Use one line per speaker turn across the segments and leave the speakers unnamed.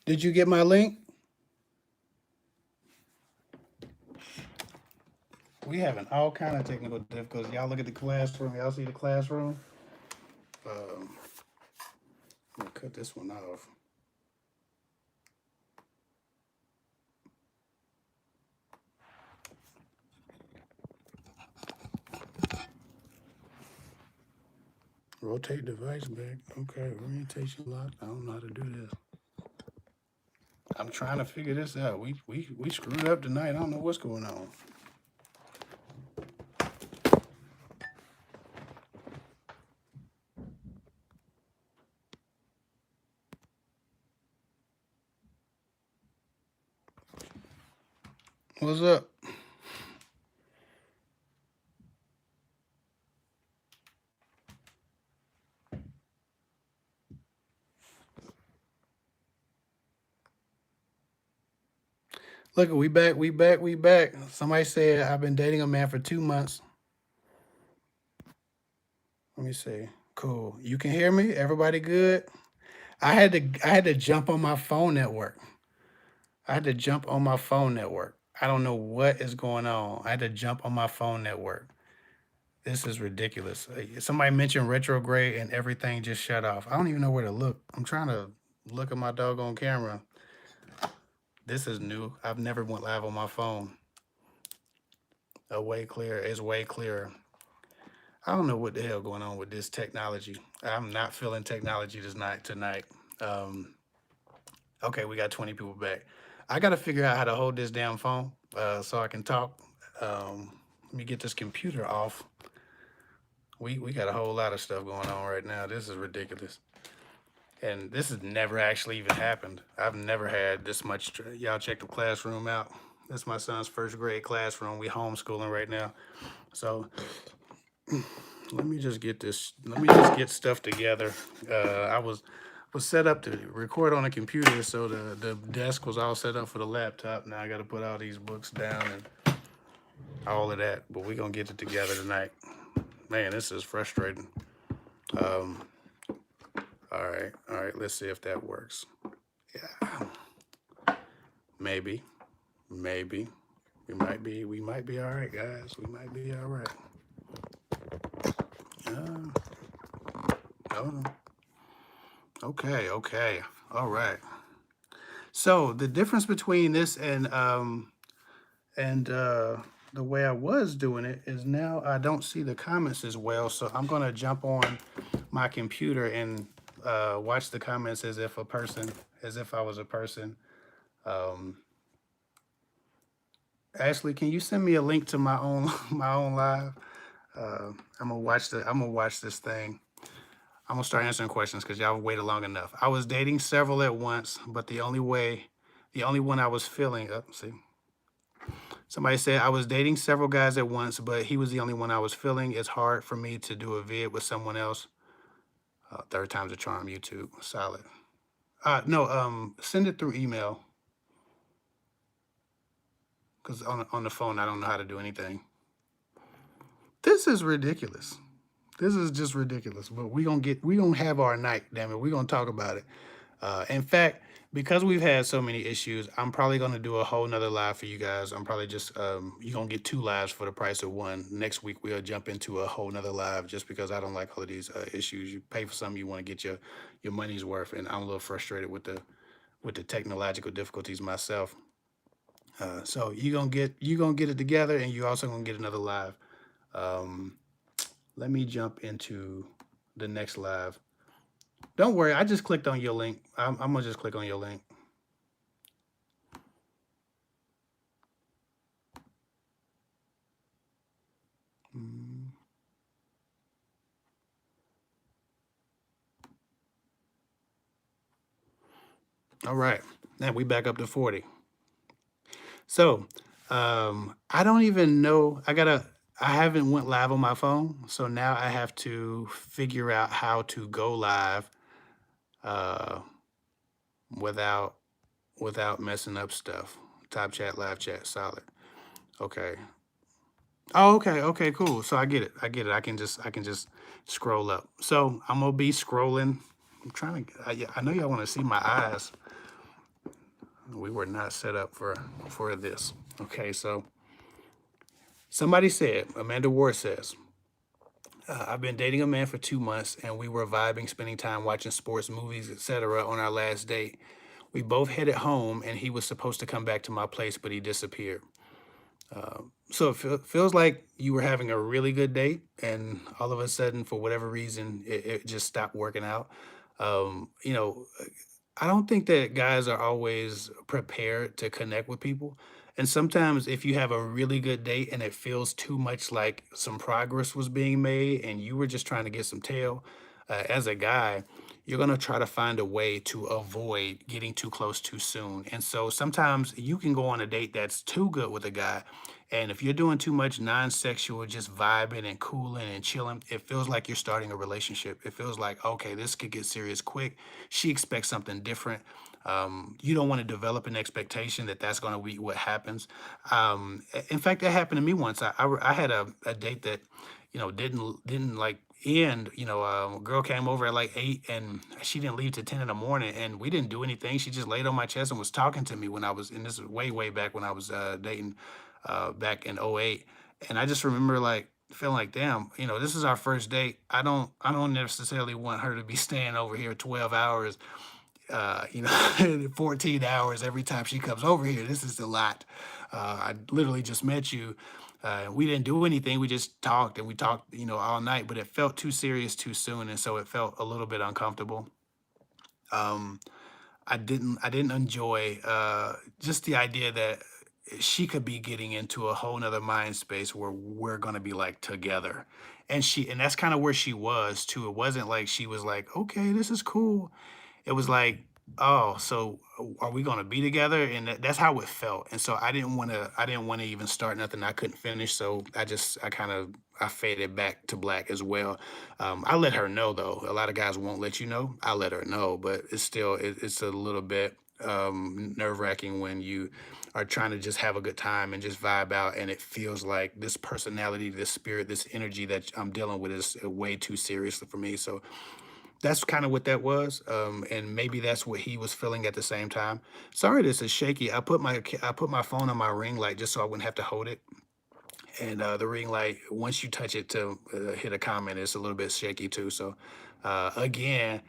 Did you get my link? We having all kind of technical difficulties. Y'all look at the classroom. Y'all see the classroom? Um, I'm gonna cut this one off. Rotate device back. Okay, orientation lock. I don't know how to do this. I'm trying to figure this out. We screwed up tonight. I don't know what's going on. What's up? Look, we back, we back, we back. Somebody said I've been dating a man for 2 months. Let me see. Cool. You can hear me? Everybody good? I had to jump on my phone network. I had to jump on my phone network. I don't know what is going on. I had to jump on my phone network. This is ridiculous. Somebody mentioned retrograde and everything just shut off. I don't even know where to look. I'm trying to look at my doggone camera. This is new. I've never went live on my phone. Way clear. It's way clearer. I don't know what the hell going on with this technology. I'm not feeling technology tonight. Um, okay, we got 20 people back. I got to figure out how to hold this damn phone so I can talk. Let me get this computer off. We got a whole lot of stuff going on right now. This is ridiculous. And this has never actually even happened. I've never had this much. Y'all check the classroom out. That's my son's first grade classroom. We homeschooling right now. So let me just get this. Let me just get stuff together. I was set up to record on a computer, so the desk was all set up for the laptop. Now I got to put all these books down and all of that. But we're gonna get it together tonight. Man, this is frustrating. Um, all right. Let's see if that works. Yeah, maybe, maybe. We might be all right, guys. We might be all right. Uh, no, no. Okay, okay. All right. So the difference between this and the way I was doing it is now I don't see the comments as well. So I'm gonna jump on my computer and watch the comments as if I was a person. Um, Ashley, can you send me a link to my own my own live? I'm gonna watch this thing. I'm gonna start answering questions because y'all waited long enough. I was dating several at once, but the only one I was feeling. See, somebody said I was dating several guys at once, but he was the only one I was feeling. It's hard for me to do a vid with someone else. Third time's a charm. YouTube, solid. No, send it through email because on the phone I don't know how to do anything. This is ridiculous. This is just ridiculous. But we gonna have our night. Damn it, we gonna talk about it. In fact, because we've had so many issues, I'm probably gonna do a whole nother live for you guys. I'm probably just you're gonna get two lives for the price of one. Next week we'll jump into a whole nother live just because I don't like all of these issues. You pay for something, you want to get your money's worth, and I'm a little frustrated with the technological difficulties myself. So you gonna get it together, and you also gonna get another live. Um, Let me jump into the next live. Don't worry, I just clicked on your link. I'm gonna just click on your link. Mm. All right, now we back up to 40. So I don't even know. I haven't went live on my phone, so now I have to figure out how to go live uh, without messing up stuff. Top chat, live chat, solid. Okay. Oh, okay, okay, cool. So I get it. I get it. I can just scroll up. So I'm gonna be scrolling. I'm trying to. I know y'all want to see my eyes. We were not set up for this. Okay, so somebody said, Amanda Ward says, I've been dating a man for 2 months and we were vibing, spending time watching sports, movies, etc. on our last date. We both headed home and he was supposed to come back to my place, but he disappeared. So it feels like you were having a really good date, and all of a sudden, for whatever reason, it just stopped working out. You know, I don't think that guys are always prepared to connect with people. And sometimes, if you have a really good date and it feels too much like some progress was being made and you were just trying to get some tail, as a guy, you're going to try to find a way to avoid getting too close too soon. And so sometimes you can go on a date that's too good with a guy. And if you're doing too much non sexual, just vibing and cooling and chilling, it feels like you're starting a relationship. It feels like, okay, this could get serious quick. She expects something different. You don't want to develop an expectation that that's going to be what happens. In fact, that happened to me once. I had a date that, didn't like end. A girl came over at like 8 and she didn't leave till 10 in the morning, and we didn't do anything. She just laid on my chest and was talking to me when I was, and this is way, way back when I was dating back in '08. And I just remember like feeling like, damn, this is our first date. I don't necessarily want her to be staying over here 12 hours, 14 hours every time she comes over here. This is a lot. I literally just met you. We didn't do anything. We just talked, and we talked, all night, but it felt too serious too soon. And so it felt a little bit uncomfortable. Um, I didn't enjoy just the idea that she could be getting into a whole nother mind space where we're gonna be like together. And that's kind of where she was too. It wasn't like she was like, okay, this is cool. It was like, oh, so are we gonna be together? And that's how it felt. And so I didn't want to even start nothing. I couldn't finish. So I faded back to black as well. I let her know though. A lot of guys won't let you know. I let her know, but it's a little bit nerve wracking when you are trying to just have a good time and just vibe out, and it feels like this personality, this spirit, this energy that I'm dealing with is way too serious for me. So that's kind of what that was, and maybe that's what he was feeling at the same time. Sorry, this is shaky. I put my phone on my ring light just so I wouldn't have to hold it, and the ring light, once you touch it to hit a comment, it's a little bit shaky too. So again,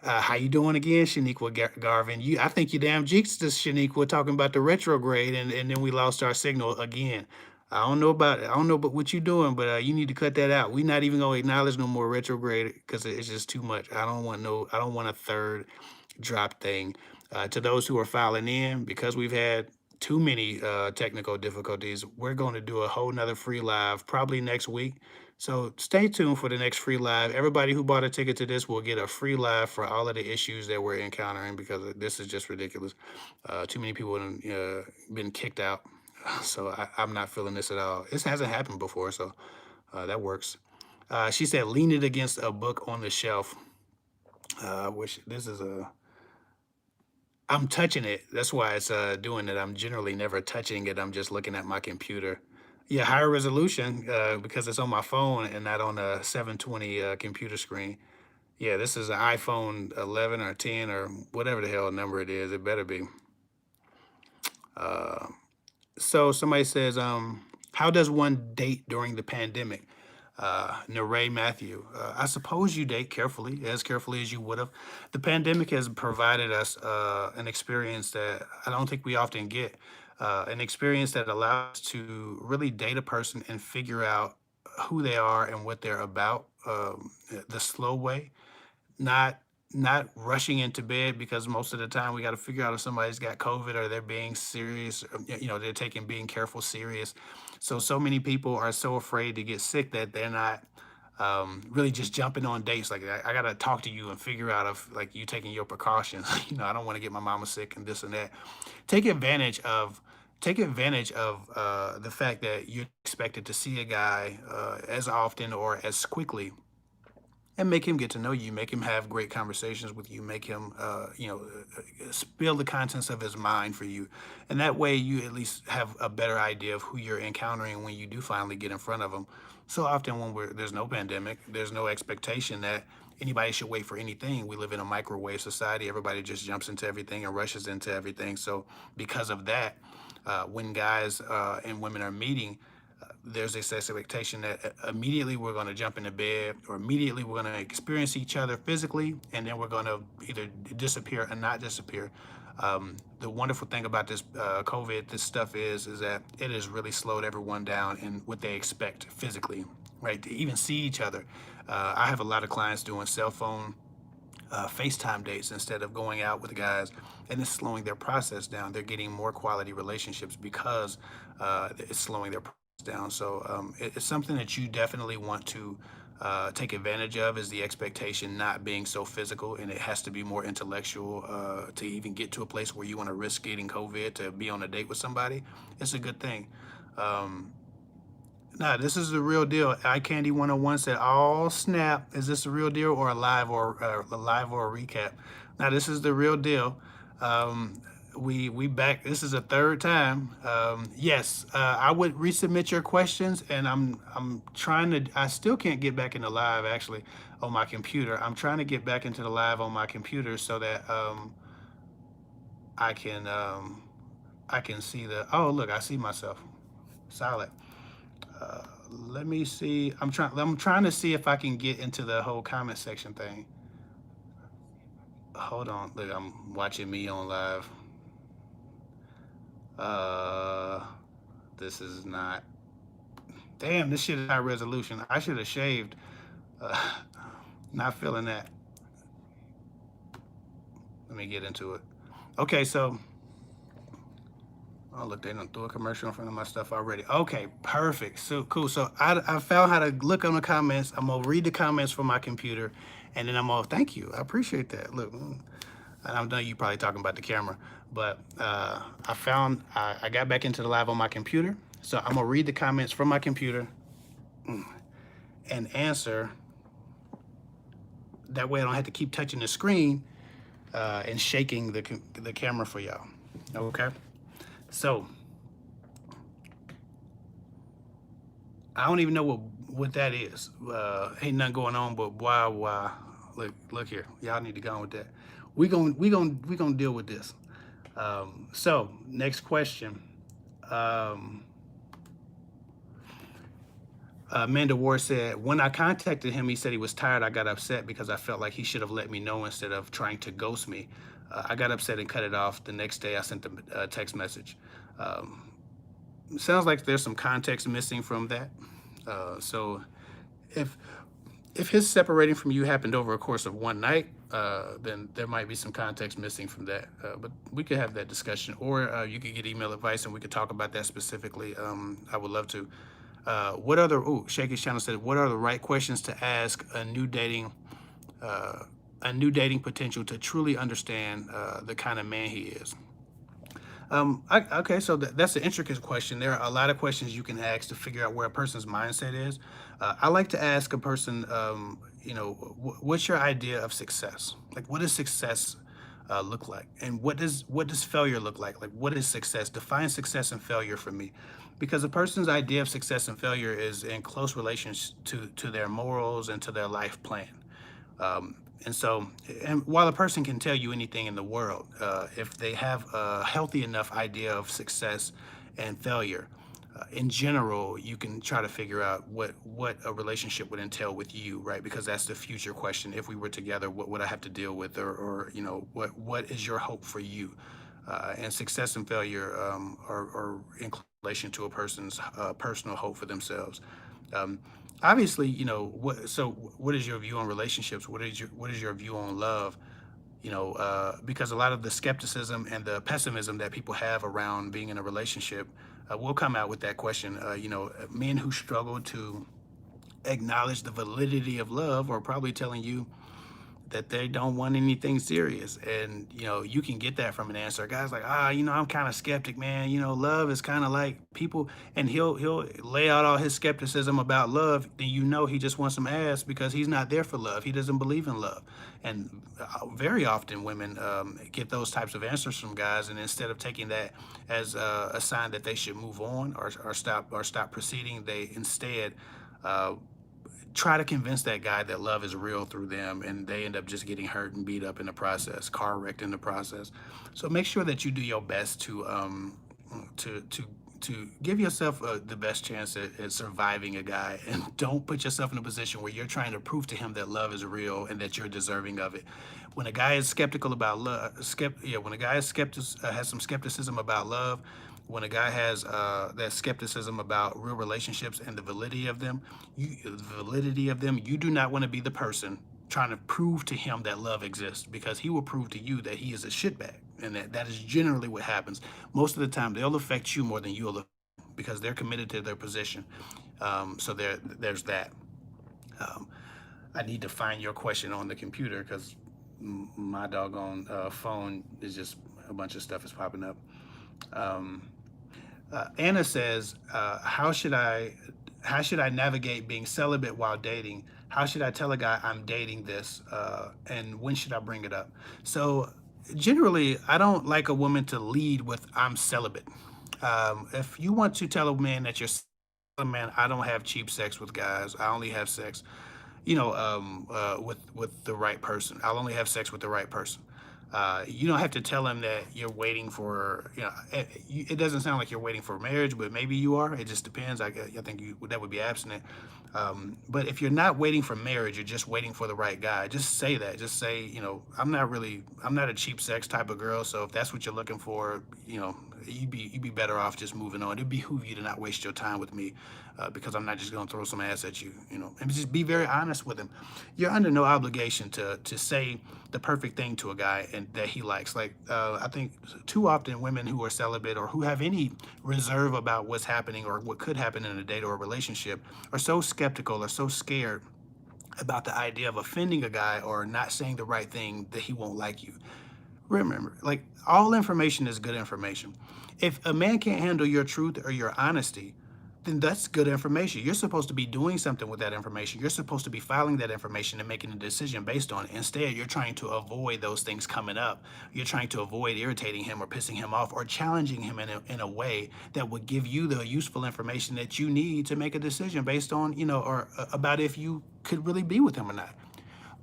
how you doing again, Shaniqua Garvin? I think you damn jinxed us, Shaniqua, talking about the retrograde, and then we lost our signal again. I don't know about it. I don't know about what you're doing, but you need to cut that out. We're not even gonna acknowledge no more retrograde because it's just too much. I don't want no. I don't want a third drop thing. To those who are filing in, because we've had too many technical difficulties, we're going to do a whole nother free live probably next week. So stay tuned for the next free live. Everybody who bought a ticket to this will get a free live for all of the issues that we're encountering, because this is just ridiculous. Too many people have been kicked out. So I'm not feeling this at all. This hasn't happened before, so that works. She said, lean it against a book on the shelf, which this is a I'm touching it. That's why it's doing it. I'm generally never touching it. I'm just looking at my computer. Yeah, higher resolution because it's on my phone and not on a 720 computer screen. Yeah, this is an iPhone 11 or 10 or whatever the hell number it is. It better be. Uh, so somebody says, how does one date during the pandemic? Neray Matthew, I suppose you date carefully, as carefully as you would have. The pandemic has provided us an experience that I don't think we often get, an experience that allows us to really date a person and figure out who they are and what they're about, the slow way, not not rushing into bed, because most of the time we got to figure out if somebody's got COVID or they're being serious, they're taking being careful serious. So many people are so afraid to get sick that they're not really just jumping on dates. Like I gotta talk to you and figure out if like you taking your precautions. I don't want to get my mama sick and this and that. Take advantage of take advantage of the fact that you're expected to see a guy as often or as quickly and make him get to know you, make him have great conversations with you, make him, spill the contents of his mind for you. And that way you at least have a better idea of who you're encountering when you do finally get in front of them. So often when there's no pandemic, there's no expectation that anybody should wait for anything. We live in a microwave society. Everybody just jumps into everything and rushes into everything. So because of that, when guys and women are meeting, there's this expectation that immediately we're going to jump into bed, or immediately we're going to experience each other physically, and then we're going to either disappear or not disappear. The wonderful thing about this COVID, this stuff is that it has really slowed everyone down in what they expect physically, right? To even see each other. I have a lot of clients doing cell phone FaceTime dates instead of going out with the guys, and it's slowing their process down. They're getting more quality relationships because it's slowing their process down. So it's something that you definitely want to take advantage of, is the expectation not being so physical, and it has to be more intellectual to even get to a place where you want to risk getting COVID to be on a date with somebody. It's a good thing. Um, Nah, this is the real deal. Eye Candy 101 said, "Oh snap! Is this a real deal or a live or a recap?" Now this is the real deal. Um, we back. This is a third time. Yes, I would resubmit your questions, and I'm trying to. I still can't get back into live actually on my computer. I'm trying to get back into the live on my computer so that I can I can see the. Oh look, I see myself. Solid. Uh, Let me see. I'm trying to see if I can get into the whole comment section thing. Hold on. Look, I'm watching me on live. Uh, this is not. Damn, this shit is high resolution. I should have shaved. Uh, Not feeling that. Let me get into it. Okay, so oh look, they done threw a commercial in front of my stuff already. Okay, perfect. So cool. So I found how to look on the comments. I'm gonna read the comments from my computer, and then I'm gonna thank you. I appreciate that. Look, and I'm done. You probably talking about the camera, but I got back into the live on my computer. So I'm gonna read the comments from my computer and answer. That way I don't have to keep touching the screen and shaking the camera for y'all. Okay. So I don't even know what that is. Ain't nothing going on, but wow. Look here. Y'all need to go on with that. We gonna deal with this. So next question. Um, Amanda Ward said, when I contacted him, he said he was tired. I got upset because I felt like he should have let me know instead of trying to ghost me. I got upset and cut it off. The next day, I sent him a text message. Um, Sounds like there's some context missing from that. So if if his separating from you happened over a course of one night, then there might be some context missing from that. But we could have that discussion, or you could get email advice and we could talk about that specifically. I would love to. What other? Oh, Shaky's channel said, what are the right questions to ask uh, a new dating potential to truly understand the kind of man he is? Okay, so that's an intricate question. There are a lot of questions you can ask to figure out where a person's mindset is. I like to ask a person, what's your idea of success? Like, what does success look like, and what does failure look like? Like, what is success? Define success and failure for me, because a person's idea of success and failure is in close relations to their morals and to their life plan. And so, and while a person can tell you anything in the world, if they have a healthy enough idea of success and failure, in general, you can try to figure out what a relationship would entail with you, right? Because that's the future question. If we were together, what would I have to deal with, or what is your hope for you? And success and failure are in relation to a person's personal hope for themselves. Um, Obviously, what is your view on relationships? What is your view on love? Because a lot of the skepticism and the pessimism that people have around being in a relationship will come out with that question. Men who struggle to acknowledge the validity of love are probably telling you that they don't want anything serious. And, you can get that from an answer. A guy's like, I'm kind of skeptic, man. Love is kind of like people, and he'll lay out all his skepticism about love. Then he just wants some ass because he's not there for love. He doesn't believe in love. And very often women get those types of answers from guys, and instead of taking that as a sign that they should move on or stop proceeding, they instead uh, try to convince that guy that love is real through them, and they end up just getting hurt and beat up in the process, car wrecked in the process. So make sure that you do your best to give yourself the best chance at surviving a guy, and don't put yourself in a position where you're trying to prove to him that love is real and that you're deserving of it. When a guy is skeptical about love, when a guy is has some skepticism about love, when a guy has that skepticism about real relationships and the validity of them, you do not want to be the person trying to prove to him that love exists, because he will prove to you that he is a shitbag, and that is generally what happens. Most of the time, they'll affect you more than you'll affect, because they're committed to their position. So there's that. Um, I need to find your question on the computer because my doggone phone is just a bunch of stuff is popping up. Um, Anna says, how should I navigate being celibate while dating? How should I tell a guy I'm dating this? And when should I bring it up? So generally, I don't like a woman to lead with I'm celibate. If you want to tell a man that you're man, I don't have cheap sex with guys. I only have sex with the right person. I'll only have sex with the right person. You don't have to tell him that you're waiting for, it doesn't sound like you're waiting for marriage, but maybe you are. It just depends. I think that would be abstinent. But if you're not waiting for marriage, you're just waiting for the right guy. Just say that. Just say, I'm not a cheap sex type of girl. So if that's what you're looking for, you'd be better off just moving on. It'd behoove you to not waste your time with me, because I'm not just gonna throw some ass at you, and just be very honest with him. You're under no obligation to say the perfect thing to a guy and that he likes. Like I think too often women who are celibate or who have any reserve about what's happening or what could happen in a date or a relationship are so skeptical or so scared about the idea of offending a guy or not saying the right thing that he won't like you. Remember, like, all information is good information. If a man can't handle your truth or your honesty, then that's good information. You're supposed to be doing something with that information. You're supposed to be filing that information and making a decision based on it. Instead, you're trying to avoid those things coming up. You're trying to avoid irritating him or pissing him off or challenging him in a way that would give you the useful information that you need to make a decision based on, or about if you could really be with him or not.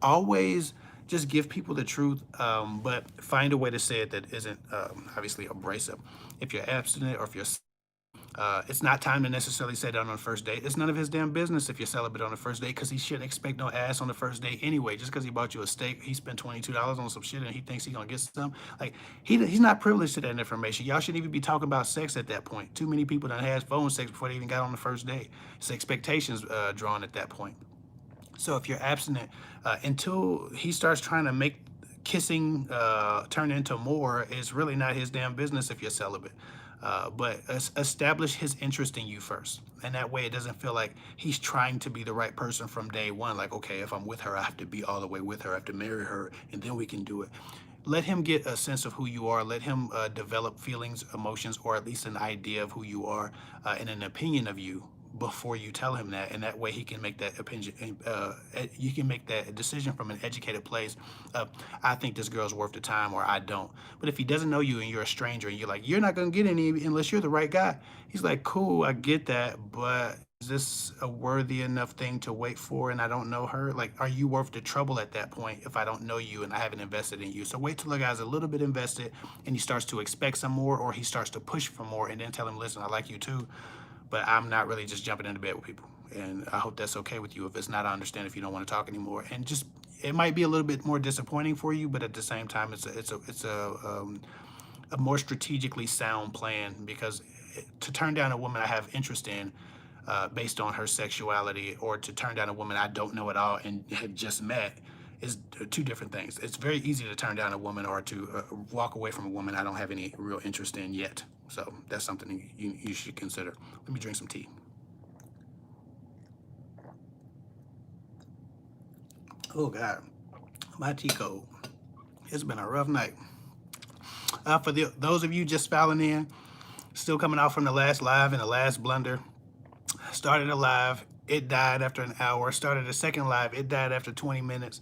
Always just give people the truth, but find a way to say it that isn't obviously abrasive. If you're abstinent or if you're it's not time to necessarily say that on the first date. It's none of his damn business if you're celibate on the first date, because he shouldn't expect no ass on the first date anyway. Just because he bought you a steak, he spent $22 on some shit and he thinks he's gonna get some. Like, he's not privileged to that information. Y'all shouldn't even be talking about sex at that point. Too many people done had phone sex before they even got on the first date. It's expectations drawn at that point. So if you're abstinent, until he starts trying to make kissing turn into more, it's really not his damn business if you're celibate. But establish his interest in you first. And that way it doesn't feel like he's trying to be the right person from day one. Like, okay, if I'm with her, I have to be all the way with her. I have to marry her, and then we can do it. Let him get a sense of who you are. Let him develop feelings, emotions, or at least an idea of who you are, and an opinion of you before you tell him that, and that way he can make that opinion. You can make that decision from an educated place of, I think this girl's worth the time, or I don't. But if he doesn't know you and you're a stranger and you're like, you're not gonna get any unless you're the right guy, he's like, cool, I get that, but is this a worthy enough thing to wait for and I don't know her? Like, are you worth the trouble at that point if I don't know you and I haven't invested in you? So wait till the guy's a little bit invested and he starts to expect some more, or he starts to push for more, and then tell him, listen, I like you too, but I'm not really just jumping into bed with people. And I hope that's okay with you. If it's not, I understand if you don't want to talk anymore. And just, it might be a little bit more disappointing for you, but at the same time, it's a more strategically sound plan, because to turn down a woman I have interest in based on her sexuality, or to turn down a woman I don't know at all and have just met, is two different things. It's very easy to turn down a woman or to walk away from a woman I don't have any real interest in yet. So that's something you should consider. Let me drink some tea. Oh God. My tea cold. It's been a rough night. For those of you just filing in, still coming out from the last live and the last blunder. Started a live, it died after an hour. Started a second live, it died after 20 minutes.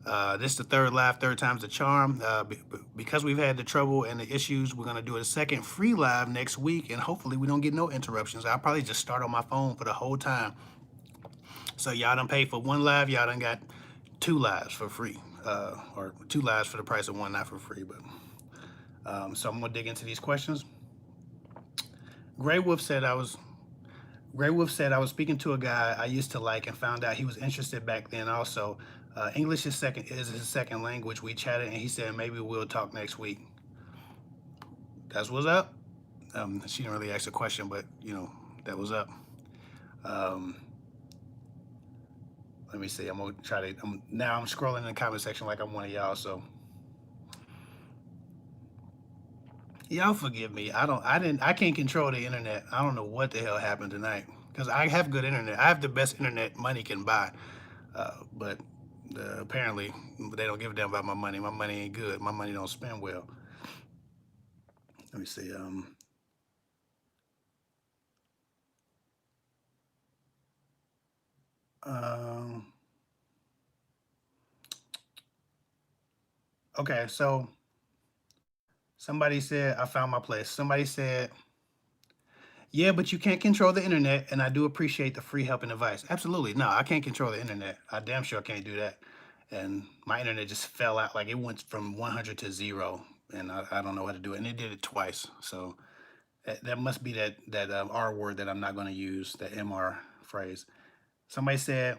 This is the third live, third time's the charm. Because we've had the trouble and the issues, we're gonna do a second free live next week, and hopefully we don't get no interruptions. I'll probably just start on my phone for the whole time. So y'all done paid for one live, y'all done got two lives for free, or two lives for the price of one, not for free. But so I'm gonna dig into these questions. Grey Wolf said I was speaking to a guy I used to like and found out he was interested back then also. English is his second language. We chatted and he said maybe we'll talk next week. That's what's up. She didn't really ask a question, but you know, that was up. Let me see. I'm gonna try to. Now I'm scrolling in the comment section like I'm one of y'all. So y'all forgive me. I can't control the internet. I don't know what the hell happened tonight because I have good internet. I have the best internet money can buy, but apparently they don't give a damn about my money. My money ain't good. My money don't spend well. Let me see. Okay, so somebody said I found my place. Somebody said, yeah, but you can't control the internet, and I do appreciate the free help and advice. Absolutely. No, I can't control the internet. I damn sure can't do that. And my internet just fell out. Like it went from 100 to 0, and I don't know how to do it. And it did it twice. So that must be that R word that I'm not going to use, that MR phrase. Somebody said,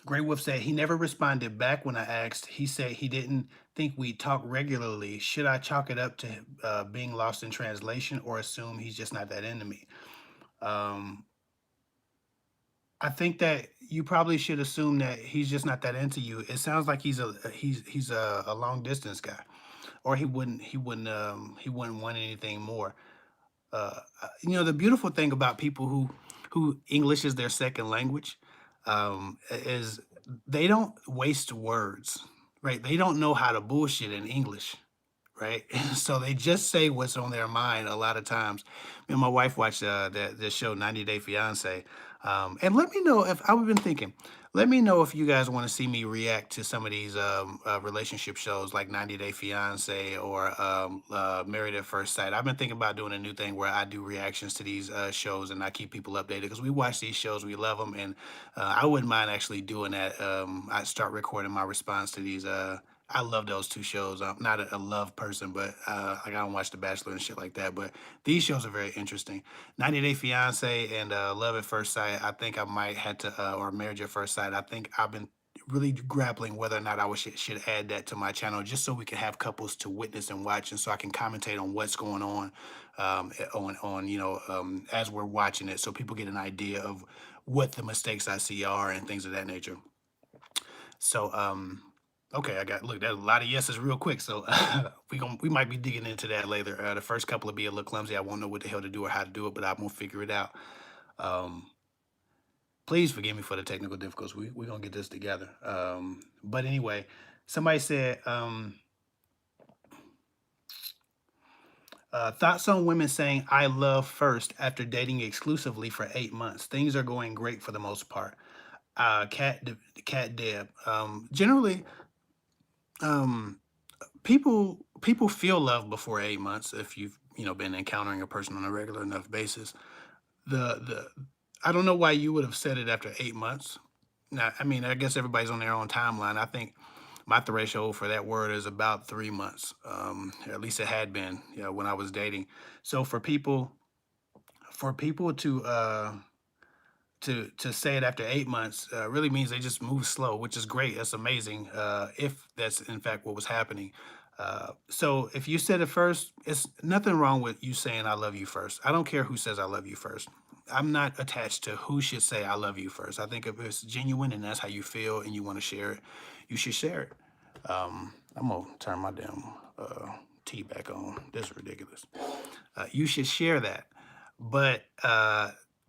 Grey Wolf said he never responded back when I asked. He said he didn't think we talk regularly. Should I chalk it up to being lost in translation or assume he's just not that into me? Um, I think that you probably should assume that he's just not that into you. It sounds like he's a long distance guy, or he wouldn't want anything more. You know, the beautiful thing about people who English is their second language is they don't waste words, right? They don't know how to bullshit in English, right? So they just say what's on their mind a lot of times. Me and my wife watched the show 90 Day Fiance. And let me know if I've been thinking, let me know if you guys want to see me react to some of these relationship shows like 90 Day Fiance or Married at First Sight. I've been thinking about doing a new thing where I do reactions to these shows and I keep people updated because we watch these shows, we love them, and I wouldn't mind actually doing that. I start recording my response to these. I love those two shows. I'm not a love person, but like I don't watch The Bachelor and shit like that. But these shows are very interesting. 90 Day Fiance and Love at First Sight. I think I might have to, or Marriage at First Sight. I think I've been really grappling whether or not should add that to my channel, just so we can have couples to witness and watch, and so I can commentate on what's going on, as we're watching it, so people get an idea of what the mistakes I see are and things of that nature. So, okay, look, there's a lot of yeses real quick. So we might be digging into that later. The first couple will be a little clumsy. I won't know what the hell to do or how to do it, but I'm gonna figure it out. Please forgive me for the technical difficulties. We're gonna get this together. But anyway, somebody said, thoughts on women saying I love first after dating exclusively for 8 months. Things are going great for the most part. Cat Deb. Generally, um, people feel love before 8 months if you've been encountering a person on a regular enough basis. The I don't know why you would have said it after 8 months. Now, I mean, I guess everybody's on their own timeline. I think my threshold for that word is about 3 months. At least it had been, when I was dating. So for people to say it after 8 months really means they just move slow, which is great. That's amazing. If that's in fact what was happening. So if you said it first, it's nothing wrong with you saying I love you first. I don't care who says I love you first. I'm not attached to who should say I love you first. I think if it's genuine and that's how you feel and you want to share it, you should share it. I'm gonna turn my damn tea back on. This is ridiculous. You should share that. But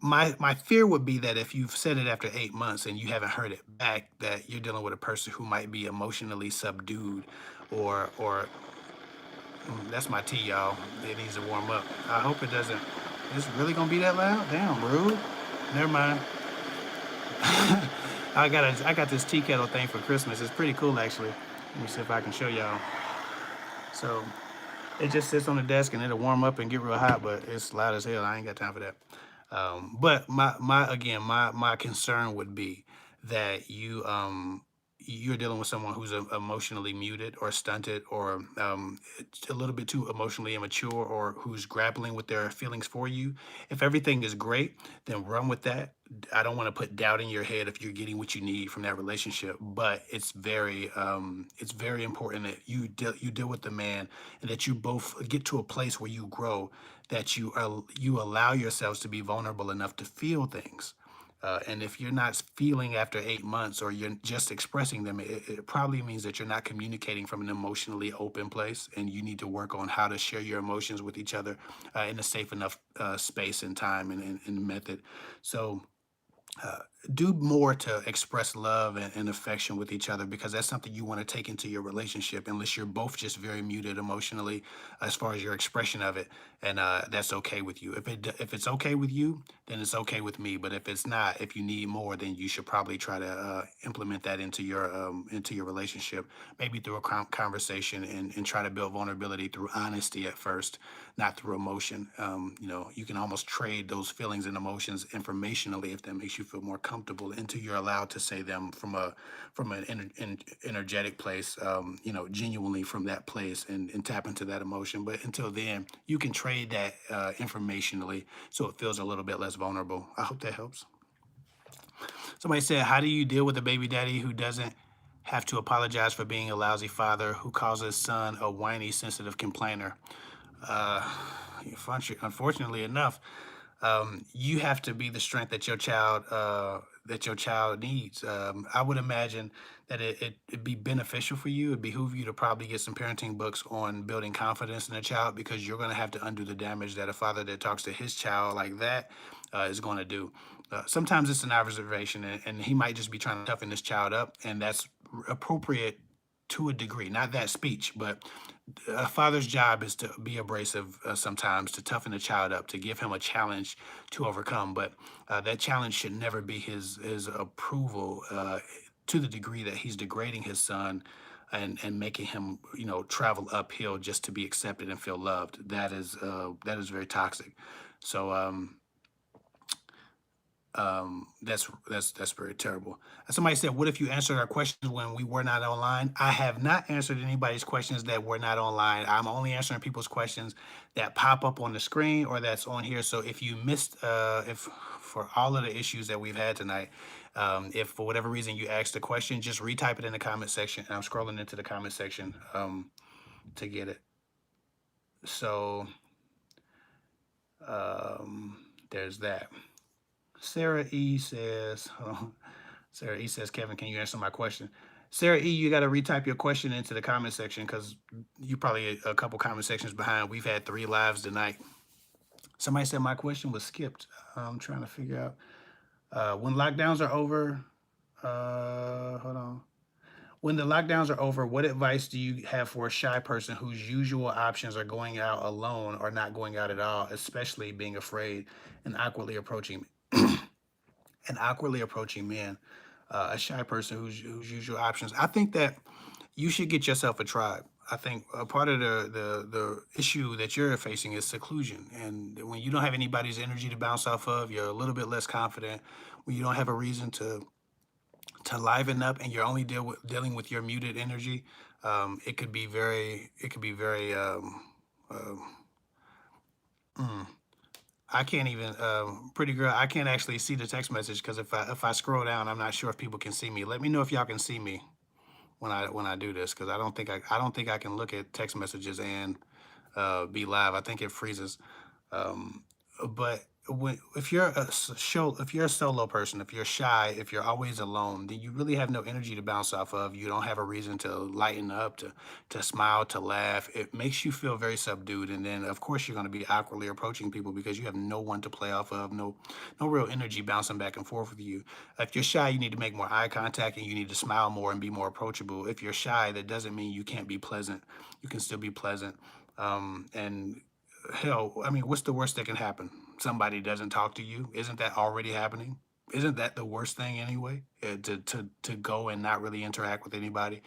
My fear would be that if you've said it after 8 months and you haven't heard it back, that you're dealing with a person who might be emotionally subdued or that's my tea, y'all. It needs to warm up. I hope it doesn't. It's really gonna be that loud? Damn, rude. Never mind. I got this tea kettle thing for Christmas. It's pretty cool actually. Let me see if I can show y'all. So it just sits on the desk and it'll warm up and get real hot, but it's loud as hell. I ain't got time for that. But my again, my concern would be that you're dealing with someone who's emotionally muted or stunted or a little bit too emotionally immature or who's grappling with their feelings for you. If everything is great, then run with that. I don't want to put doubt in your head if you're getting what you need from that relationship, but it's very important that you deal with the man and that you both get to a place where you grow, that you allow yourselves to be vulnerable enough to feel things. And if you're not feeling after 8 months or you're just expressing them, it probably means that you're not communicating from an emotionally open place. And you need to work on how to share your emotions with each other in a safe enough space and time and method. So, uh, do more to express love and affection with each other because that's something you want to take into your relationship unless you're both just very muted emotionally as far as your expression of it, and that's okay with you. If it's okay with you, then it's okay with me, but if it's not, if you need more, then you should probably try to implement that into your relationship, maybe through a conversation, and try to build vulnerability through honesty at first, not through emotion. You can almost trade those feelings and emotions informationally if that makes you feel more comfortable until you're allowed to say them from an energetic place, genuinely from that place and tap into that emotion. But until then, you can trade that informationally so it feels a little bit less vulnerable. I hope that helps. Somebody said, how do you deal with a baby daddy who doesn't have to apologize for being a lousy father, who calls his son a whiny, sensitive complainer? Uh, Unfortunately enough, you have to be the strength that your child needs. I would imagine that it'd be beneficial for you. It'd behoove you to probably get some parenting books on building confidence in a child because you're going to have to undo the damage that a father that talks to his child like that is going to do. Sometimes it's an observation, and he might just be trying to toughen this child up, and that's appropriate to a degree. Not that speech, but a father's job is to be abrasive sometimes, to toughen a child up, to give him a challenge to overcome. But that challenge should never be his approval to the degree that he's degrading his son and making him travel uphill just to be accepted and feel loved. That is very toxic. So that's very terrible. Somebody said, "What if you answered our questions when we were not online?" I have not answered anybody's questions that were not online. I'm only answering people's questions that pop up on the screen or that's on here. So if you missed, if for all of the issues that we've had tonight, if for whatever reason you asked a question, just retype it in the comment section. And I'm scrolling into the comment section to get it. So there's that. Sarah E says, Sarah E says, Kevin, can you answer my question? Sarah E, you got to retype your question into the comment section because you probably a couple comment sections behind. We've had 3 lives tonight. Somebody said my question was skipped. I'm trying to figure out when lockdowns are over. Hold on. When the lockdowns are over, what advice do you have for a shy person whose usual options are going out alone or not going out at all, especially being afraid and awkwardly approaching and awkwardly approaching men, a shy person whose usual options. I think that you should get yourself a tribe. I think a part of the issue that you're facing is seclusion, and when you don't have anybody's energy to bounce off of, you're a little bit less confident. When you don't have a reason to liven up, and you're only dealing with your muted energy, it could be very uh, mm, I can't even, pretty girl. I can't actually see the text message because if I scroll down, I'm not sure if people can see me. Let me know if y'all can see me when I do this because I don't think I can look at text messages and be live. I think it freezes. Um, but if you're if you're a solo person, if you're shy, if you're always alone, then you really have no energy to bounce off of. You don't have a reason to lighten up, to smile, to laugh. It makes you feel very subdued, and then of course you're going to be awkwardly approaching people because you have no one to play off of, no real energy bouncing back and forth with you. If you're shy, you need to make more eye contact and you need to smile more and be more approachable. If you're shy, that doesn't mean you can't be pleasant. You can still be pleasant. And hell, I mean, what's the worst that can happen? Somebody doesn't talk to you. Isn't that already happening? Isn't that the worst thing anyway? To go and not really interact with anybody.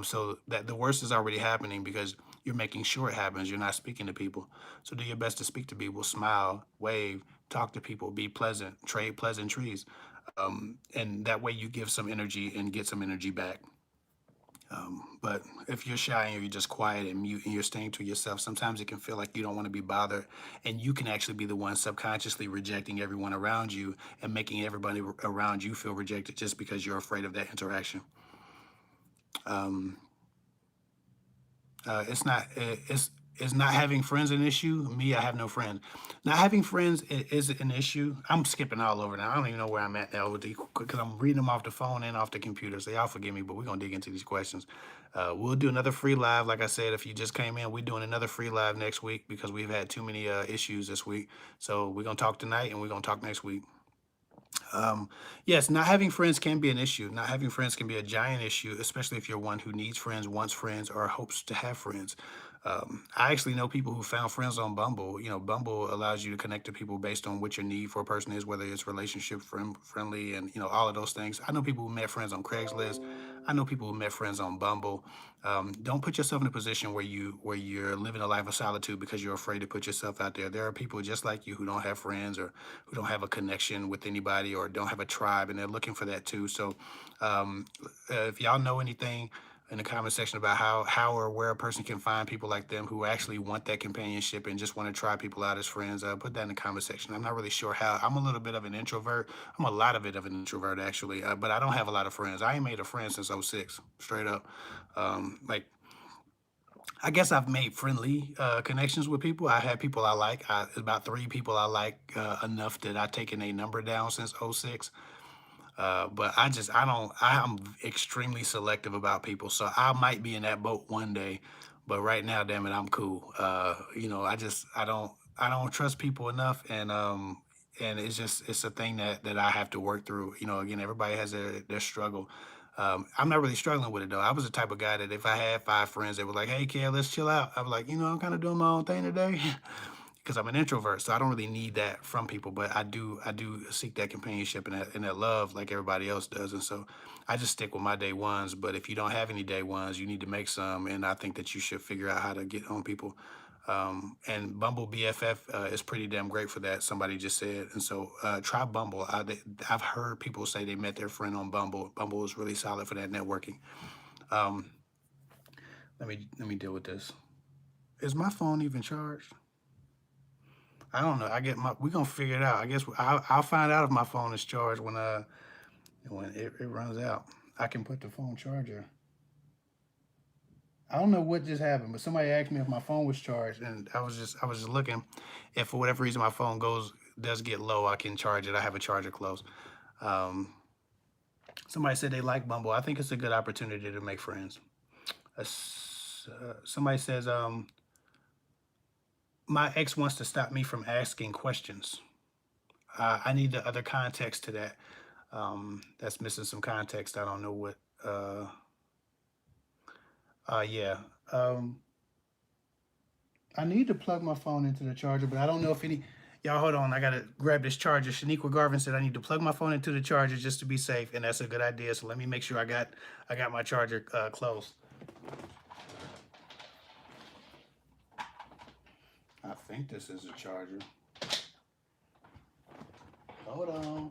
So that the worst is already happening because you're making sure it happens. You're not speaking to people. So do your best to speak to people. Smile, wave, talk to people, be pleasant, trade pleasantries, and that way you give some energy and get some energy back. But if you're shy and you're just quiet and mute and you're staying to yourself, sometimes it can feel like you don't want to be bothered. And you can actually be the one subconsciously rejecting everyone around you and making everybody around you feel rejected just because you're afraid of that interaction. Um, it's not it's not having friends an issue. Me, I have no friends. Not having friends is an issue. I'm skipping all over now. I don't even know where I'm at now because I'm reading them off the phone and off the computer. So y'all forgive me, but we're gonna dig into these questions. We'll do another free live. Like I said, if you just came in, we're doing another free live next week because we've had too many issues this week. So we're gonna talk tonight and we're gonna talk next week. Yes, not having friends can be an issue. Not having friends can be a giant issue, especially if you're one who needs friends, wants friends, or hopes to have friends. I actually know people who found friends on Bumble. You know, Bumble allows you to connect to people based on what your need for a person is, whether it's friendly, and all of those things. I know people who met friends on Craigslist. I know people who met friends on Bumble. Don't put yourself in a position where you're living a life of solitude because you're afraid to put yourself out there. There are people just like you who don't have friends or who don't have a connection with anybody or don't have a tribe, and they're looking for that too. So, um, if y'all know anything in the comment section about how or where a person can find people like them who actually want that companionship and just want to try people out as friends, put that in the comment section. I'm not really sure how. I'm a little bit of an introvert. I'm a lot of it of an introvert actually, but I don't have a lot of friends. I ain't made a friend since '06, straight up. Like I guess I've made friendly connections with people. I have people I like. About three people I like enough that I've taken a number down since '06. But I don't, I'm extremely selective about people. So I might be in that boat one day, but right now, damn it, I'm cool. I don't trust people enough. And it's a thing that I have to work through. Again, everybody has their struggle. I'm not really struggling with it though. I was the type of guy that if I had five friends that were like, "Hey, Kale, let's chill out," I was like, I'm kind of doing my own thing today. Because I'm an introvert, so I don't really need that from people. But I do seek that companionship and that love like everybody else does. And so I just stick with my day ones. But if you don't have any day ones, you need to make some. And I think that you should figure out how to get on people. And Bumble BFF is pretty damn great for that. Somebody just said, and so try Bumble. I've heard people say they met their friend on Bumble. Bumble is really solid for that networking. Um, let me deal with this. Is my phone even charged? I don't know. We're gonna figure it out. I guess I'll find out if my phone is charged when it runs out. I can put the phone charger. I don't know what just happened, but somebody asked me if my phone was charged, and I was just looking. If for whatever reason my phone does get low, I can charge it. I have a charger close. Um, Somebody said they like Bumble. I think it's a good opportunity to make friends. Somebody says my ex wants to stop me from asking questions. I need the other context to that. That's missing some context. I don't know what. Uh, yeah. Um, I need to plug my phone into the charger, but I don't know if any. Y'all, hold on. I gotta grab this charger. Shaniqua Garvin said I need to plug my phone into the charger just to be safe, and that's a good idea. So let me make sure I got my charger close. I think this is a charger. Hold on.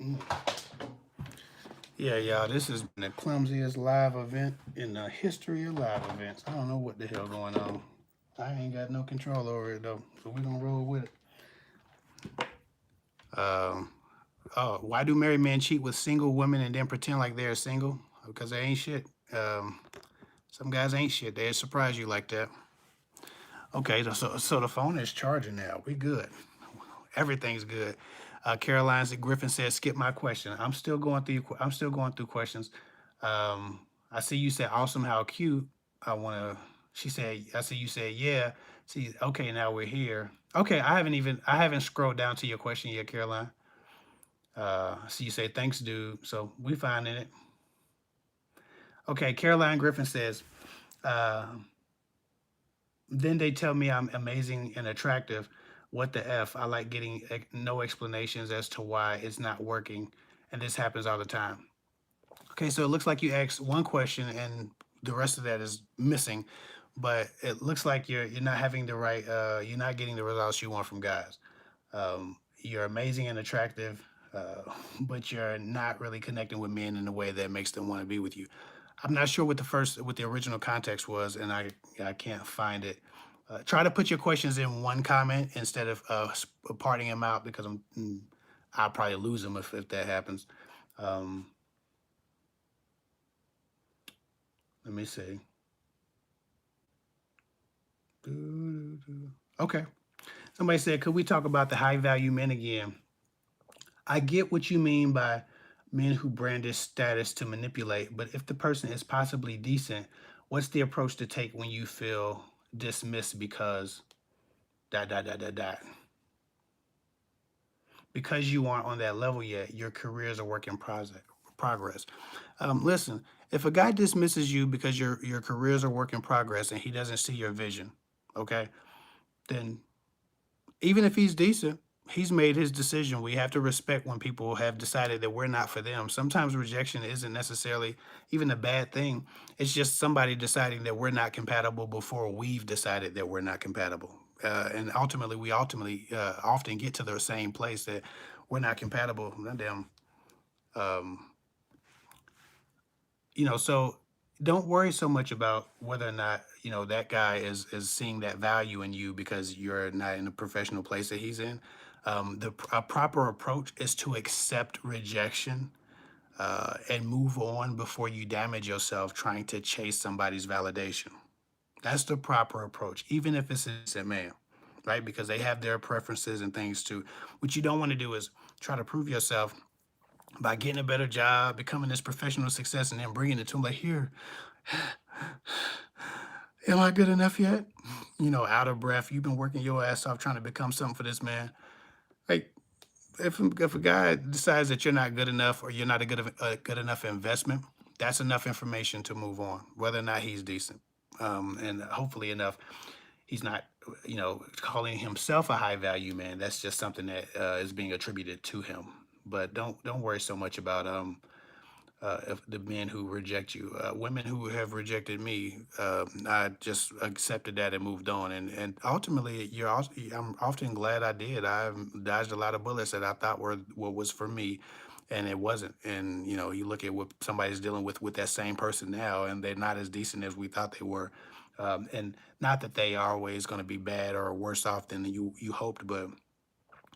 Mm. Yeah, y'all, this has been the clumsiest live event in the history of live events. I don't know what the hell going on. I ain't got no control over it though, so we're gonna roll with it. Um, oh, why do married men cheat with single women and then pretend like they're single? Because they ain't shit. Um, Some guys ain't shit. They surprise you like that. Okay, so the phone is charging now. We good. Everything's good. Caroline Griffin says, "Skip my question." I'm still going through. I'm still going through questions. I see you said, "Awesome, how cute." I want to. She said, "I see you said, yeah." See, okay, now we're here. Okay, I haven't scrolled down to your question yet, Caroline. So you say, "Thanks, dude." So we finding it. Okay, Caroline Griffin says, uh, "Then they tell me I'm amazing and attractive. What the f? I like getting no explanations as to why it's not working, and this happens all the time." Okay, so it looks like you asked one question and the rest of that is missing, but it looks like you're not having the right you're not getting the results you want from guys. You're amazing and attractive, but you're not really connecting with men in a way that makes them want to be with you. I'm not sure what the original context was, and I can't find it. Try to put your questions in one comment instead of parting them out because I'll probably lose them if that happens. Um, Let me see. Okay. Somebody said, could we talk about the high value men again? I get what you mean by men who brandish status to manipulate, but if the person is possibly decent, what's the approach to take when you feel dismissed because dot dot dot dot dot? Because you aren't on that level yet, your career is a work in progress. Listen, if a guy dismisses you because your career is a work in progress and he doesn't see your vision, okay, then even if he's decent, he's made his decision. We have to respect when people have decided that we're not for them. Sometimes rejection isn't necessarily even a bad thing. It's just somebody deciding that we're not compatible before we've decided that we're not compatible. And ultimately, we often get to the same place that we're not compatible. Damn. Um, so don't worry so much about whether or not that guy is seeing that value in you because you're not in the professional place that he's in. A proper approach is to accept rejection and move on before you damage yourself trying to chase somebody's validation. That's the proper approach, even if it's a decent man, right? Because they have their preferences and things too. What you don't want to do is try to prove yourself by getting a better job, becoming this professional success, and then bringing it to him like, here, am I good enough yet? Out of breath. You've been working your ass off trying to become something for this man. Like, if a guy decides that you're not good enough or you're not a good enough investment, that's enough information to move on, whether or not he's decent. And hopefully enough, he's not, calling himself a high value man. That's just something that is being attributed to him. But don't worry so much about if the men who reject you. Women who have rejected me, I just accepted that and moved on. And ultimately, I'm often glad I did. I've dodged a lot of bullets that I thought were what was for me, and it wasn't. And you look at what somebody's dealing with that same person now, and they're not as decent as we thought they were. And not that they are always going to be bad or worse off than you hoped, but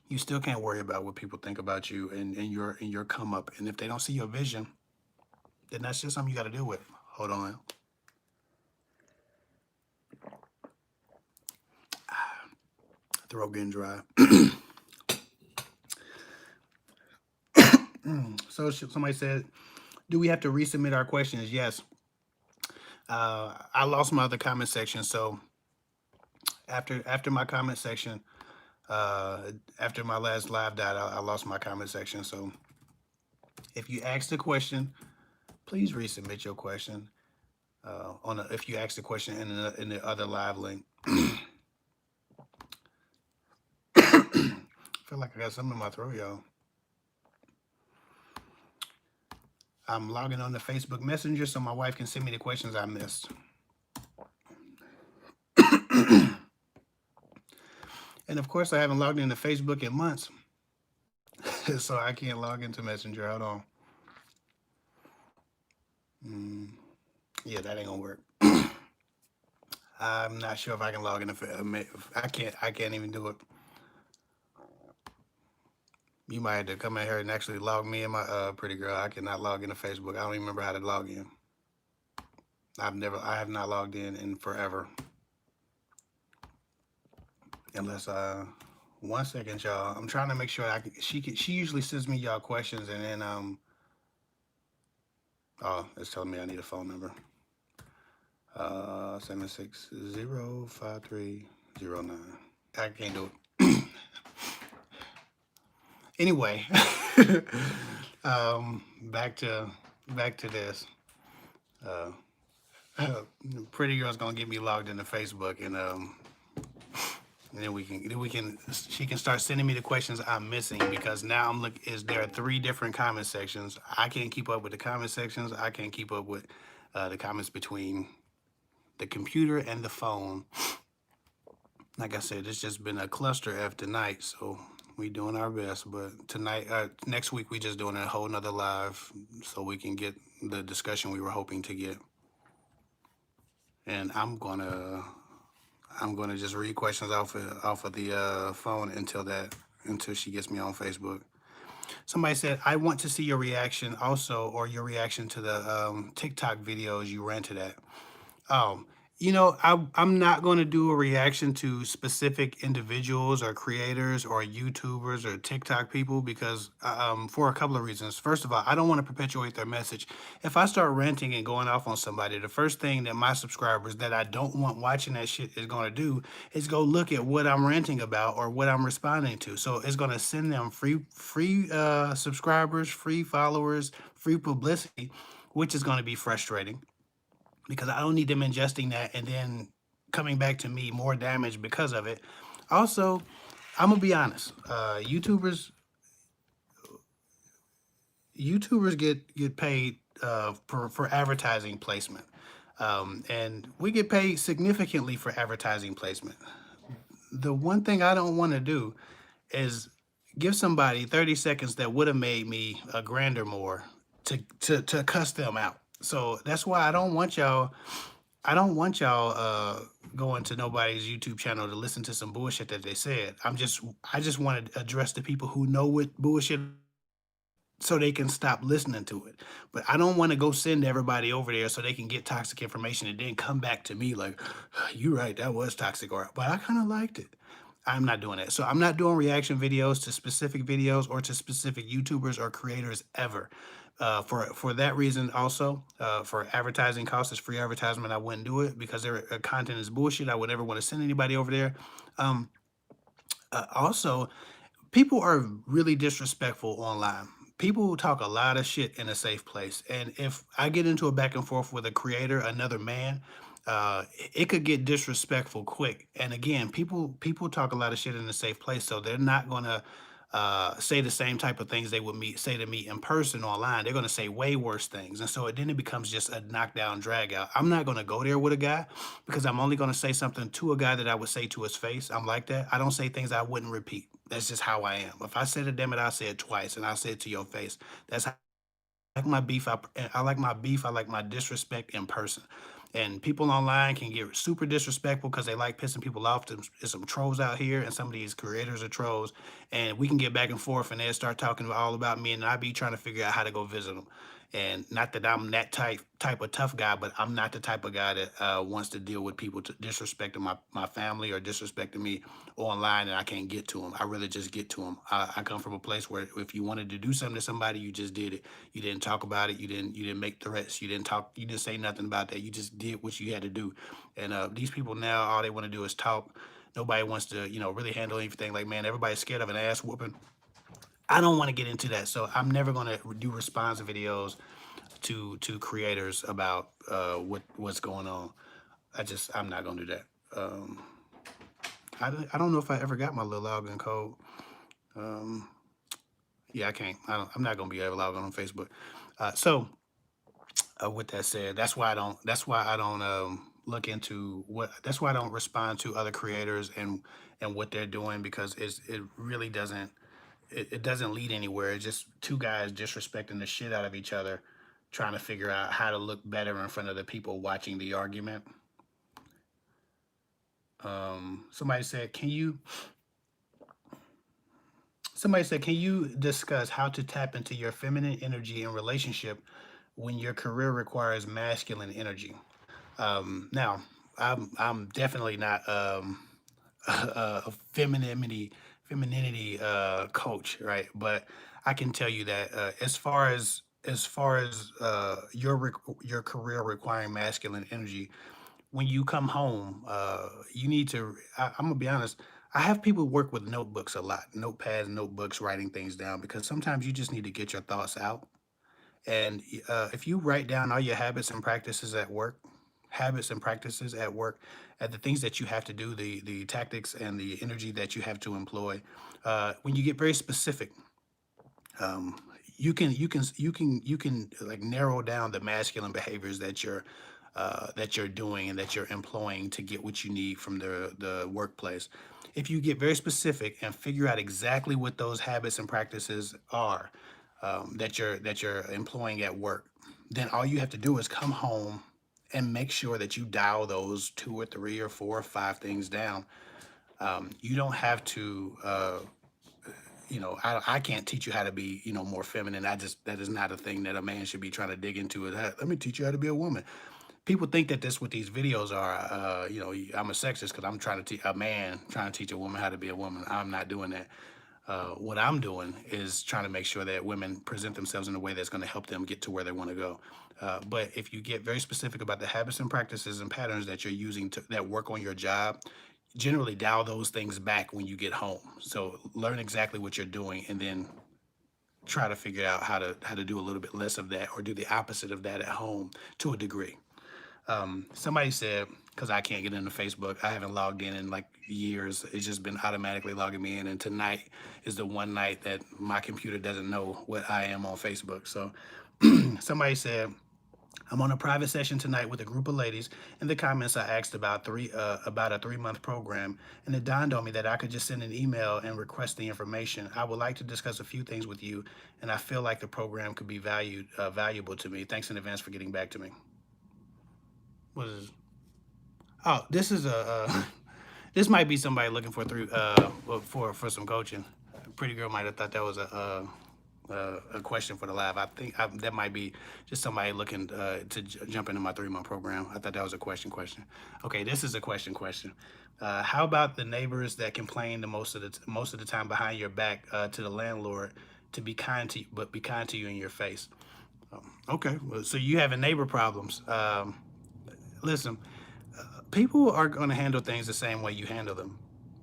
you still can't worry about what people think about you and your come up. And if they don't see your vision, then that's just something you got to deal with. Hold on. Throat getting dry. So somebody said, do we have to resubmit our questions? Yes. I lost my other comment section. So after my comment section, after my last live died, I lost my comment section. So if you asked a question, please resubmit your question. If you asked the question in the other live link. I feel like I got something in my throat, y'all. I'm logging on to Facebook Messenger so my wife can send me the questions I missed. And of course, I haven't logged into Facebook in months, so I can't log into Messenger. Hold on. Yeah, that ain't gonna work. I'm not sure if I can log into. I can't even do it. You might have to come in here and actually log me and my pretty girl. I cannot log into Facebook. I don't even remember how to log in. I have not logged in forever. Unless, 1 second, y'all. I'm trying to make sure she usually sends me y'all questions and then, oh, it's telling me I need a phone number. 7605309. I can't do it. Anyway, back to this. Uh, Pretty girl's gonna get me logged into Facebook, and then she can start sending me the questions I'm missing because now there are 3 different comment sections. I can't keep up with the comment sections. I can't keep up with the comments between the computer and the phone. Like I said, it's just been a cluster F tonight, so we doing our best. But tonight, next week, we just doing a whole nother live so we can get the discussion we were hoping to get. And I'm gonna just read questions off of the phone until she gets me on Facebook. Somebody said, I want to see your reaction also, or your reaction to the TikTok videos you ranted at. Um, I'm not going to do a reaction to specific individuals or creators or YouTubers or TikTok people because for a couple of reasons. First of all, I don't want to perpetuate their message. If I start ranting and going off on somebody, the first thing that my subscribers that I don't want watching that shit is going to do is go look at what I'm ranting about or what I'm responding to. So it's going to send them free subscribers, free followers, free publicity, which is going to be frustrating because I don't need them ingesting that and then coming back to me more damage because of it. Also, I'm gonna be honest. YouTubers get paid for advertising placement, and we get paid significantly for advertising placement. The one thing I don't want to do is give somebody 30 seconds that would have made me a grand or more to cuss them out. So that's why I don't want y'all going to nobody's YouTube channel to listen to some bullshit that they said. I just want to address the people who know what bullshit so they can stop listening to it. But I don't want to go send everybody over there so they can get toxic information and then come back to me like, "You right, that was toxic," or but I kind of liked it. I'm not doing that. So I'm not doing reaction videos to specific videos or to specific YouTubers or creators ever. For that reason, also for advertising costs, it's free advertisement. I wouldn't do it because their content is bullshit. I would never want to send anybody over there. Um, Also, people are really disrespectful online. People talk a lot of shit in a safe place. And if I get into a back and forth with a creator, another man, it could get disrespectful quick. And again, people talk a lot of shit in a safe place, so they're not gonna say the same type of things they would say to me in person online. They're gonna say way worse things, and so then it becomes just a knockdown drag out. I'm not gonna go there with a guy because I'm only gonna say something to a guy that I would say to his face. I'm like that. I don't say things I wouldn't repeat. That's just how I am. If I said it, damn it, I'll say it twice, and I'll say it to your face. That's how I like my beef. I like my beef. I like my disrespect in person. And people online can get super disrespectful because they like pissing people off. There's some trolls out here, and some of these creators are trolls. And we can get back and forth, and they'll start talking all about me, and I be trying to figure out how to go visit them. And not that I'm that type of tough guy, but I'm not the type of guy that wants to deal with people disrespecting my family or disrespecting me online, and I can't get to them. I really just get to them. I come from a place where if you wanted to do something to somebody, you just did it. You didn't talk about it. You didn't make threats. You didn't talk. You didn't say nothing about that. You just did what you had to do. And these people now, all they want to do is talk. Nobody wants to, really handle anything. Like, man, everybody's scared of an ass whooping. I don't want to get into that, so I'm never going to do response videos to creators about what's going on. I'm not going to do that. I don't know if I ever got my little login code. Um, yeah, I can't. I'm not going to be able to log on Facebook. So with that said, that's why I don't. That's why I don't look into what. That's why I don't respond to other creators and what they're doing because it really doesn't. It doesn't lead anywhere. It's just two guys disrespecting the shit out of each other, trying to figure out how to look better in front of the people watching the argument. Somebody said, "Can you?" Somebody said, "Can you discuss how to tap into your feminine energy in relationship when your career requires masculine energy?" Now, I'm definitely not a femininity coach, right? But I can tell you that as far as your career requiring masculine energy, when you come home, you need to. I'm gonna be honest. I have people work with notebooks a lot, notepads, notebooks, writing things down because sometimes you just need to get your thoughts out. And if you write down all your habits and practices at work, at the things that you have to do, the tactics and the energy that you have to employ, when you get very specific, um, you can like narrow down the masculine behaviors that you're doing and that you're employing to get what you need from the workplace. If you get very specific and figure out exactly what those habits and practices are, that you're employing at work, then all you have to do is come home and make sure that you dial those two or three or four or five things down. You don't have to. I can't teach you how to be, more feminine. That is not a thing that a man should be trying to dig into. Let me teach you how to be a woman. People think that that's what these videos are. I'm a sexist because I'm trying to teach a man trying to teach a woman how to be a woman. I'm not doing that. What I'm doing is trying to make sure that women present themselves in a way that's going to help them get to where they want to go. But if you get very specific about the habits and practices and patterns that you're using that work on your job, generally dial those things back when you get home. So learn exactly what you're doing and then try to figure out how to do a little bit less of that or do the opposite of that at home to a degree. Somebody said, because I can't get into Facebook, I haven't logged in like years. It's just been automatically logging me in. And tonight is the one night that my computer doesn't know what I am on Facebook. So somebody said, I'm on a private session tonight with a group of ladies. In the comments, I asked about a 3 month program, and it dawned on me that I could just send an email and request the information. I would like to discuss a few things with you, and I feel like the program could be valuable to me. Thanks in advance for getting back to me. What is? Oh, this is this might be somebody looking for for some coaching. Pretty girl might have thought that was a question for the live. I think that might be just somebody looking to jump into my 3 month program. I thought that was a question. Okay, this is a question. How about the neighbors that complain most of the time behind your back to the landlord to be kind to you, but be kind to you in your face? Okay, well, so you having neighbor problems. Listen, people are going to handle things the same way you handle them.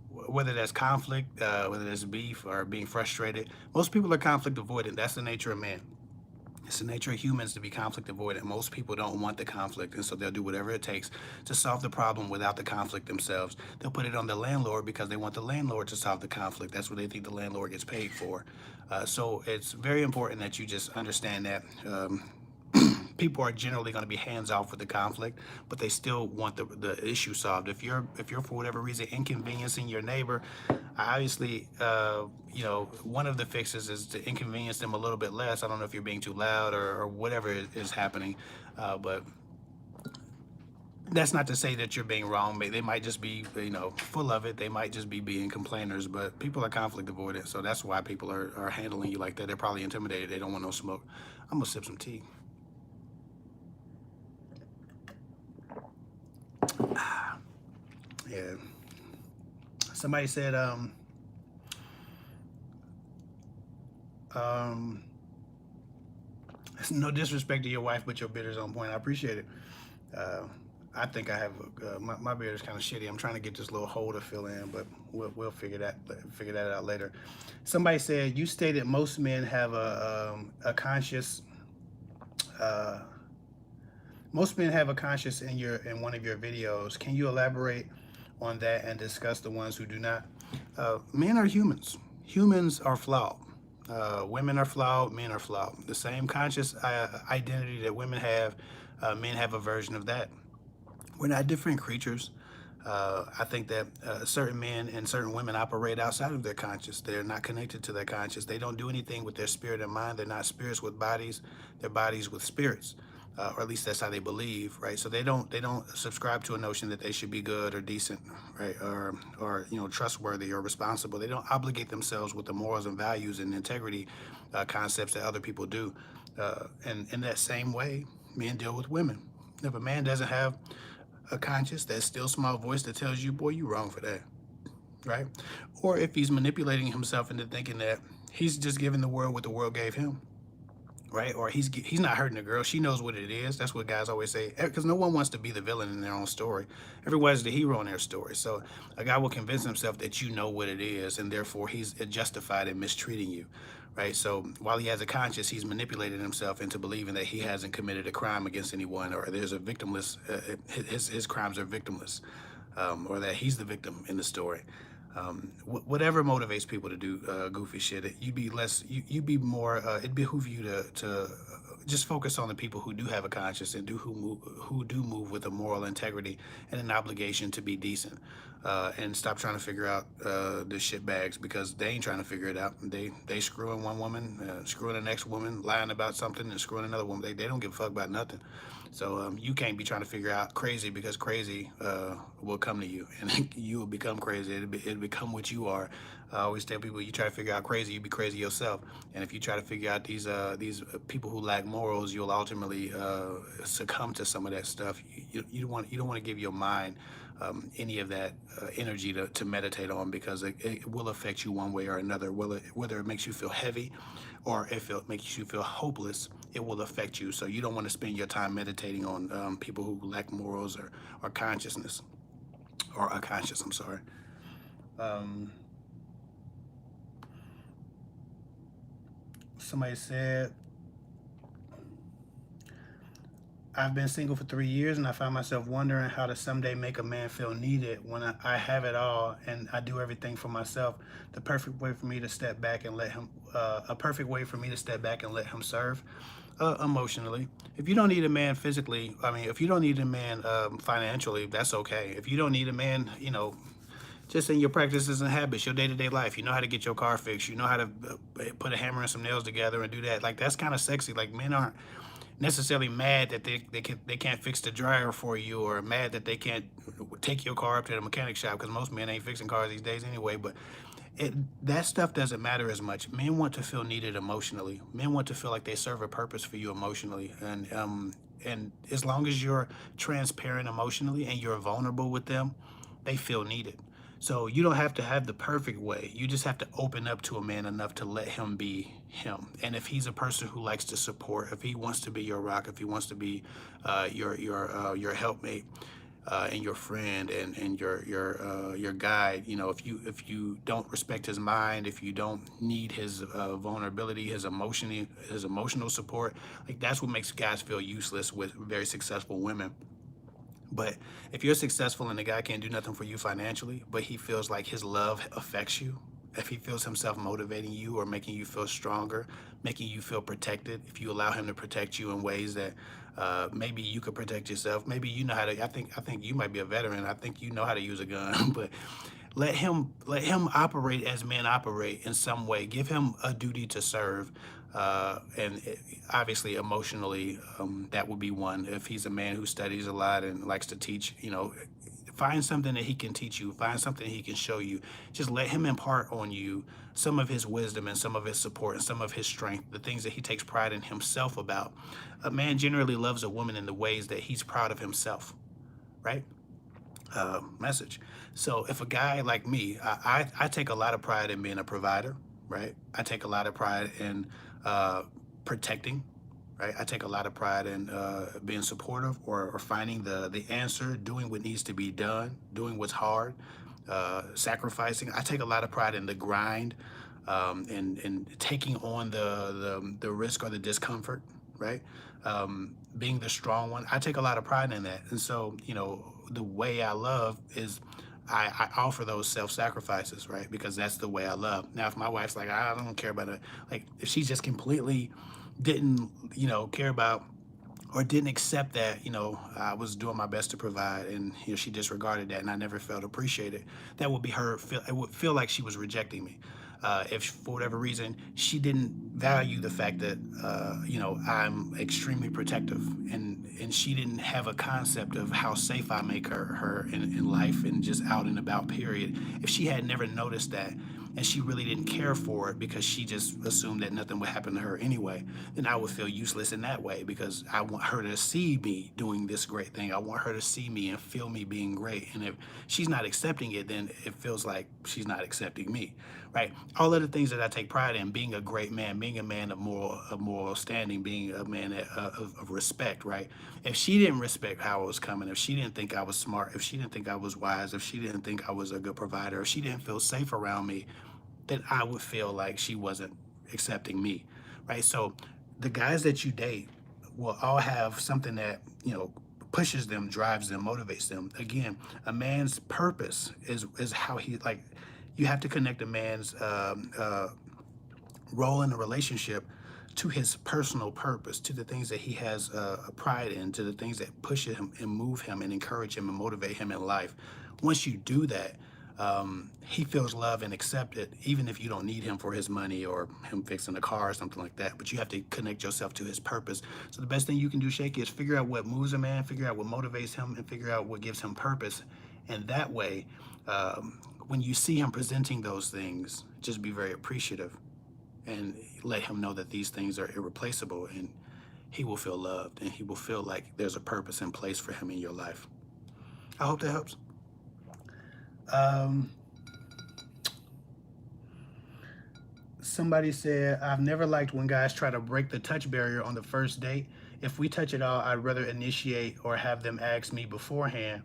Whether that's conflict, whether that's beef or being frustrated, most people are conflict avoidant. That's the nature of man. It's the nature of humans to be conflict avoidant. Most people don't want the conflict, and so they'll do whatever it takes to solve the problem without the conflict themselves. They'll put it on the landlord because they want the landlord to solve the conflict. That's what they think the landlord gets paid for. So it's very important that you just understand that. People are generally going to be hands off with the conflict, but they still want the issue solved. If you're for whatever reason inconveniencing your neighbor, obviously, one of the fixes is to inconvenience them a little bit less. I don't know if you're being too loud or whatever is happening, but that's not to say that you're being wrong. They might just be, full of it. They might just be being complainers, but people are conflict avoidant. So that's why people are handling you like that. They're probably intimidated. They don't want no smoke. I'm going to sip some tea. Yeah. Somebody said, um, it's no disrespect to your wife, but your beard is on point. I appreciate it. Uh, I think I have my beard is kind of shitty. I'm trying to get this little hole to fill in, but we'll figure that out later. Somebody said you stated most men have a conscious. Uh, Most men have a conscious in one of your videos. Can you elaborate on that and discuss the ones who do not? Men are humans. Humans are flawed. Women are flawed. Men are flawed. The same conscious identity that women have, men have a version of that. We're not different creatures. I think that certain men and certain women operate outside of their conscious. They're not connected to their conscious. They don't do anything with their spirit and mind. They're not spirits with bodies. They're bodies with spirits, or at least that's how they believe, right? So they don't subscribe to a notion that they should be good or decent, right, or trustworthy or responsible. They don't obligate themselves with the morals and values and integrity concepts that other people do. And in that same way, men deal with women. If a man doesn't have a conscience, that still small voice that tells you, boy, you wrong for that, right? Or if he's manipulating himself into thinking that he's just giving the world what the world gave him, right? Or he's not hurting the girl. She knows what it is. That's what guys always say. Because no one wants to be the villain in their own story. Everybody's the hero in their story. So a guy will convince himself that you know what it is, and therefore he's justified in mistreating you, right? So while he has a conscience, he's manipulated himself into believing that he hasn't committed a crime against anyone, or there's a victimless. His crimes are victimless, or that he's the victim in the story. Whatever motivates people to do goofy shit, you'd be less, you'd be more. It behoove you to just focus on the people who do have a conscience and who do move with a moral integrity and an obligation to be decent, and stop trying to figure out the shit bags because they ain't trying to figure it out. They screwing one woman, screwing the next woman, lying about something, and screwing another woman. They don't give a fuck about nothing. So you can't be trying to figure out crazy because crazy will come to you, and you will become crazy. It'll become what you are. I always tell people, you try to figure out crazy, you be crazy yourself. And if you try to figure out these people who lack morals, you'll ultimately succumb to some of that stuff. You don't want to give your mind any of that energy to meditate on because it will affect you one way or another. Whether it makes you feel heavy or if it makes you feel hopeless, it will affect you. So you don't want to spend your time meditating on people who lack morals or consciousness or a conscious. I'm sorry. Um, Somebody said, I've been single for 3 years and I find myself wondering how to someday make a man feel needed when I have it all and I do everything for myself. The perfect way for me to step back and let him, a perfect way for me to step back and let him serve emotionally. If you don't need a man physically, I mean, if you don't need a man financially, that's okay. If you don't need a man, just in your practices and habits, your day-to-day life, you know how to get your car fixed, you know how to put a hammer and some nails together and do that. Like that's kind of sexy. Like men aren't necessarily mad that they can't fix the dryer for you or mad that they can't take your car up to the mechanic shop because most men ain't fixing cars these days anyway. But that stuff doesn't matter as much. Men want to feel needed emotionally. Men want to feel like they serve a purpose for you emotionally, and as long as you're transparent emotionally and you're vulnerable with them, they feel needed. So you don't have to have the perfect way. You just have to open up to a man enough to let him be him. And if he's a person who likes to support, if he wants to be your rock, if he wants to be your helpmate, and your friend and your guide, if you don't respect his mind, if you don't need his vulnerability, his emotional support, like that's what makes guys feel useless with very successful women. But if you're successful and the guy can't do nothing for you financially, but he feels like his love affects you, if he feels himself motivating you or making you feel stronger, making you feel protected, if you allow him to protect you in ways that maybe you could protect yourself, maybe you know how to. I think you might be a veteran. I think you know how to use a gun, but let him operate as men operate in some way. Give him a duty to serve, and obviously emotionally, that would be one. If he's a man who studies a lot and likes to teach, find something that he can teach you. Find something he can show you. Just let him impart on you some of his wisdom and some of his support and some of his strength, the things that he takes pride in himself about. A man generally loves a woman in the ways that he's proud of himself, right? Message. So if a guy like me, I take a lot of pride in being a provider, right? I take a lot of pride in protecting, right? I take a lot of pride in being supportive or finding the answer, doing what needs to be done, doing what's hard, sacrificing. I take a lot of pride in the grind, and taking on the risk or the discomfort, right? Being the strong one. I take a lot of pride in that. And so, the way I love is I offer those self-sacrifices, right? Because that's the way I love. Now, if my wife's like, I don't care about it, like if she just completely didn't, care about or didn't accept that, I was doing my best to provide and, she disregarded that and I never felt appreciated, that would be it would feel like she was rejecting me. If for whatever reason she didn't value the fact that I'm extremely protective and she didn't have a concept of how safe I make her in life and just out and about period. If she had never noticed that and she really didn't care for it because she just assumed that nothing would happen to her anyway, then I would feel useless in that way because I want her to see me doing this great thing. I want her to see me and feel me being great. And if she's not accepting it, then it feels like she's not accepting me, right? All of the things that I take pride in, being a great man, being a man of moral standing, being a man of respect, right? If she didn't respect how I was coming, if she didn't think I was smart, if she didn't think I was wise, if she didn't think I was a good provider, if she didn't feel safe around me, then I would feel like she wasn't accepting me, right? So the guys that you date will all have something that, pushes them, drives them, motivates them. Again, a man's purpose is how he, like, you have to connect a man's role in a relationship to his personal purpose, to the things that he has a pride in, to the things that push him and move him and encourage him and motivate him in life. Once you do that, he feels loved and accepted, even if you don't need him for his money or him fixing a car or something like that. But you have to connect yourself to his purpose. So the best thing you can do, Shake, is figure out what moves a man, figure out what motivates him, and figure out what gives him purpose. And that way, when you see him presenting those things, just be very appreciative and let him know that these things are irreplaceable, and he will feel loved and he will feel like there's a purpose in place for him in your life. I hope that helps. Somebody said, I've never liked when guys try to break the touch barrier on the first date. If we touch at all, I'd rather initiate or have them ask me beforehand.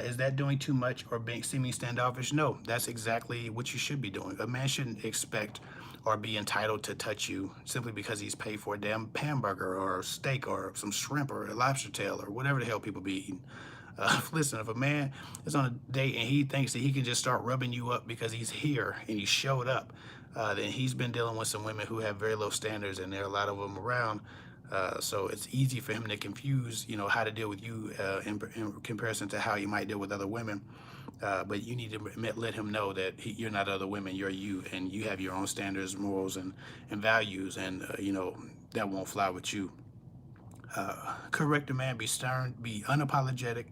Is that doing too much or seeming standoffish? No, that's exactly what you should be doing. A man shouldn't expect or be entitled to touch you simply because he's paid for a damn hamburger or steak or some shrimp or a lobster tail or whatever the hell people be eating. Listen, if a man is on a date and he thinks that he can just start rubbing you up because he's here and he showed up, then he's been dealing with some women who have very low standards, and there are a lot of them around. So it's easy for him to confuse, how to deal with you in comparison to how you might deal with other women. But you need to let him know that you're not other women, you're you, and you have your own standards, morals, and values, and that won't fly with you. Correct a man, be stern, be unapologetic,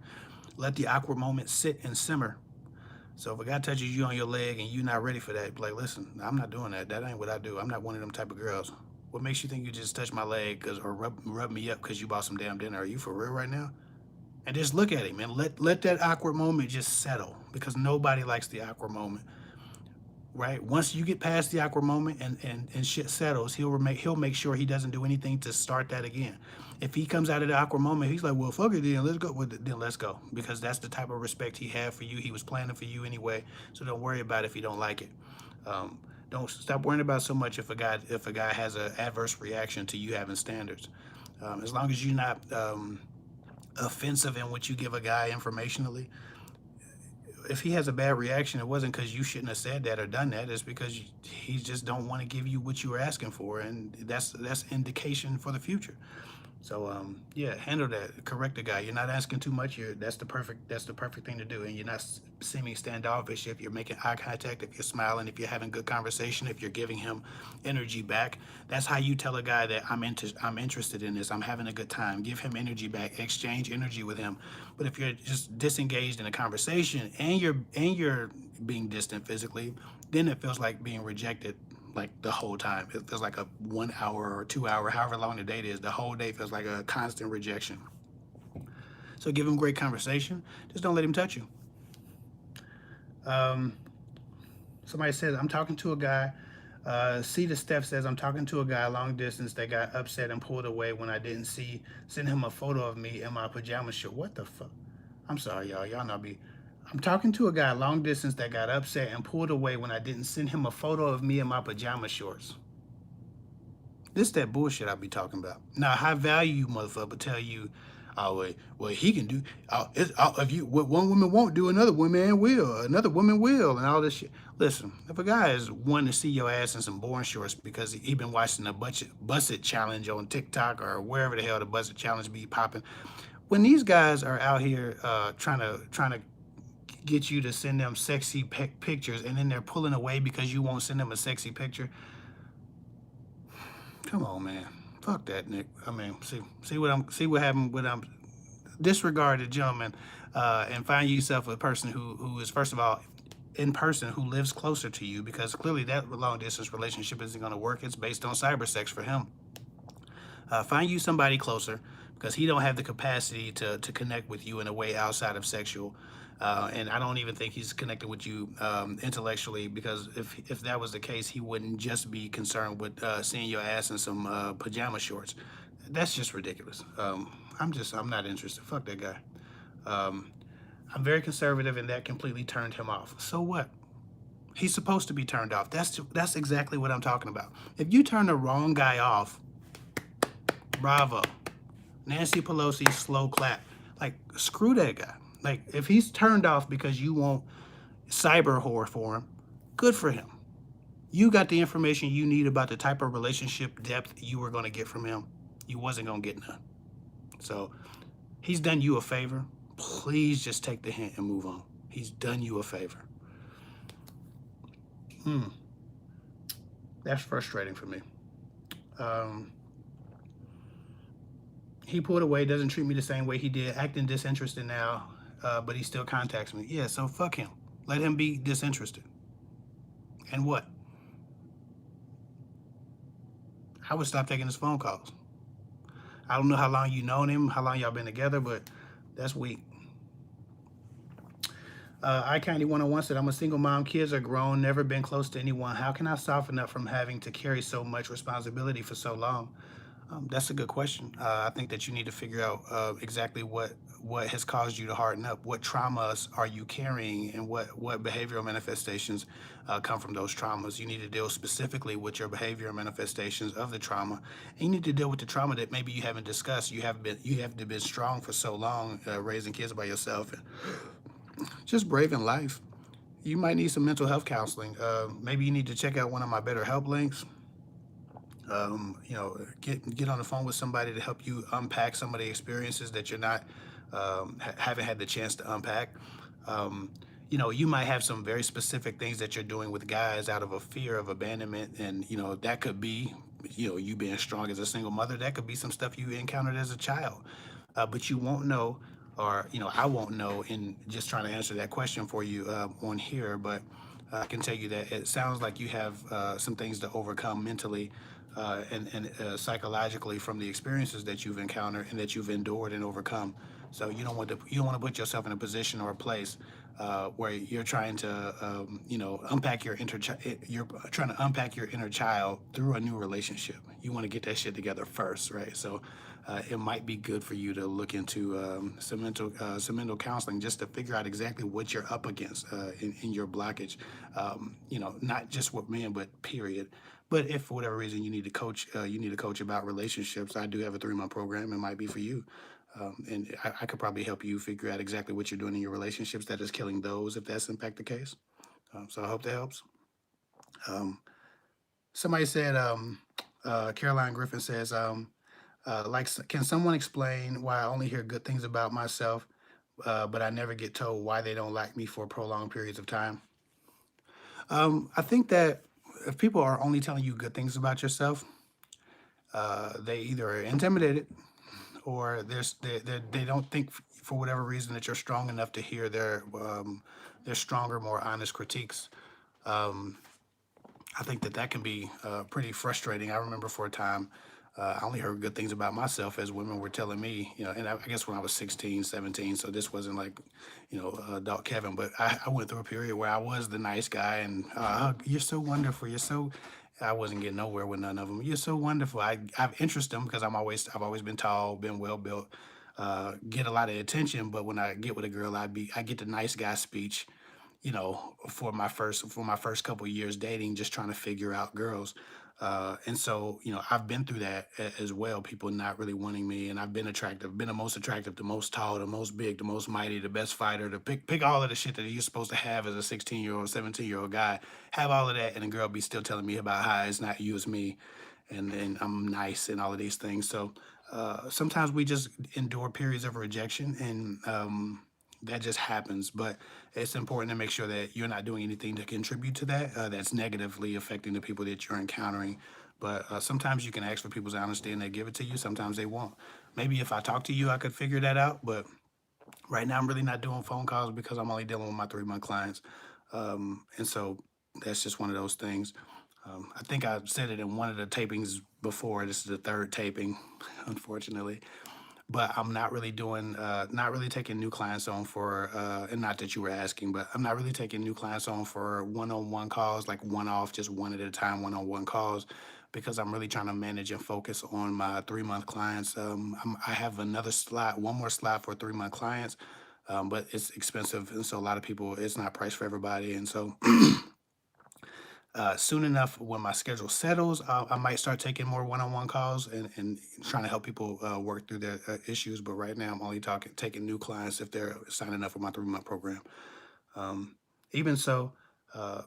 let the awkward moment sit and simmer. So if a guy touches you on your leg and you're not ready for that, be like, listen, I'm not doing that. That ain't what I do. I'm not one of them type of girls. What makes you think you just touch my leg or rub me up because you bought some damn dinner? Are you for real right now? And just look at him and let that awkward moment just settle, because nobody likes the awkward moment, right? Once you get past the awkward moment and shit settles, he'll make sure he doesn't do anything to start that again. If he comes out of the awkward moment, he's like, well, fuck it, then let's go. Well, then let's go, because that's the type of respect he had for you. He was planning for you anyway, so don't worry about it if you don't like it. Don't stop worrying about so much if a guy has an adverse reaction to you having standards. As long as you're not offensive in what you give a guy informationally. If he has a bad reaction, it wasn't because you shouldn't have said that or done that. It's because he just don't want to give you what you were asking for, and that's indication for the future. So yeah, handle that. Correct the guy. You're not asking too much. That's the perfect thing to do, and you're not seeming standoffish if you're making eye contact, if you're smiling, if you're having good conversation, if you're giving him energy back. That's how you tell a guy that I'm interested in this. I'm having a good time. Give him energy back. Exchange energy with him. But if you're just disengaged in a conversation and you're being distant physically, then it feels like being rejected. Like the whole time, it feels like a 1 hour or 2 hour, however long the date is. The whole day feels like a constant rejection. So give him great conversation. Just don't let him touch you. Somebody says, I'm talking to a guy. C to Steph says, I'm talking to a guy long distance that got upset and pulled away when I didn't send him a photo of me in my pajama shirt. What the fuck? I'm sorry, y'all. Y'all not be. I'm talking to a guy long distance that got upset and pulled away when I didn't send him a photo of me in my pajama shorts. This that bullshit I be talking about. Now, high value you motherfucker tell you, oh, well, he can do, if you, what one woman won't do, another woman will, and all this shit. Listen, if a guy is wanting to see your ass in some boring shorts because he been watching the Busset challenge on TikTok or wherever the hell the Busset challenge be popping, when these guys are out here trying to get you to send them sexy pictures, and then they're pulling away because you won't send them a sexy picture. Come on, man. Fuck that, Nick. I mean, see what happened when I'm disregard the gentleman and find yourself a person who is, first of all, in person who lives closer to you, because clearly that long distance relationship isn't going to work. It's based on cyber sex for him. Find you somebody closer, because he don't have the capacity to connect with you in a way outside of sexual. And I don't even think he's connected with you intellectually, because if that was the case, he wouldn't just be concerned with seeing your ass in some pajama shorts. That's just ridiculous. I'm not interested. Fuck that guy. Um, I'm very conservative, and that completely turned him off. So what? He's supposed to be turned off. That's exactly what I'm talking about. If you turn the wrong guy off, bravo. Nancy Pelosi, slow clap. Like, screw that guy. Like, if he's turned off because you want cyber whore for him, good for him. You got the information you need about the type of relationship depth you were going to get from him. You wasn't going to get none. So he's done you a favor. Please just take the hint and move on. He's done you a favor. That's frustrating for me. He pulled away, doesn't treat me the same way he did, acting disinterested now, but he still contacts me. Yeah, so fuck him. Let him be disinterested. And what? I would stop taking his phone calls. I don't know how long you known him, how long y'all been together, but that's weak. I Candy 101 said, I'm a single mom, kids are grown, never been close to anyone. How can I soften up from having to carry so much responsibility for so long? That's a good question. I think that you need to figure out exactly what has caused you to harden up. What traumas are you carrying, and what behavioral manifestations come from those traumas? You need to deal specifically with your behavioral manifestations of the trauma, and you need to deal with the trauma that maybe you haven't discussed. You have been strong for so long, raising kids by yourself, and just braving life. You might need some mental health counseling. Maybe you need to check out one of my BetterHelp links. Get on the phone with somebody to help you unpack some of the experiences that you're not haven't had the chance to unpack. You might have some very specific things that you're doing with guys out of a fear of abandonment, and that could be you being strong as a single mother. That could be some stuff you encountered as a child, but you won't know, or I won't know in just trying to answer that question for you on here. But I can tell you that it sounds like you have some things to overcome mentally and psychologically from the experiences that you've encountered and that you've endured and overcome. So you don't want to put yourself in a position or a place where you're trying to unpack you're trying to unpack your inner child through a new relationship. You want to get that shit together first, right? So it might be good for you to look into some mental counseling, just to figure out exactly what you're up against in your blockage. Not just with men, but period. But if for whatever reason you need to coach about relationships, I do have a 3-month program. It might be for you. And I could probably help you figure out exactly what you're doing in your relationships that is killing those, if that's in fact the case. So I hope that helps. Somebody said, Caroline Griffin says, can someone explain why I only hear good things about myself, but I never get told why they don't like me for prolonged periods of time? I think that if people are only telling you good things about yourself, they either are intimidated, or they don't think for whatever reason that you're strong enough to hear their stronger, more honest critiques. I think that can be pretty frustrating. I remember for a time, I only heard good things about myself as women were telling me, and I guess when I was 16, 17, so this wasn't like, adult Kevin, but I went through a period where I was the nice guy, and you're so wonderful, I wasn't getting nowhere with none of them. You're so wonderful. I've interested them because I've always been tall, been well built, get a lot of attention. But when I get with a girl, I get the nice guy speech, for my first couple of years dating, just trying to figure out girls. And so, I've been through that as well. People not really wanting me, and I've been the most attractive, the most tall, the most big, the most mighty, the best fighter, to pick all of the shit that you're supposed to have as a 16-year-old, 17-year-old guy. Have all of that, and a girl be still telling me about how it's not you, it's me, and I'm nice and all of these things. So sometimes we just endure periods of rejection, and that just happens. But it's important to make sure that you're not doing anything to contribute to that that's negatively affecting the people that you're encountering. But sometimes you can ask for people's honesty and they give it to you. Sometimes they won't. Maybe if I talk to you, I could figure that out. But right now, I'm really not doing phone calls because I'm only dealing with my 3-month clients. And so that's just one of those things. I think I said it in one of the tapings before. This is the third taping, unfortunately. But I'm not really doing, not really taking new clients on for, and not that you were asking, but I'm not really taking new clients on for one-on-one calls, like one off, just one at a time, one-on-one calls, because I'm really trying to manage and focus on my 3 month clients. I have another slot, one more slot for 3 month clients, but it's expensive, and so a lot of people, it's not priced for everybody, and so soon enough, when my schedule settles, I might start taking more one-on-one calls and trying to help people work through their issues. But right now, I'm only taking new clients if they're signing up for my 3 month program. Um, Even so, uh,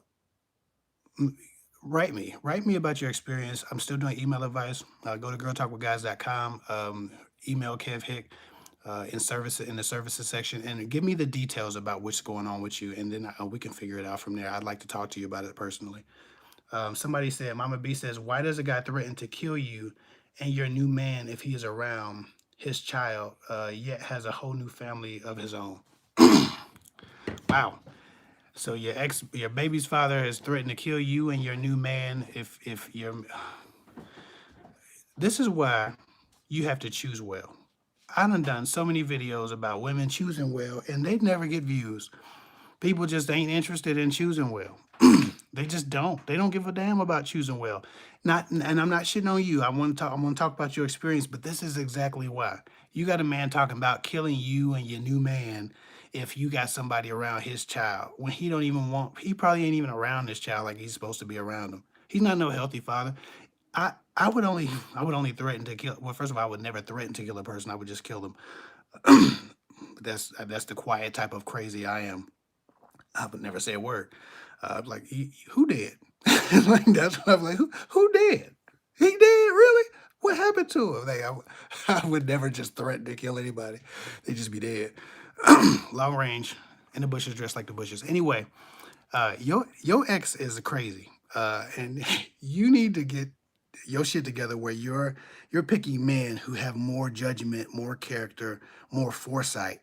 m- write me about your experience. I'm still doing email advice. Go to girltalkwithguys.com. Email Kev Hick in the services section, and give me the details about what's going on with you, and then we can figure it out from there. I'd like to talk to you about it personally. Somebody said, Mama B says, why does a guy threaten to kill you and your new man if he is around his child, yet has a whole new family of his own? Wow. So your baby's father has threatened to kill you and your new man if you're. This is why you have to choose well. I done so many videos about women choosing well, and they never get views. People just ain't interested in choosing well. They just don't. They don't give a damn about choosing well. Not, and I'm not shitting on you. I want to talk. I want to talk about your experience, but this is exactly why. You got a man talking about killing you and your new man if you got somebody around his child when he don't even want. He probably ain't even around his child like he's supposed to be around him. He's not no healthy father. I would only I would only threaten to kill. Well, first of all, I would never threaten to kill a person. I would just kill them. That's the quiet type of crazy I am. I would never say a word. I'm like, who did? Like that's what I'm like. Who did? He did really? What happened to him? Like I would never just threaten to kill anybody. They just be dead. Long range, in the bushes, dressed like the bushes. Anyway, your ex is crazy, and you need to get your shit together where you're picking men who have more judgment, more character, more foresight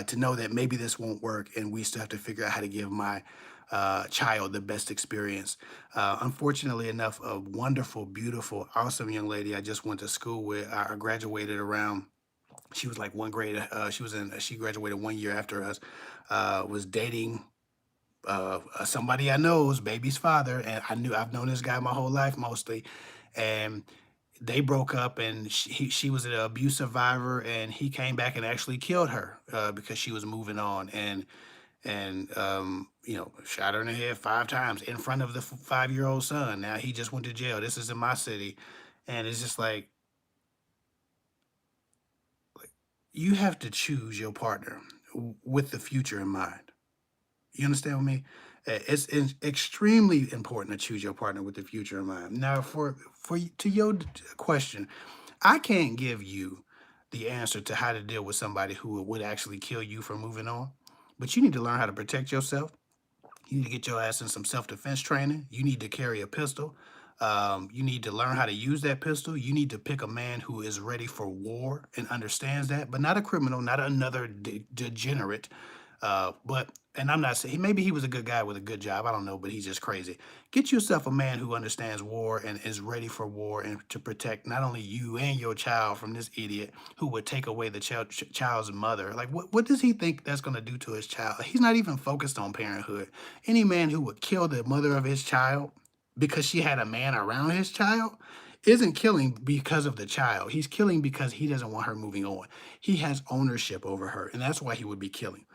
to know that maybe this won't work, and we still have to figure out how to give my child the best experience. Unfortunately enough, a wonderful, beautiful, awesome young lady I just went to school with, I graduated around. She was like one grade. She graduated 1 year after us. Was dating somebody I know's baby's father, and I've known this guy my whole life mostly, and they broke up, and she was an abuse survivor, and he came back and actually killed her because she was moving on, and shot her in the head 5 times in front of the 5 year old son. Now he just went to jail. This is in my city, and it's just like you have to choose your partner with the future in mind. You understand with me? It's extremely important to choose your partner with the future in mind. Now, to your question, I can't give you the answer to how to deal with somebody who would actually kill you for moving on, but you need to learn how to protect yourself. You need to get your ass in some self defense training. You need to carry a pistol. You need to learn how to use that pistol. You need to pick a man who is ready for war and understands that, but not a criminal, not another degenerate. But and I'm not saying maybe he was a good guy with a good job. I don't know, but he's just crazy. Get yourself a man who understands war and is ready for war and to protect not only you and your child from this idiot who would take away the child's mother. Like, what does he think that's going to do to his child? He's not even focused on parenthood. Any man who would kill the mother of his child because she had a man around his child isn't killing because of the child. He's killing because he doesn't want her moving on. He has ownership over her, and that's why he would be killing.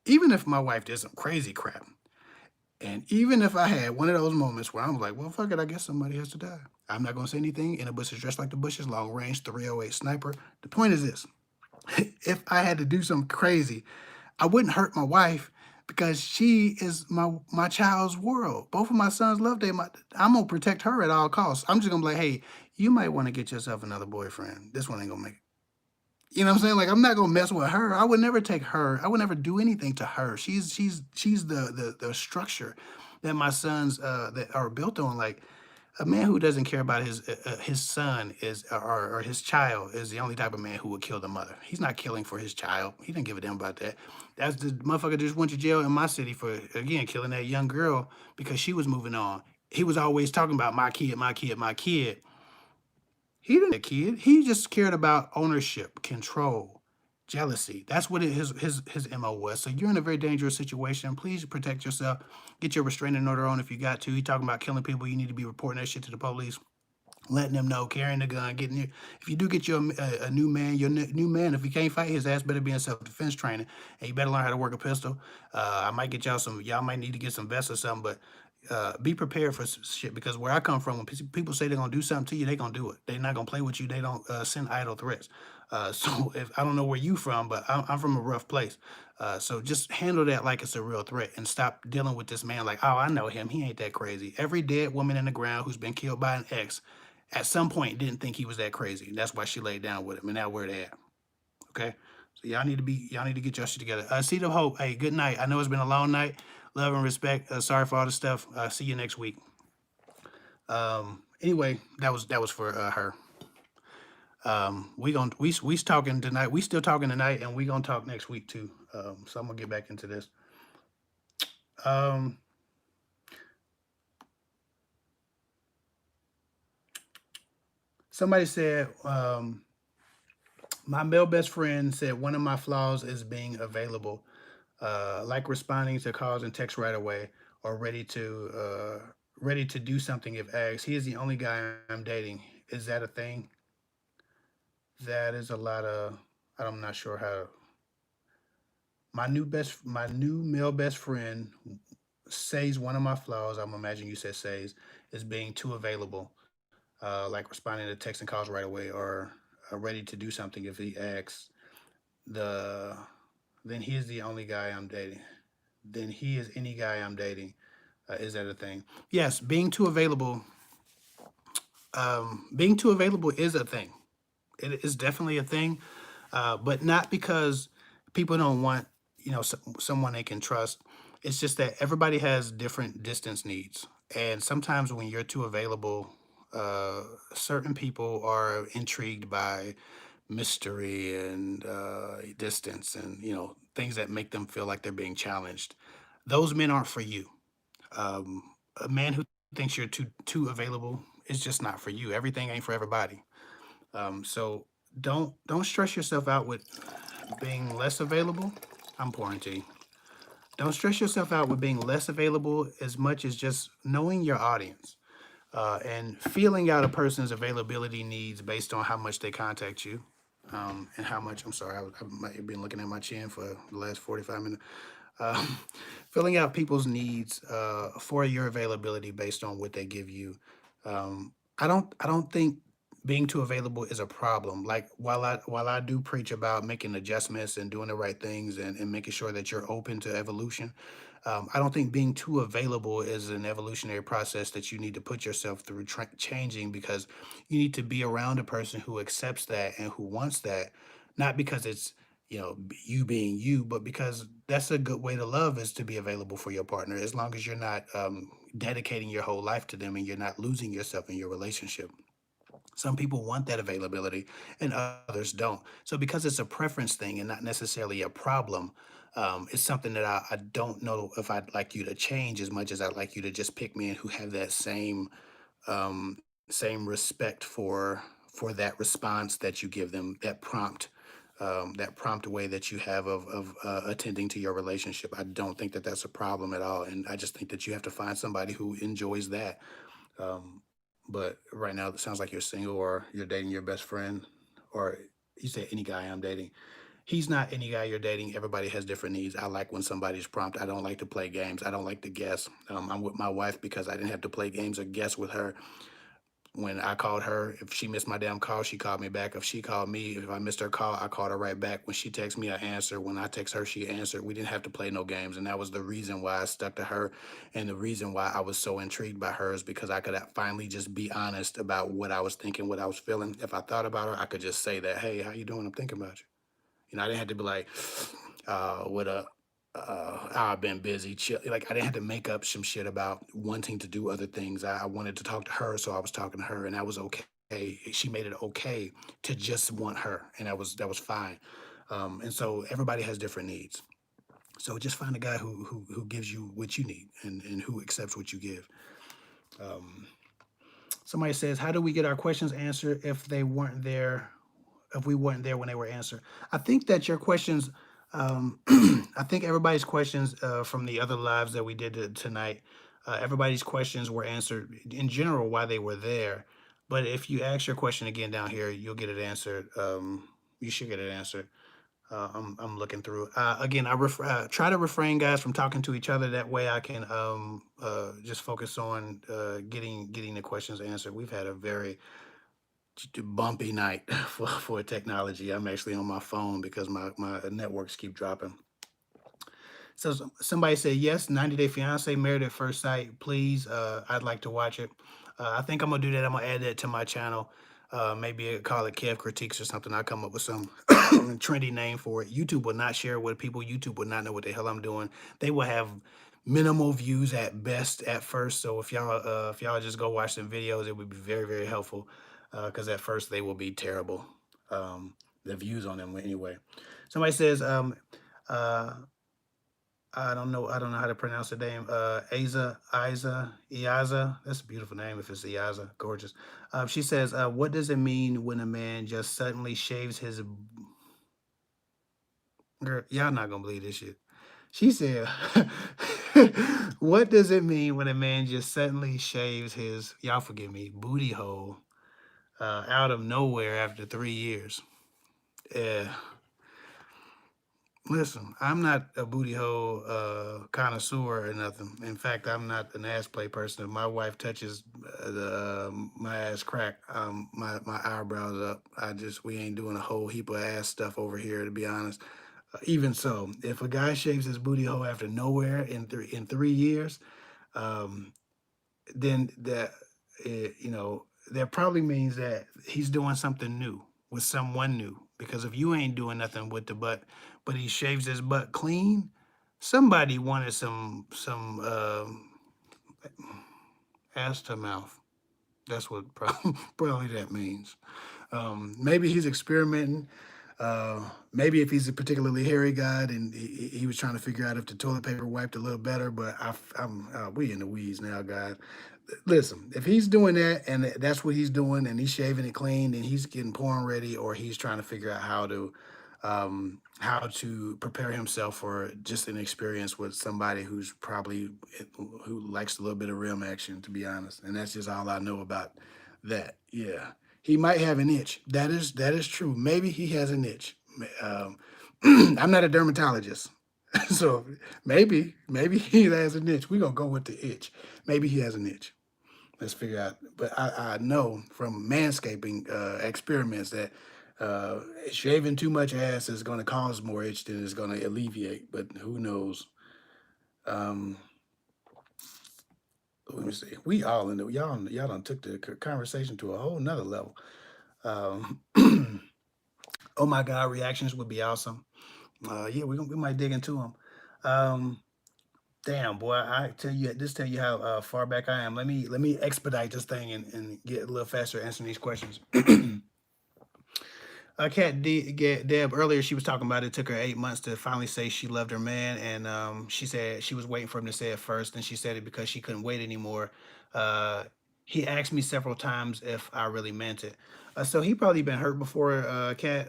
Even if my wife did some crazy crap, and even if I had one of those moments where I'm like, well, fuck it, I guess somebody has to die. I'm not going to say anything. In the bushes, dressed like the bushes, long range, 308 sniper. The point is this: if I had to do something crazy, I wouldn't hurt my wife because she is my child's world. Both of my sons love them. I'm gonna protect her at all costs. I'm just gonna be like, hey, you might want to get yourself another boyfriend. This one ain't gonna make it. You know what I'm saying? Like I'm not gonna mess with her. I would never take her. I would never do anything to her. She's the structure that my sons that are built on. Like A man who doesn't care about his son is or his child is the only type of man who would kill the mother. He's not killing for his child. He didn't give a damn about that. That's the motherfucker just went to jail in my city for again killing that young girl because she was moving on. He was always talking about my kid, my kid, my kid. He didn't that kid. He just cared about ownership, control, jealousy. That's what his MO was. So you're in a very dangerous situation. Please protect yourself. Get your restraining order on if you got to. He talking about killing people. You need to be reporting that shit to the police, letting them know, carrying the gun, getting you. If you do get you a new man, your new man, if he can't fight, his ass better be in self-defense training, and you better learn how to work a pistol. I might get y'all some. Y'all might need to get some vests or something, but be prepared for shit because where I come from, when people say they're gonna do something to you, they gonna do it. They're not gonna play with you. They don't send idle threats. So if I don't know where you from, but I'm from a rough place. So just handle that like it's a real threat and stop dealing with this man like, oh, I know him. He ain't that crazy. Every dead woman in the ground who's been killed by an ex at some point didn't think he was that crazy. That's why she laid down with him, and now where they at. Okay. So y'all need to get your shit together. Seed of Hope. Hey, good night. I know it's been a long night. Love and respect. Sorry for all the stuff. See you next week. Anyway, that was for her. We talking tonight. We still talking tonight, and we gonna talk next week too. So I'm gonna get back into this. Um, Somebody said my male best friend said one of my flaws is being available, like responding to calls and texts right away, or ready to do something if asked. He is the only guy I'm dating. Is that a thing? That is a lot of. I'm not sure how. My new male best friend says one of my flaws. I'm imagining you said says is being too available, like responding to texts and calls right away, or ready to do something if he asks. The then he is the only guy I'm dating. Then he is any guy I'm dating. Is that a thing? Yes, being too available is a thing. It is definitely a thing, but not because people don't want someone they can trust. It's just that everybody has different distance needs, and sometimes when you're too available, uh, certain people are intrigued by mystery and distance, and things that make them feel like they're being challenged. Those men aren't for you. Um, a man who thinks you're too available is just not for you. Everything ain't for everybody. So don't stress yourself out with being less available. I'm pouring tea. Don't stress yourself out with being less available as much as just knowing your audience and feeling out a person's availability needs based on how much they contact you and how much. I'm sorry, I might have been looking at my chin for the last 45 minutes. Um, Filling out people's needs for your availability based on what they give you. I don't think being too available is a problem. Like while I do preach about making adjustments and doing the right things and making sure that you're open to evolution, I don't think being too available is an evolutionary process that you need to put yourself through changing because you need to be around a person who accepts that and who wants that, not because it's you being you, but because that's a good way to love is to be available for your partner as long as you're not dedicating your whole life to them and you're not losing yourself in your relationship. Some people want that availability and others don't. So because it's a preference thing and not necessarily a problem, it's something that I don't know if I'd like you to change as much as I'd like you to just pick men who have that um, same respect for that response that you give them, that prompt way that you have of attending to your relationship. I don't think that that's a problem at all, and I just think that you have to find somebody who enjoys that. Um, but right now, it sounds like you're single or you're dating your best friend, or you say any guy I'm dating. He's not any guy you're dating. Everybody has different needs. I like when somebody's prompt. I don't like to play games. I don't like to guess. I'm with my wife because I didn't have to play games or guess with her. When I called her, if she missed my damn call, she called me back. If she called me, if I missed her call, I called her right back. When she texted me, I answered. When I text her, she answered. We didn't have to play no games. And that was the reason why I stuck to her. And the reason why I was so intrigued by her is because I could finally just be honest about what I was thinking, what I was feeling. If I thought about her, I could just say that, hey, how you doing? I'm thinking about you. I didn't have to be like, what up? I've been busy. Like I didn't have to make up some shit about wanting to do other things. I wanted to talk to her, so I was talking to her, and that was okay. She made it okay to just want her, and that was fine. And so everybody has different needs. So just find a guy who gives you what you need and who accepts what you give. Um, Somebody says, "How do we get our questions answered if they weren't there? If we weren't there when they were answered?" I think that your questions, I think everybody's questions from the other lives that we did tonight, everybody's questions were answered in general while they were there. But if you ask your question again down here, you'll get it answered. You should get it answered. I'm looking through. Again, try to refrain, guys, from talking to each other. That way, I can just focus on getting the questions answered. We've had a very bumpy night for technology. I'm actually on my phone because my networks keep dropping. So somebody said yes, 90 Day Fiance, Married at First Sight. Please, I'd like to watch it. I think I'm gonna do that. I'm gonna add that to my channel. Maybe call it Kev Critiques or something. I'll come up with some trendy name for it. YouTube will not share it with people. YouTube will not know what the hell I'm doing. They will have minimal views at best at first. So if y'all just go watch some videos, it would be very, very helpful. Because at first they will be terrible. The views on them anyway. Somebody says, uh, I don't know how to pronounce the name. Iaza. That's a beautiful name if it's Iaza. Gorgeous. She says, what does it mean when a man just suddenly shaves his girl? Y'all not gonna believe this shit. She said, what does it mean when a man just suddenly shaves his, y'all forgive me, booty hole out of nowhere after 3 years? Yeah. Listen, I'm not a booty hole connoisseur or nothing. In fact, I'm not an ass play person. If my wife touches my ass crack, my eyebrows up. We ain't doing a whole heap of ass stuff over here, to be honest. Even so, if a guy shaves his booty hole after nowhere in 3 years, um, then that probably means that he's doing something new with someone new. Because if you ain't doing nothing with the butt, but he shaves his butt clean, somebody wanted some ass to mouth. That's what probably that means. Maybe he's experimenting. Maybe if he's a particularly hairy guy, then he was trying to figure out if the toilet paper wiped a little better. But we in the weeds now, guys. Listen, if he's doing that and that's what he's doing, and he's shaving it clean, then he's getting porn ready, or he's trying to figure out how to prepare himself for just an experience with somebody who likes a little bit of rim action, to be honest. And that's just all I know about that. Yeah, he might have an itch. That is true. Maybe he has an itch. Um, I'm not a dermatologist, so maybe he has an itch. We're gonna go with the itch. Maybe he has an itch. Let's figure out. But I know from manscaping experiments that shaving too much ass is going to cause more itch than it's going to alleviate. But who knows? Um, Let me see. We all in the y'all done took the conversation to a whole nother level. Um, oh my God, reactions would be awesome. Yeah, we might dig into them. Um, Damn, boy, tell you how far back I am. Let me expedite this thing and get a little faster answering these questions. Deb earlier, she was talking about it took her 8 months to finally say she loved her man, and she said she was waiting for him to say it first, and she said it because she couldn't wait anymore. Uh, he asked me several times if I really meant it. So he probably been hurt before, Kat.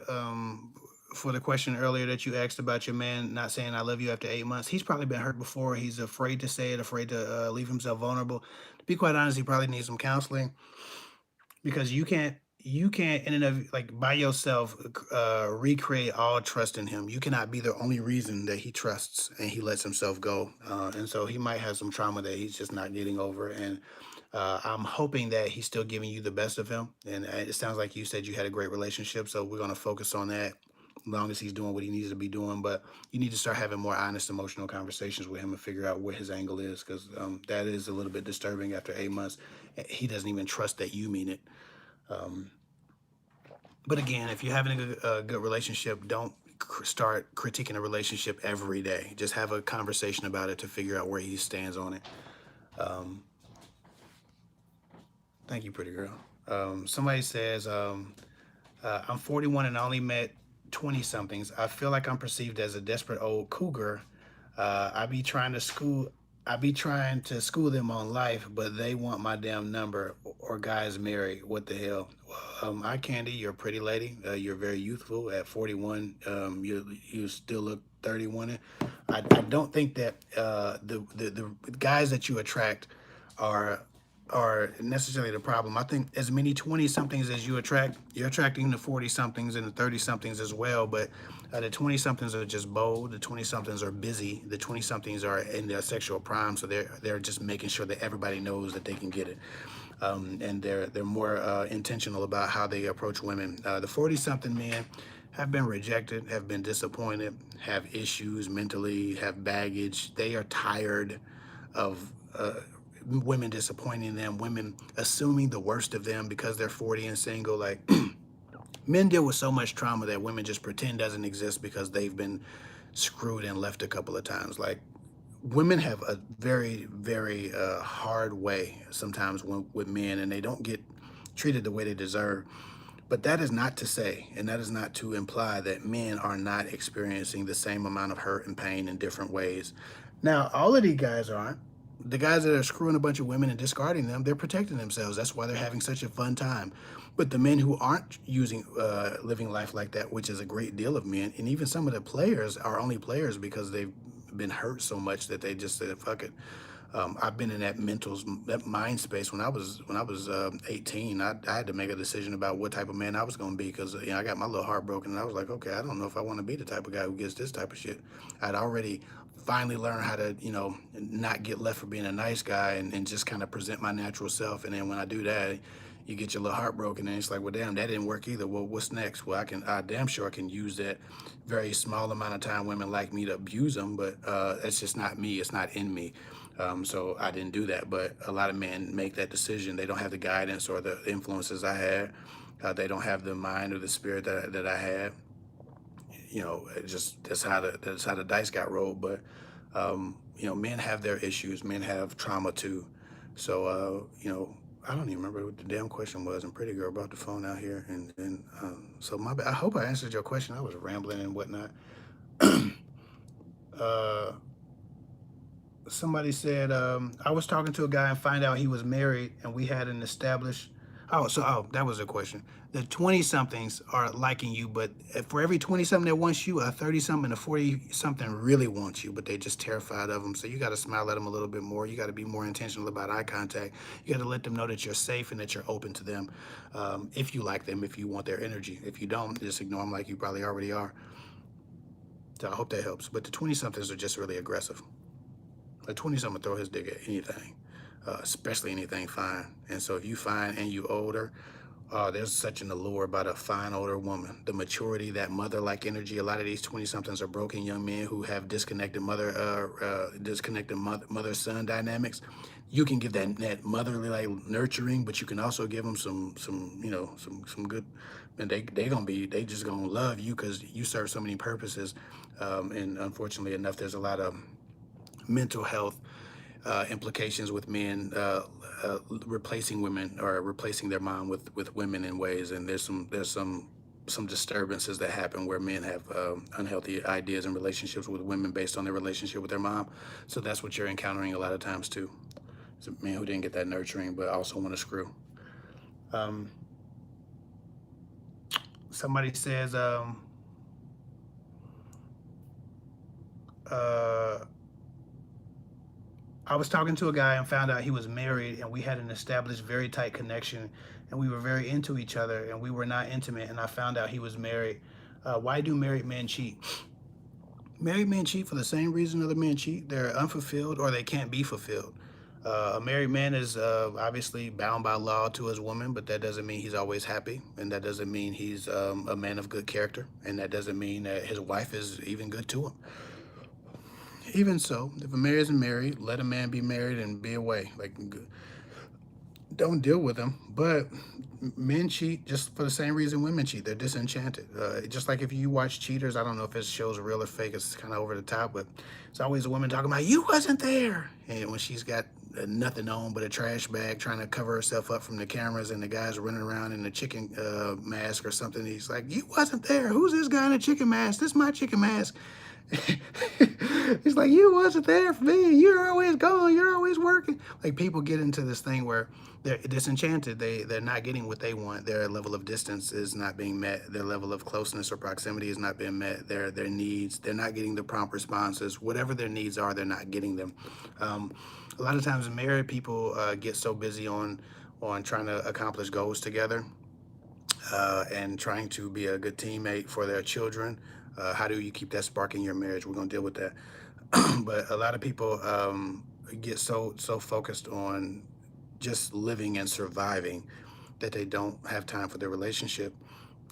For the question earlier that you asked about your man not saying "I love you" after 8 months, he's probably been hurt before. He's afraid to say it, afraid to leave himself vulnerable. To be quite honest, he probably needs some counseling because you can't in and of like by yourself recreate all trust in him. You cannot be the only reason that he trusts and he lets himself go, and so he might have some trauma that he's just not getting over. And I'm hoping that he's still giving you the best of him, and it sounds like you said you had a great relationship, so we're going to focus on that as long as he's doing what he needs to be doing. But you need to start having more honest emotional conversations with him and figure out where his angle is, because that is a little bit disturbing. After 8 months, he doesn't even trust that you mean it. um, but again, if you're having a good relationship, don't start critiquing a relationship every day. Just have a conversation about it to figure out where he stands on it. Um, Thank you, pretty girl. Somebody says, I'm 41 and I only met 20 somethings. I feel like I'm perceived as a desperate old cougar. I be trying to school them on life, but they want my damn number or guys married. What the hell? Eye candy, you're a pretty lady. You're very youthful at 41. You still look 31. I don't think that the guys that you attract are necessarily the problem. I think as many 20 somethings as you attract, you're attracting the 40 somethings and the 30 somethings as well. But the 20 somethings are just bold. The 20 somethings are busy. The 20 somethings are in their sexual prime, so they're just making sure that everybody knows that they can get it. And they're more intentional about how they approach women. The 40 something men have been rejected, have been disappointed, have issues mentally, have baggage. They are tired of women disappointing them, women assuming the worst of them because they're 40 and single. Like, men deal with so much trauma that women just pretend doesn't exist because they've been screwed and left a couple of times. Like, women have a very, very hard way sometimes with men, and they don't get treated the way they deserve. But that is not to say, and that is not to imply that men are not experiencing the same amount of hurt and pain in different ways. Now, all of these guys aren't. The guys that are screwing a bunch of women and discarding them, they're protecting themselves. That's why they're having such a fun time. But the men who aren't living life like that, which is a great deal of men, and even some of the players are only players because they've been hurt so much that they just said, "Fuck it." I've been in that mind space when I was 18. I had to make a decision about what type of man I was going to be because I got my little heart broken and I was like, okay, I don't know if I want to be the type of guy who gets this type of shit. I'd already finally learned how to not get left for being a nice guy and just kind of present my natural self. And then when I do that, you get your little heart broken and it's like, well, damn, that didn't work either. Well, what's next? Well, I damn sure I can use that very small amount of time women like me to abuse them, but that's just not me. It's not in me. So I didn't do that, but a lot of men make that decision. They don't have the guidance or the influences I had. They don't have the mind or the spirit that I had. It just that's how the dice got rolled. But men have their issues. Men have trauma too. So I don't even remember what the damn question was. And Pretty Girl brought the phone out here, and so my bad. I hope I answered your question. I was rambling and whatnot. uh, Somebody said I was talking to a guy and find out he was married and we had an established. That was a question. The 20 somethings are liking you, but for every 20 something that wants you, a 30 something and a 40 something really wants you, but they just terrified of them. So you got to smile at them a little bit more. You got to be more intentional about eye contact. You got to let them know that you're safe and that you're open to them. If you like them, if you want their energy. If you don't, just ignore them like you probably already are. So I hope that helps. But the 20 somethings are just really aggressive. A 20-something throw his dick at anything, especially anything fine. And so if you fine and you older, there's such an allure about a fine older woman. The maturity, that mother-like energy. A lot of these 20-somethings are broken young men who have disconnected mother-son dynamics. You can give that motherly like nurturing, but you can also give them some good. And they just gonna love you because you serve so many purposes. And unfortunately enough, there's a lot of mental health implications with men replacing women or replacing their mom with women in ways. And there's some disturbances that happen where men have unhealthy ideas and relationships with women based on their relationship with their mom. So that's what you're encountering a lot of times too. It's a man who didn't get that nurturing but also want to screw. Somebody says I was talking to a guy and found out he was married and we had an established very tight connection and we were very into each other and we were not intimate, and I found out he was married. Why do married men cheat? Married men cheat for the same reason other men cheat. They're unfulfilled or they can't be fulfilled. A married man is obviously bound by law to his woman, but that doesn't mean he's always happy, and that doesn't mean he's a man of good character, and that doesn't mean that his wife is even good to him. Even so, if a man isn't married, let a man be married and be away. Like, don't deal with them. But men cheat just for the same reason women cheat. They're disenchanted. Just like if you watch Cheaters, I don't know if this show's real or fake. It's kind of over the top, but it's always a woman talking about you wasn't there, and when she's got nothing on but a trash bag, trying to cover herself up from the cameras, and the guy's running around in a chicken mask or something. He's like, "You wasn't there. Who's this guy in a chicken mask? This is my chicken mask." He's like, "You wasn't there for me. You're always gone. You're always working." Like, people get into this thing where they're disenchanted. They're not getting what they want. Their level of distance is not being met. Their level of closeness or proximity is not being met. Their needs, they're not getting the prompt responses. Whatever their needs are, they're not getting them. A lot of times married people get so busy on trying to accomplish goals together, and trying to be a good teammate for their children. How do you keep that spark in your marriage? We're going to deal with that. But a lot of people get so focused on just living and surviving that they don't have time for their relationship.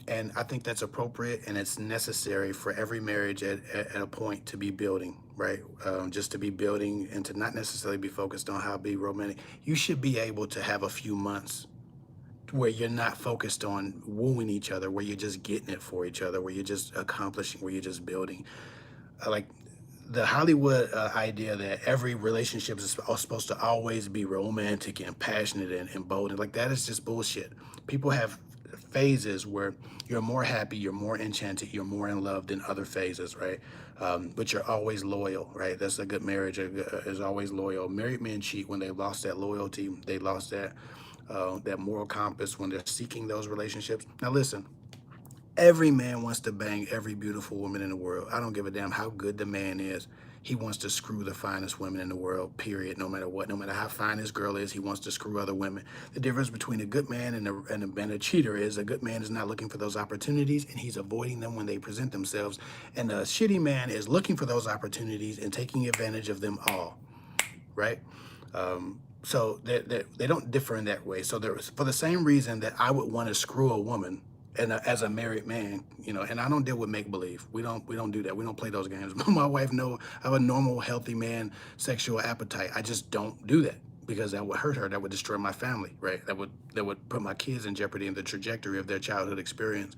And I think that's appropriate, and it's necessary for every marriage at a point to be building, right? Just to be building and to not necessarily be focused on how to be romantic. You should be able to have a few months where you're not focused on wooing each other, where you're just getting it for each other, where you're just accomplishing, where you're just building. Like the Hollywood idea that every relationship is supposed to always be romantic and passionate and bold, and like that is just bullshit. People have phases where you're more happy, you're more enchanted, you're more in love than other phases, right? But you're always loyal, right? That's a good marriage, is always loyal. Married men cheat when they lost that loyalty, they lost that moral compass when they're seeking those relationships. Now listen, every man wants to bang every beautiful woman in the world. I don't give a damn how good the man is. He wants to screw the finest women in the world, period. No matter what, no matter how fine this girl is, he wants to screw other women. The difference between a good man and a cheater is a good man is not looking for those opportunities, and he's avoiding them when they present themselves. And a shitty man is looking for those opportunities and taking advantage of them all, right? So they don't differ in that way. So for the same reason that I would want to screw a woman, and as a married man, and I don't deal with make believe. We don't do that. We don't play those games. My wife know I have a normal, healthy man sexual appetite. I just don't do that because that would hurt her. That would destroy my family, right? That would put my kids in jeopardy in the trajectory of their childhood experience.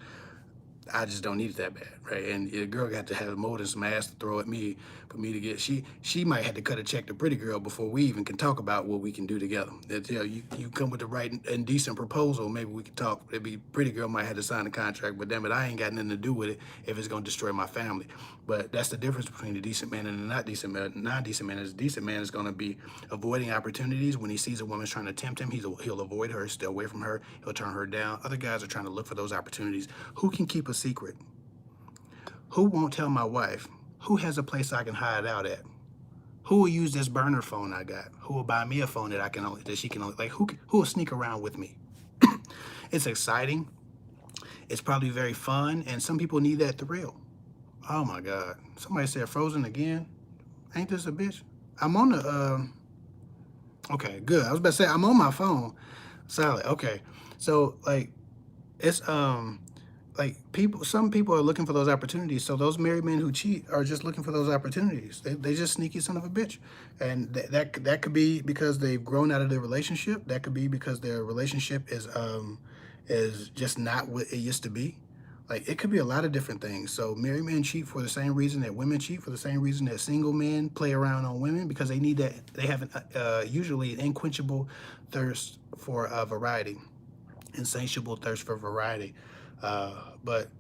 I just don't need it that bad, right? And the girl got to have more than some ass to throw at me for me to get. She might have to cut a check to pretty girl before we even can talk about what we can do together. That, you come with the right and decent proposal, maybe we can talk. It'd be pretty girl might have to sign a contract, but damn it, I ain't got nothing to do with it if it's gonna destroy my family. But that's the difference between the decent man and the not decent man. Non-decent man is decent man is gonna be avoiding opportunities when he sees a woman's trying to tempt him. He'll avoid her, stay away from her. He'll turn her down. Other guys are trying to look for those opportunities. Who can keep a secret? Who won't tell my wife? Who has a place I can hide out at? Who will use this burner phone I got? Who will buy me a phone that she can only, like, who will sneak around with me? It's exciting. It's probably very fun, and some people need that thrill. Oh my God! Somebody said Frozen again. Ain't this a bitch? I'm on the. Okay, good. I was about to say I'm on my phone. Solid. Okay, so like, it's like some people are looking for those opportunities. So those married men who cheat are just looking for those opportunities. They just sneaky son of a bitch, and that could be because they've grown out of their relationship. That could be because their relationship is just not what it used to be. Like, it could be a lot of different things. So married men cheat for the same reason that women cheat, for the same reason that single men play around on women, because they need that. They have usually an unquenchable thirst for variety, insatiable thirst for variety. Uh, but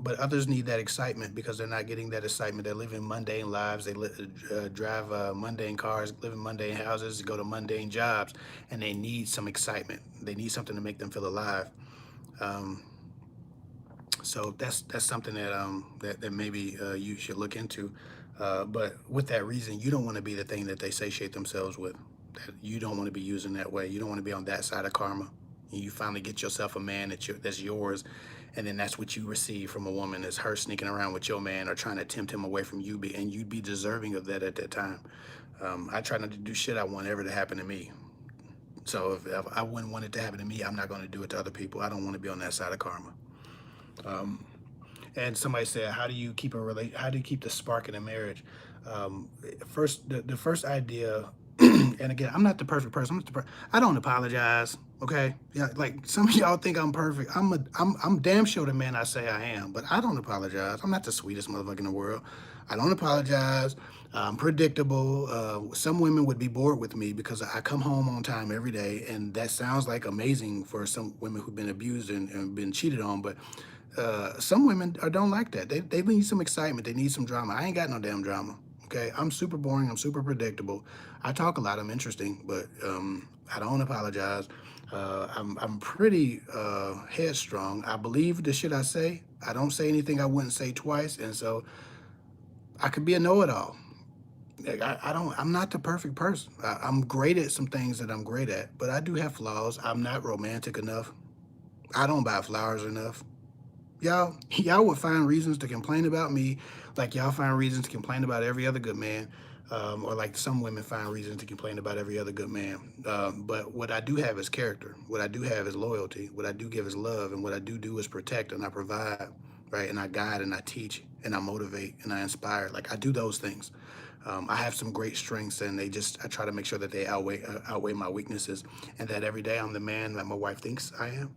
but others need that excitement because they're not getting that excitement. They're living mundane lives. They drive mundane cars, live in mundane houses, go to mundane jobs, and they need some excitement. They need something to make them feel alive. Um, so that's something that maybe you should look into. But with that reason, you don't want to be the thing that they satiate themselves with. That you don't want to be using that way. You don't want to be on that side of karma. And you finally get yourself a man that's yours, and then that's what you receive from a woman, is her sneaking around with your man or trying to tempt him away from you, and you'd be deserving of that at that time. I try not to do shit I want ever to happen to me. So if I wouldn't want it to happen to me, I'm not going to do it to other people. I don't want to be on that side of karma. Um, and somebody said, how do you keep the spark in a marriage? First, the first idea And again, I'm not the perfect person. I don't apologize. Okay, yeah, like some of y'all think I'm perfect. I'm damn sure the man I say I am, but I don't apologize. I'm not the sweetest motherfucker in the world. I don't apologize. I'm predictable. Some women would be bored with me because I come home on time every day, and that sounds like amazing for some women who've been abused and been cheated on. But some women don't like that. They need some excitement. They need some drama. I ain't got no damn drama. Okay, I'm super boring. I'm super predictable. I talk a lot. I'm interesting, but I don't apologize. I'm pretty headstrong. I believe the shit I say. I don't say anything I wouldn't say twice, and so I could be a know-it-all. Like, I don't. I'm not the perfect person. I'm great at some things that I'm great at, but I do have flaws. I'm not romantic enough. I don't buy flowers enough. Y'all would find reasons to complain about me, like y'all find reasons to complain about every other good man, or like some women find reasons to complain about every other good man. But what I do have is character. What I do have is loyalty. What I do give is love, and what I do is protect and I provide, right? And I guide and I teach and I motivate and I inspire. Like I do those things. I have some great strengths, and I try to make sure that they outweigh my weaknesses, and that every day I'm the man that my wife thinks I am.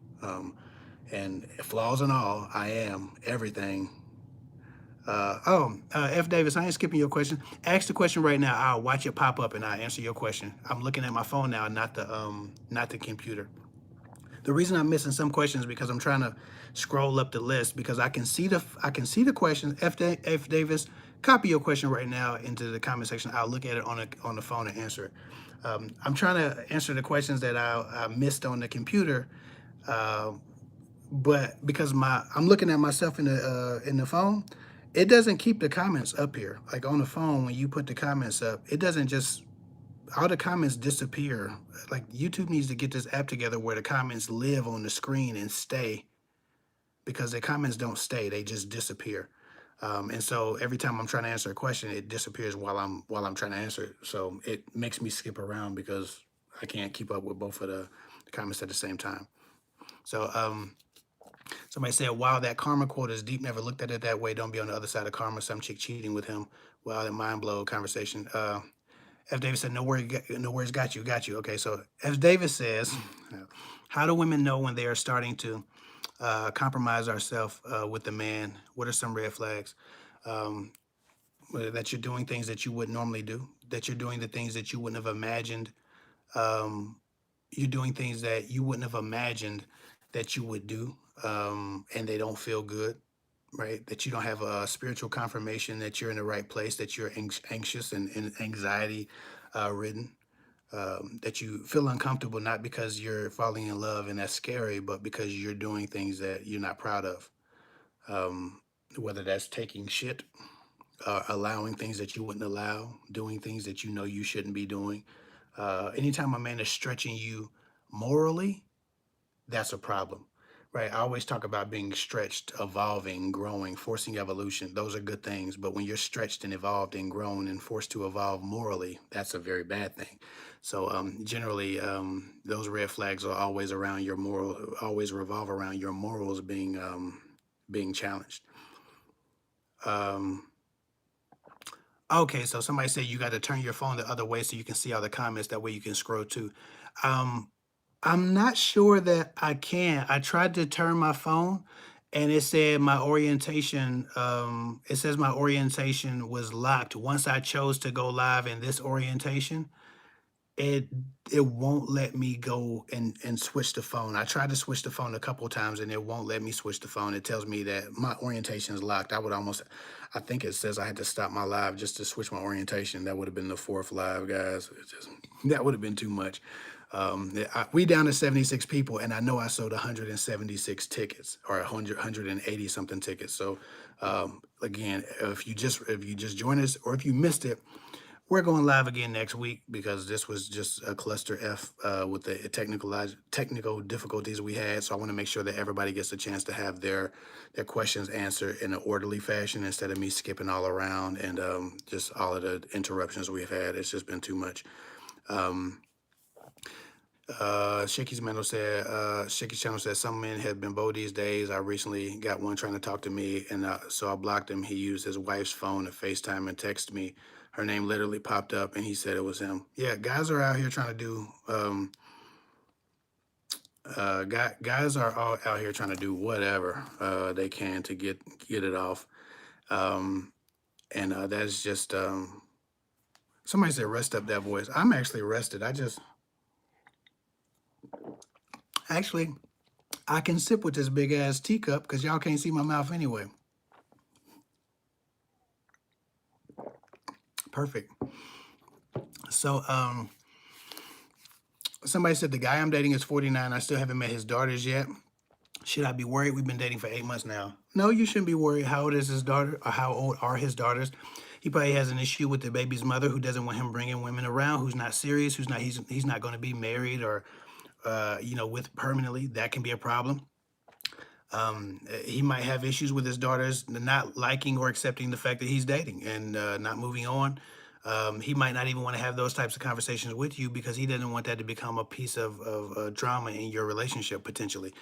And flaws and all, I am everything. F. Davis, I ain't skipping your question. Ask the question right now. I'll watch it pop up and I'll answer your question. I'm looking at my phone now, not the computer. The reason I'm missing some questions is because I'm trying to scroll up the list because I can see the questions. F. Davis, copy your question right now into the comment section. I'll look at it on the phone and answer it. I'm trying to answer the questions that I missed on the computer, uh, but because I'm looking at myself in the phone, it doesn't keep the comments up here. Like on the phone, when you put the comments up, it doesn't just all the comments disappear. Like YouTube needs to get this app together where the comments live on the screen and stay, because the comments don't stay; they just disappear. And so every time I'm trying to answer a question, it disappears while I'm trying to answer it. So it makes me skip around because I can't keep up with both of the comments at the same time. So somebody said, wow, that karma quote is deep. Never looked at it that way. Don't be on the other side of karma. Some chick cheating with him. Wow, that mind blow conversation. F. Davis said, no worries, got you. Okay, so F. Davis says, how do women know when they are starting to compromise ourselves with the man? What are some red flags? Um, that you're doing things that you wouldn't normally do, that you're doing the things that you wouldn't have imagined. Um, you're doing things that you wouldn't have imagined that you would do, and they don't feel good, right? That you don't have a spiritual confirmation that you're in the right place, that you're anxious and anxiety ridden, that you feel uncomfortable, not because you're falling in love and that's scary, but because you're doing things that you're not proud of. Um, Whether that's taking shit, allowing things that you wouldn't allow, doing things that you know you shouldn't be doing. Anytime a man is stretching you morally, that's a problem, right? I always talk about being stretched, evolving, growing, forcing evolution. Those are good things. But when you're stretched and evolved and grown and forced to evolve morally, that's a very bad thing. So generally, those red flags are always around your moral, always revolve around your morals being challenged. Um, okay, so somebody said you got to turn your phone the other way so you can see all the comments. That way you can scroll too. Um, I'm not sure that I can. I tried to turn my phone and it said it says my orientation was locked. Once I chose to go live in this orientation, it it won't let me go and switch the phone. I tried to switch the phone a couple of times and it won't let me switch the phone. It tells me that my orientation is locked. I think it says I had to stop my live just to switch my orientation. That would have been the fourth live, guys. That would have been too much. We down to 76 people, and I know I sold 176 tickets or 180 something tickets. So again, if you just joined us or if you missed it, we're going live again next week because this was just a cluster F with the technical difficulties we had. So I want to make sure that everybody gets a chance to have their questions answered in an orderly fashion instead of me skipping all around and just all of the interruptions we've had. It's just been too much. Um, Shaky's channel said some men have been bold these days. I recently got one trying to talk to me, and so I blocked him. He used his wife's phone to FaceTime and text me. Her name literally popped up, and he said it was him. Yeah, guys are out here trying to do. Guys are all out here trying to do whatever they can to get it off. Um, and that's just somebody said rest up that voice. I'm actually rested. I just actually I can sip with this big ass teacup because y'all can't see my mouth anyway. Perfect. So somebody said the guy I'm dating is 49. I still haven't met his daughters yet. Should I be worried? We've been dating for 8 months now. No, you shouldn't be worried. How old is his daughter? Or how old are his daughters? He probably has an issue with the baby's mother who doesn't want him bringing women around, who's not serious, he's not going to be married or with permanently. That can be a problem. He might have issues with his daughters not liking or accepting the fact that he's dating and not moving on. He might not even want to have those types of conversations with you because he doesn't want that to become a piece of drama in your relationship potentially.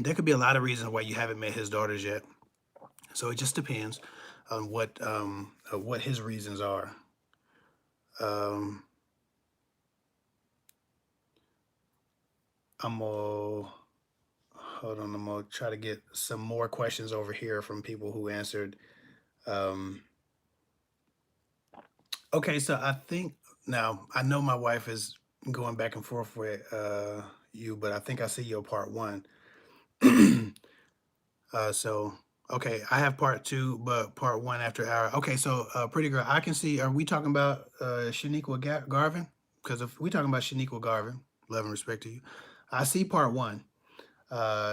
There could be a lot of reasons why you haven't met his daughters yet. So it just depends on what his reasons are. Um, I'm gonna hold on. I'm gonna try to get some more questions over here from people who answered. Um, okay, so I think now I know my wife is going back and forth with you, but I think I see your part one. So okay, I have part two, but part one after hour. Okay, so pretty girl, I can see. Are we talking about Shaniqua Garvin? Because if we talking about Shaniqua Garvin, love and respect to you, I see part one.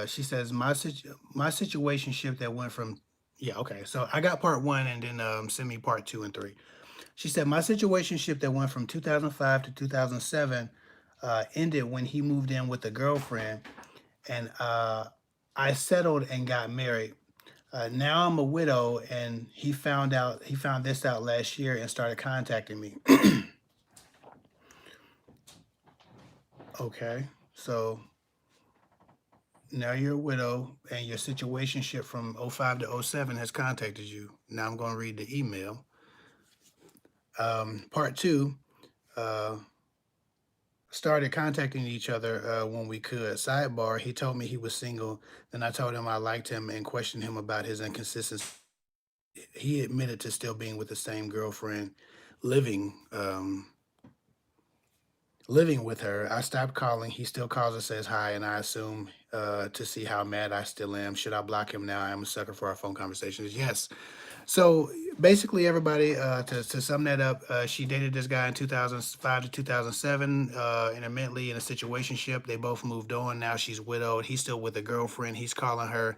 She says my situationship that went from yeah okay. So I got part one, and then send me part two and three. She said my situationship that went from 2005 to 2007 ended when he moved in with a girlfriend, and I settled and got married. Now I'm a widow, and he found this out last year and started contacting me. Okay, so now you're a widow, and your situationship from '05 to '07 has contacted you. Now I'm going to read the email. Part two. Uh, Started contacting each other when we could. Sidebar: he told me he was single. Then I told him I liked him and questioned him about his inconsistency. He admitted to still being with the same girlfriend, living living with her. I stopped calling. He still calls and says hi, and I assume to see how mad I still am. Should I block him now? I'm a sucker for our phone conversations. Yes. So basically, everybody, to sum that up, she dated this guy in 2005 to 2007, intermittently in a situationship. They both moved on. Now she's widowed. He's still with a girlfriend. He's calling her.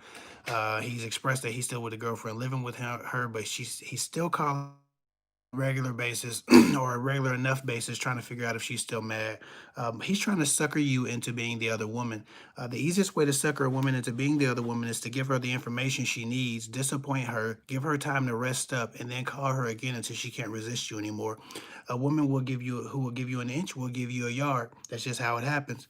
He's expressed that he's still with a girlfriend, living with her, but he's still calling regular basis or a regular enough basis trying to figure out if she's still mad. He's trying to sucker you into being the other woman. The easiest way to sucker a woman into being the other woman is to give her the information she needs, disappoint her, give her time to rest up, and then call her again until she can't resist you anymore. A woman who will give you an inch will give you a yard. That's just how it happens.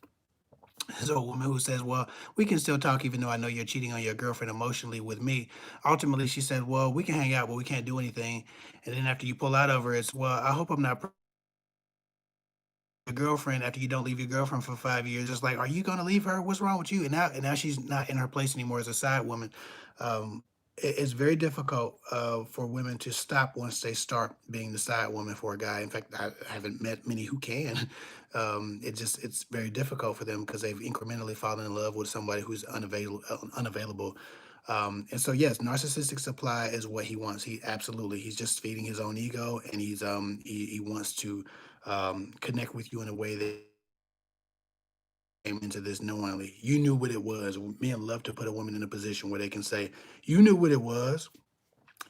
So a woman who says, well, we can still talk even though I know you're cheating on your girlfriend emotionally with me. Ultimately, she said, well, we can hang out, but we can't do anything. And then after you pull out of her, it's, well, I hope I'm not your girlfriend after you don't leave your girlfriend for 5 years. It's like, are you going to leave her? What's wrong with you? And now she's not in her place anymore as a side woman. It's very difficult for women to stop once they start being the side woman for a guy. In fact, I haven't met many who can. It's very difficult for them because they've incrementally fallen in love with somebody who's unavailable. And so yes, narcissistic supply is what he wants. He's just feeding his own ego, and he wants to connect with you in a way that came into this knowingly. You knew what it was. Men love to put a woman in a position where they can say, "You knew what it was,"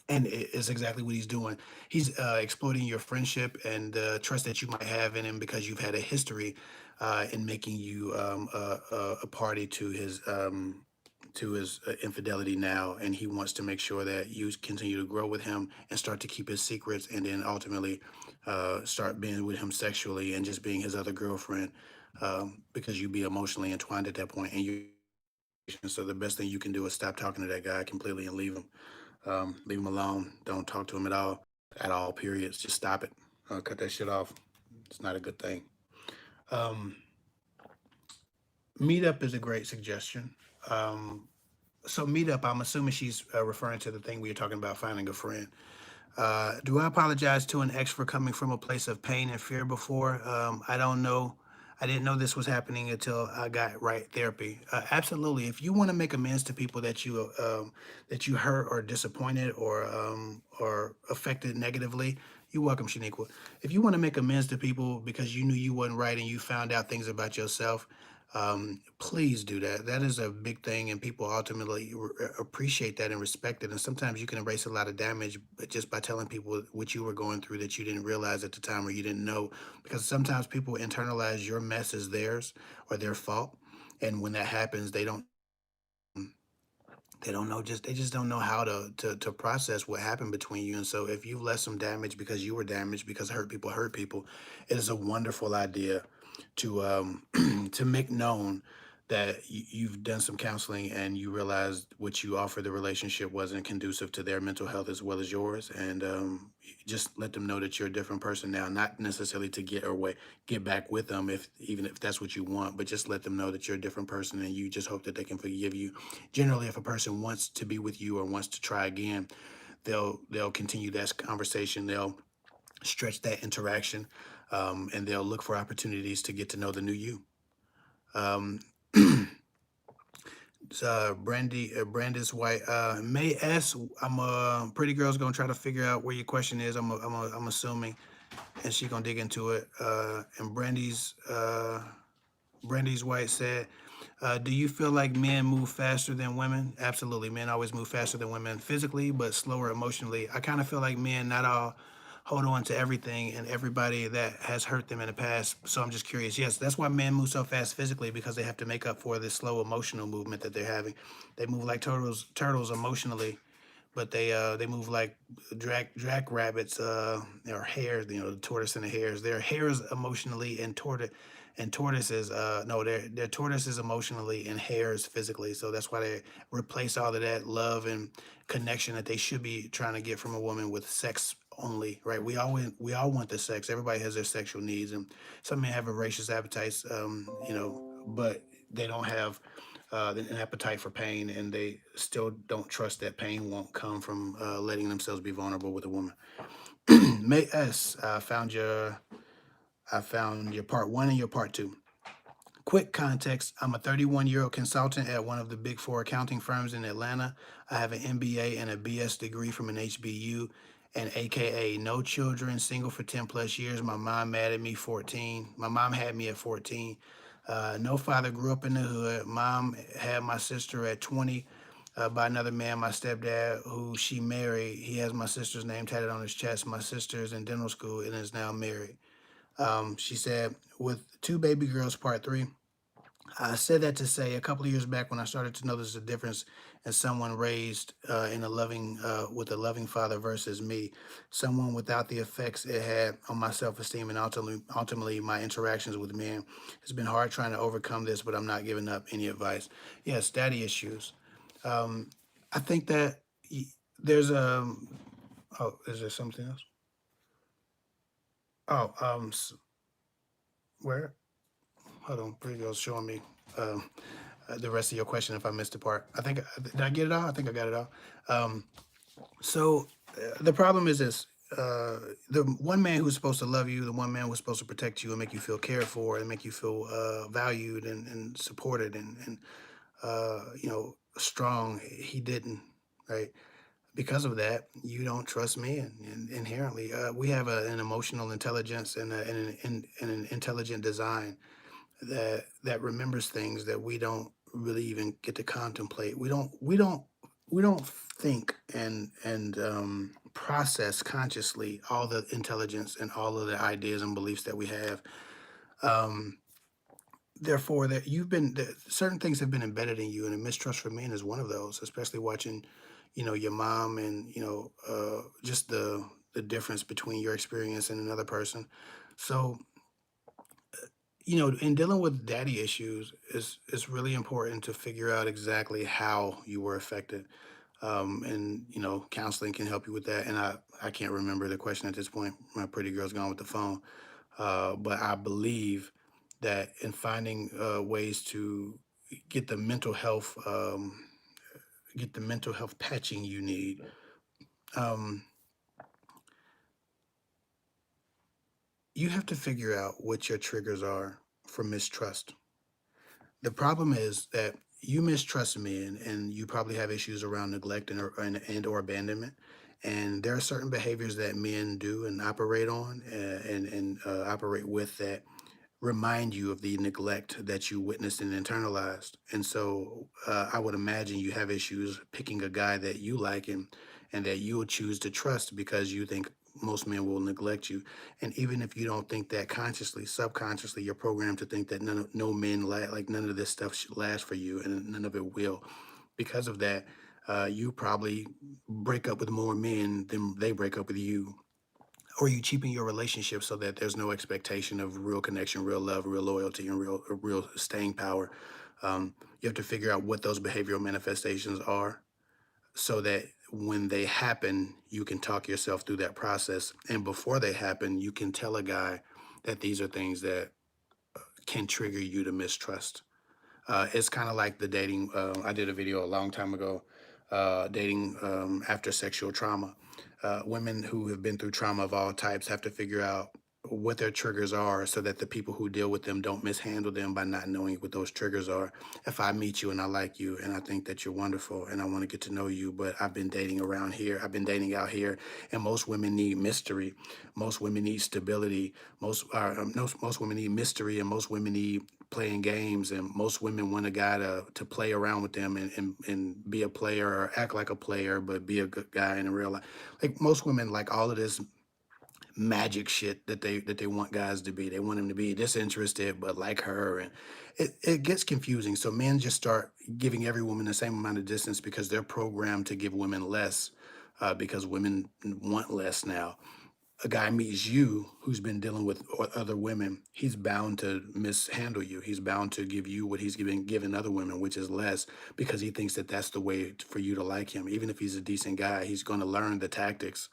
and it's exactly what he's doing. He's exploiting your friendship and the trust that you might have in him because you've had a history in making you a party to his infidelity now, and he wants to make sure that you continue to grow with him and start to keep his secrets, and then ultimately start being with him sexually and just being his other girlfriend, because you be emotionally entwined at that point, and you. So the best thing you can do is stop talking to that guy completely and leave him alone. Don't talk to him at all. at all periods. Just stop it. Cut that shit off. It's not a good thing. Um, Meetup is a great suggestion. Um, so meetup, I'm assuming she's referring to the thing we were talking about, finding a friend. Do I apologize to an ex for coming from a place of pain and fear before? I don't know. I didn't know this was happening until I got right therapy. Absolutely. If you want to make amends to people that you hurt or disappointed or affected negatively, you're welcome, Shaniqua. If you want to make amends to people because you knew you wasn't right and you found out things about yourself, please do that. That is a big thing, and people ultimately appreciate that and respect it. And sometimes you can erase a lot of damage just by telling people what you were going through that you didn't realize at the time or you didn't know. Because sometimes people internalize your mess as theirs or their fault, and when that happens, they don't know just they just don't know how to process what happened between you. And so if you've left some damage because you were damaged, because hurt people, it is a wonderful idea to to make known that you've done some counseling and you realized what you offered the relationship wasn't conducive to their mental health as well as yours. And just let them know that you're a different person now, not necessarily to get back with them, if even if that's what you want, but just let them know that you're a different person and you just hope that they can forgive you. Generally, if a person wants to be with you or wants to try again, they'll continue that conversation. They'll stretch that interaction, and they'll look for opportunities to get to know the new you. Um, Brandis White, May S. I'm pretty girl's gonna try to figure out where your question is. I'm assuming, and she gonna dig into it. And Brandy's White said, do you feel like men move faster than women? Absolutely. Men always move faster than women physically, but slower emotionally. I kind of feel like men not all hold on to everything and everybody that has hurt them in the past. So I'm just curious. Yes, that's why men move so fast physically, because they have to make up for this slow emotional movement that they're having. They move like turtles emotionally, but they move like drag rabbits or hares. You know, the tortoise and the hares. They're hares emotionally, and tortoises no, they're tortoises emotionally and hares physically. So that's why they replace all of that love and connection that they should be trying to get from a woman with sex only, right? We all want the sex. Everybody has their sexual needs, and some men have voracious appetites, but they don't have an appetite for pain, and they still don't trust that pain won't come from letting themselves be vulnerable with a woman. May S, I found your part one and your part two. Quick context: I'm a 31-year-old consultant at one of the big four accounting firms in Atlanta. I have an MBA and a BS degree from an HBU, and AKA no children, single for 10 plus years. My mom mad at me 14. My mom had me at 14. No father, grew up in the hood. Mom had my sister at 20 by another man, my stepdad, who she married. He has my sister's name tatted on his chest. My sister is in dental school and is now married. She said, with two baby girls, part three. I said that to say a couple of years back when I started to notice the difference in someone raised in a loving with a loving father versus me, someone without the effects it had on my self-esteem and ultimately my interactions with men. It's been hard trying to overcome this, but I'm not giving up. Any advice? Yes, daddy issues. Um, I think that there's a. Oh, is there something else? Oh, where? Hold on, pretty girl's showing me. Um, the rest of your question if I missed a part. I think did I get it all? I think I got it all. Um, so the problem is this: the one man who's supposed to love you, the one man who's supposed to protect you and make you feel cared for and make you feel valued and supported and strong. He didn't, right? Because of that, you don't trust men, and inherently, we have an emotional intelligence and an intelligent design that remembers things that we don't really even get to contemplate. We don't think and process consciously all the intelligence and all of the ideas and beliefs that we have. Um, Therefore, certain things have been embedded in you, and a mistrust for men is one of those. Especially watching, your mom, and just the difference between your experience and another person. So in dealing with daddy issues, it's really important to figure out exactly how you were affected. And counseling can help you with that. And I can't remember the question at this point. My pretty girl's gone with the phone. But I believe that in finding ways to get the mental health get the mental health patching you need, um, you have to figure out what your triggers are for mistrust. The problem is that you mistrust men, and you probably have issues around neglect and or abandonment. And there are certain behaviors that men do and operate on, and operate with, that remind you of the neglect that you witnessed and internalized. And so I would imagine you have issues picking a guy that you like, and that you will choose to trust because you think most men will neglect you. And even if you don't think that consciously, subconsciously, you're programmed to think that no men like none of this stuff should last for you, and none of it will. Because of that, you probably break up with more men than they break up with you, or you cheapen your relationship so that there's no expectation of real connection, real love, real loyalty, and real staying power. You have to figure out what those behavioral manifestations are, so that when they happen, you can talk yourself through that process. And before they happen, you can tell a guy that these are things that can trigger you to mistrust. It's kind of like the dating. I did a video a long time ago, dating after sexual trauma. Women who have been through trauma of all types have to figure out what their triggers are, so that the people who deal with them don't mishandle them by not knowing what those triggers are. If I meet you and I like you and I think that you're wonderful and I want to get to know you, but I've been dating around here, I've been dating out here, and most women need mystery, most women need stability, most women need mystery, and most women need playing games, and most women want a guy to play around with them, and be a player or act like a player but be a good guy in real life. Like, most women like all of this magic shit that they want guys to be. They want them to be disinterested but like her, and it gets confusing. So men just start giving every woman the same amount of distance because they're programmed to give women less, because women want less now. A guy meets you who's been dealing with other women, he's bound to mishandle you. He's bound to give you what he's given other women, which is less, because he thinks that that's the way for you to like him. Even if he's a decent guy, he's going to learn the tactics,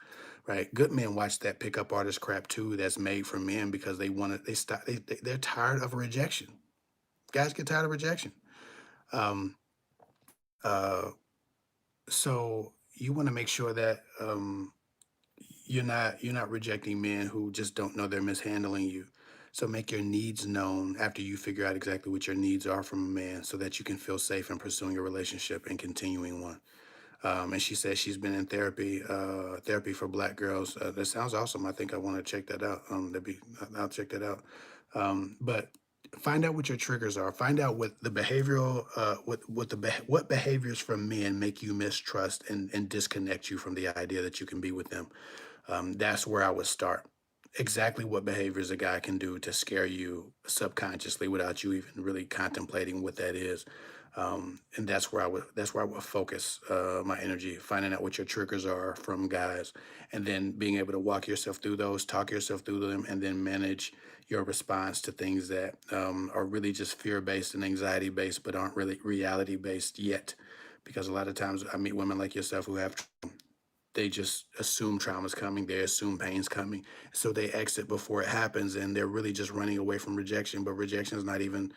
right? Good men watch that pickup artist crap too. That's made for men because they want to. They stop. They're tired of rejection. Guys get tired of rejection. Um, uh, so you want to make sure that you're not rejecting men who just don't know they're mishandling you. So make your needs known after you figure out exactly what your needs are from a man, so that you can feel safe in pursuing a relationship and continuing one. And she says she's been in therapy for Black girls. That sounds awesome. I think I want to check that out. I'll check that out. But find out what your triggers are. Find out what the behavioral, what behaviors from men make you mistrust and disconnect you from the idea that you can be with them. That's where I would start. Exactly what behaviors a guy can do to scare you subconsciously without you even really contemplating what that is. And that's where I would focus my energy, finding out what your triggers are from guys, and then being able to walk yourself through those, talk yourself through them, and then manage your response to things that are really just fear based and anxiety based, but aren't really reality based yet. Because a lot of times I meet women like yourself who have, they just assume trauma's coming, they assume pain's coming. So they exit before it happens, and they're really just running away from rejection, but rejection is not even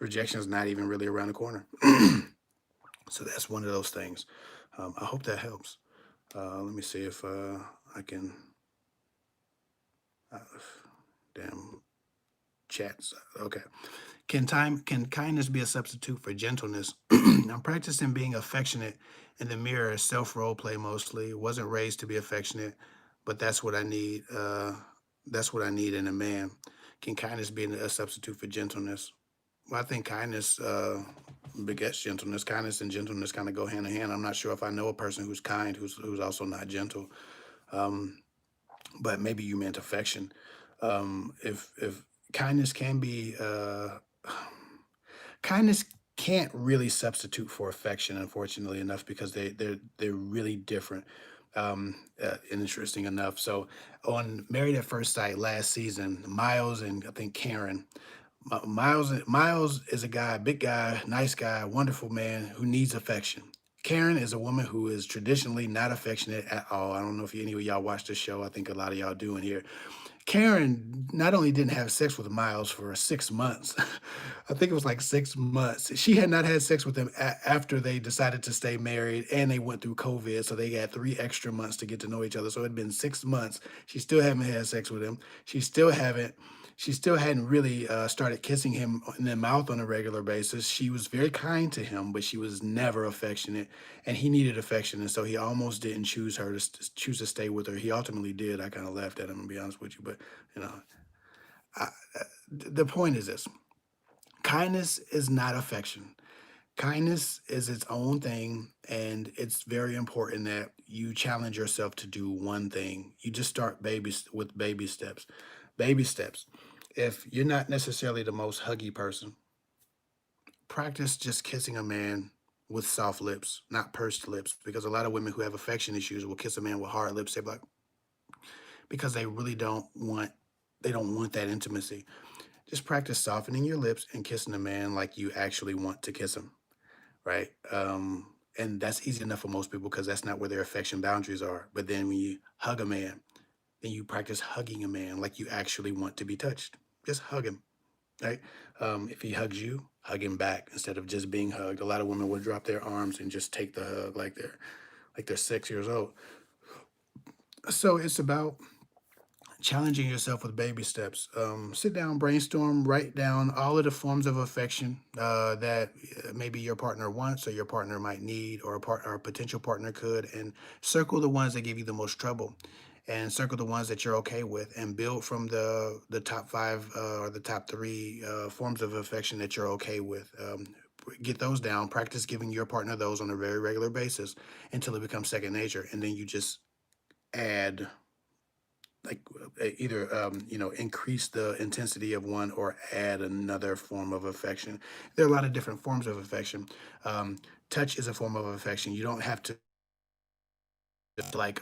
really around the corner. So that's one of those things. I hope that helps. Let me see if I can. Uh, damn chats. Okay. Can kindness be a substitute for gentleness? I'm practicing being affectionate in the mirror, self role play mostly. Wasn't raised to be affectionate, but that's what I need. That's what I need in a man. Can kindness be a substitute for gentleness? Well, I think kindness begets gentleness. Kindness and gentleness kind of go hand in hand. I'm not sure if I know a person who's kind who's also not gentle. Um, but maybe you meant affection. If kindness can be kindness can't really substitute for affection, unfortunately enough, because they're really different. Interesting enough. So on Married at First Sight last season, Miles and I think Karen. Miles is a guy, big guy, nice guy, wonderful man who needs affection. Karen is a woman who is traditionally not affectionate at all. I don't know if any of y'all watch the show. I think a lot of y'all do in here. Karen not only didn't have sex with Miles for 6 months, I think it was like 6 months. She had not had sex with him after they decided to stay married and they went through COVID. So they had 3 extra months to get to know each other. So it had been 6 months. She still haven't had sex with him. She still haven't. She still hadn't really started kissing him in the mouth on a regular basis. She was very kind to him, but she was never affectionate, and he needed affection, and so he almost didn't choose her to choose to stay with her. He ultimately did. I kind of laughed at him, to be honest with you, but you know, I, the point is this: kindness is not affection. Kindness is its own thing, and it's very important that you challenge yourself to do one thing. You just start with baby steps. Baby steps. If you're not necessarily the most huggy person, practice just kissing a man with soft lips, not pursed lips, because a lot of women who have affection issues will kiss a man with hard lips. They're like, because they don't want that intimacy. Just practice softening your lips and kissing a man like you actually want to kiss him, right? And that's easy enough for most people because that's not where their affection boundaries are. But then when you hug a man, then you practice hugging a man like you actually want to be touched. Just hug him, right? If he hugs you, hug him back instead of just being hugged. A lot of women would drop their arms and just take the hug like they're 6 years old. So it's about challenging yourself with baby steps. Sit down, brainstorm, write down all of the forms of affection that maybe your partner wants or your partner might need or or a potential partner could, and circle the ones that give you the most trouble. And circle the ones that you're okay with, and build from the top five or the top three forms of affection that you're okay with. Get those down. Practice giving your partner those on a very regular basis until it becomes second nature, and then you just add like either increase the intensity of one or add another form of affection. There are a lot of different forms of affection. um, Touch is a form of affection. You don't have to just like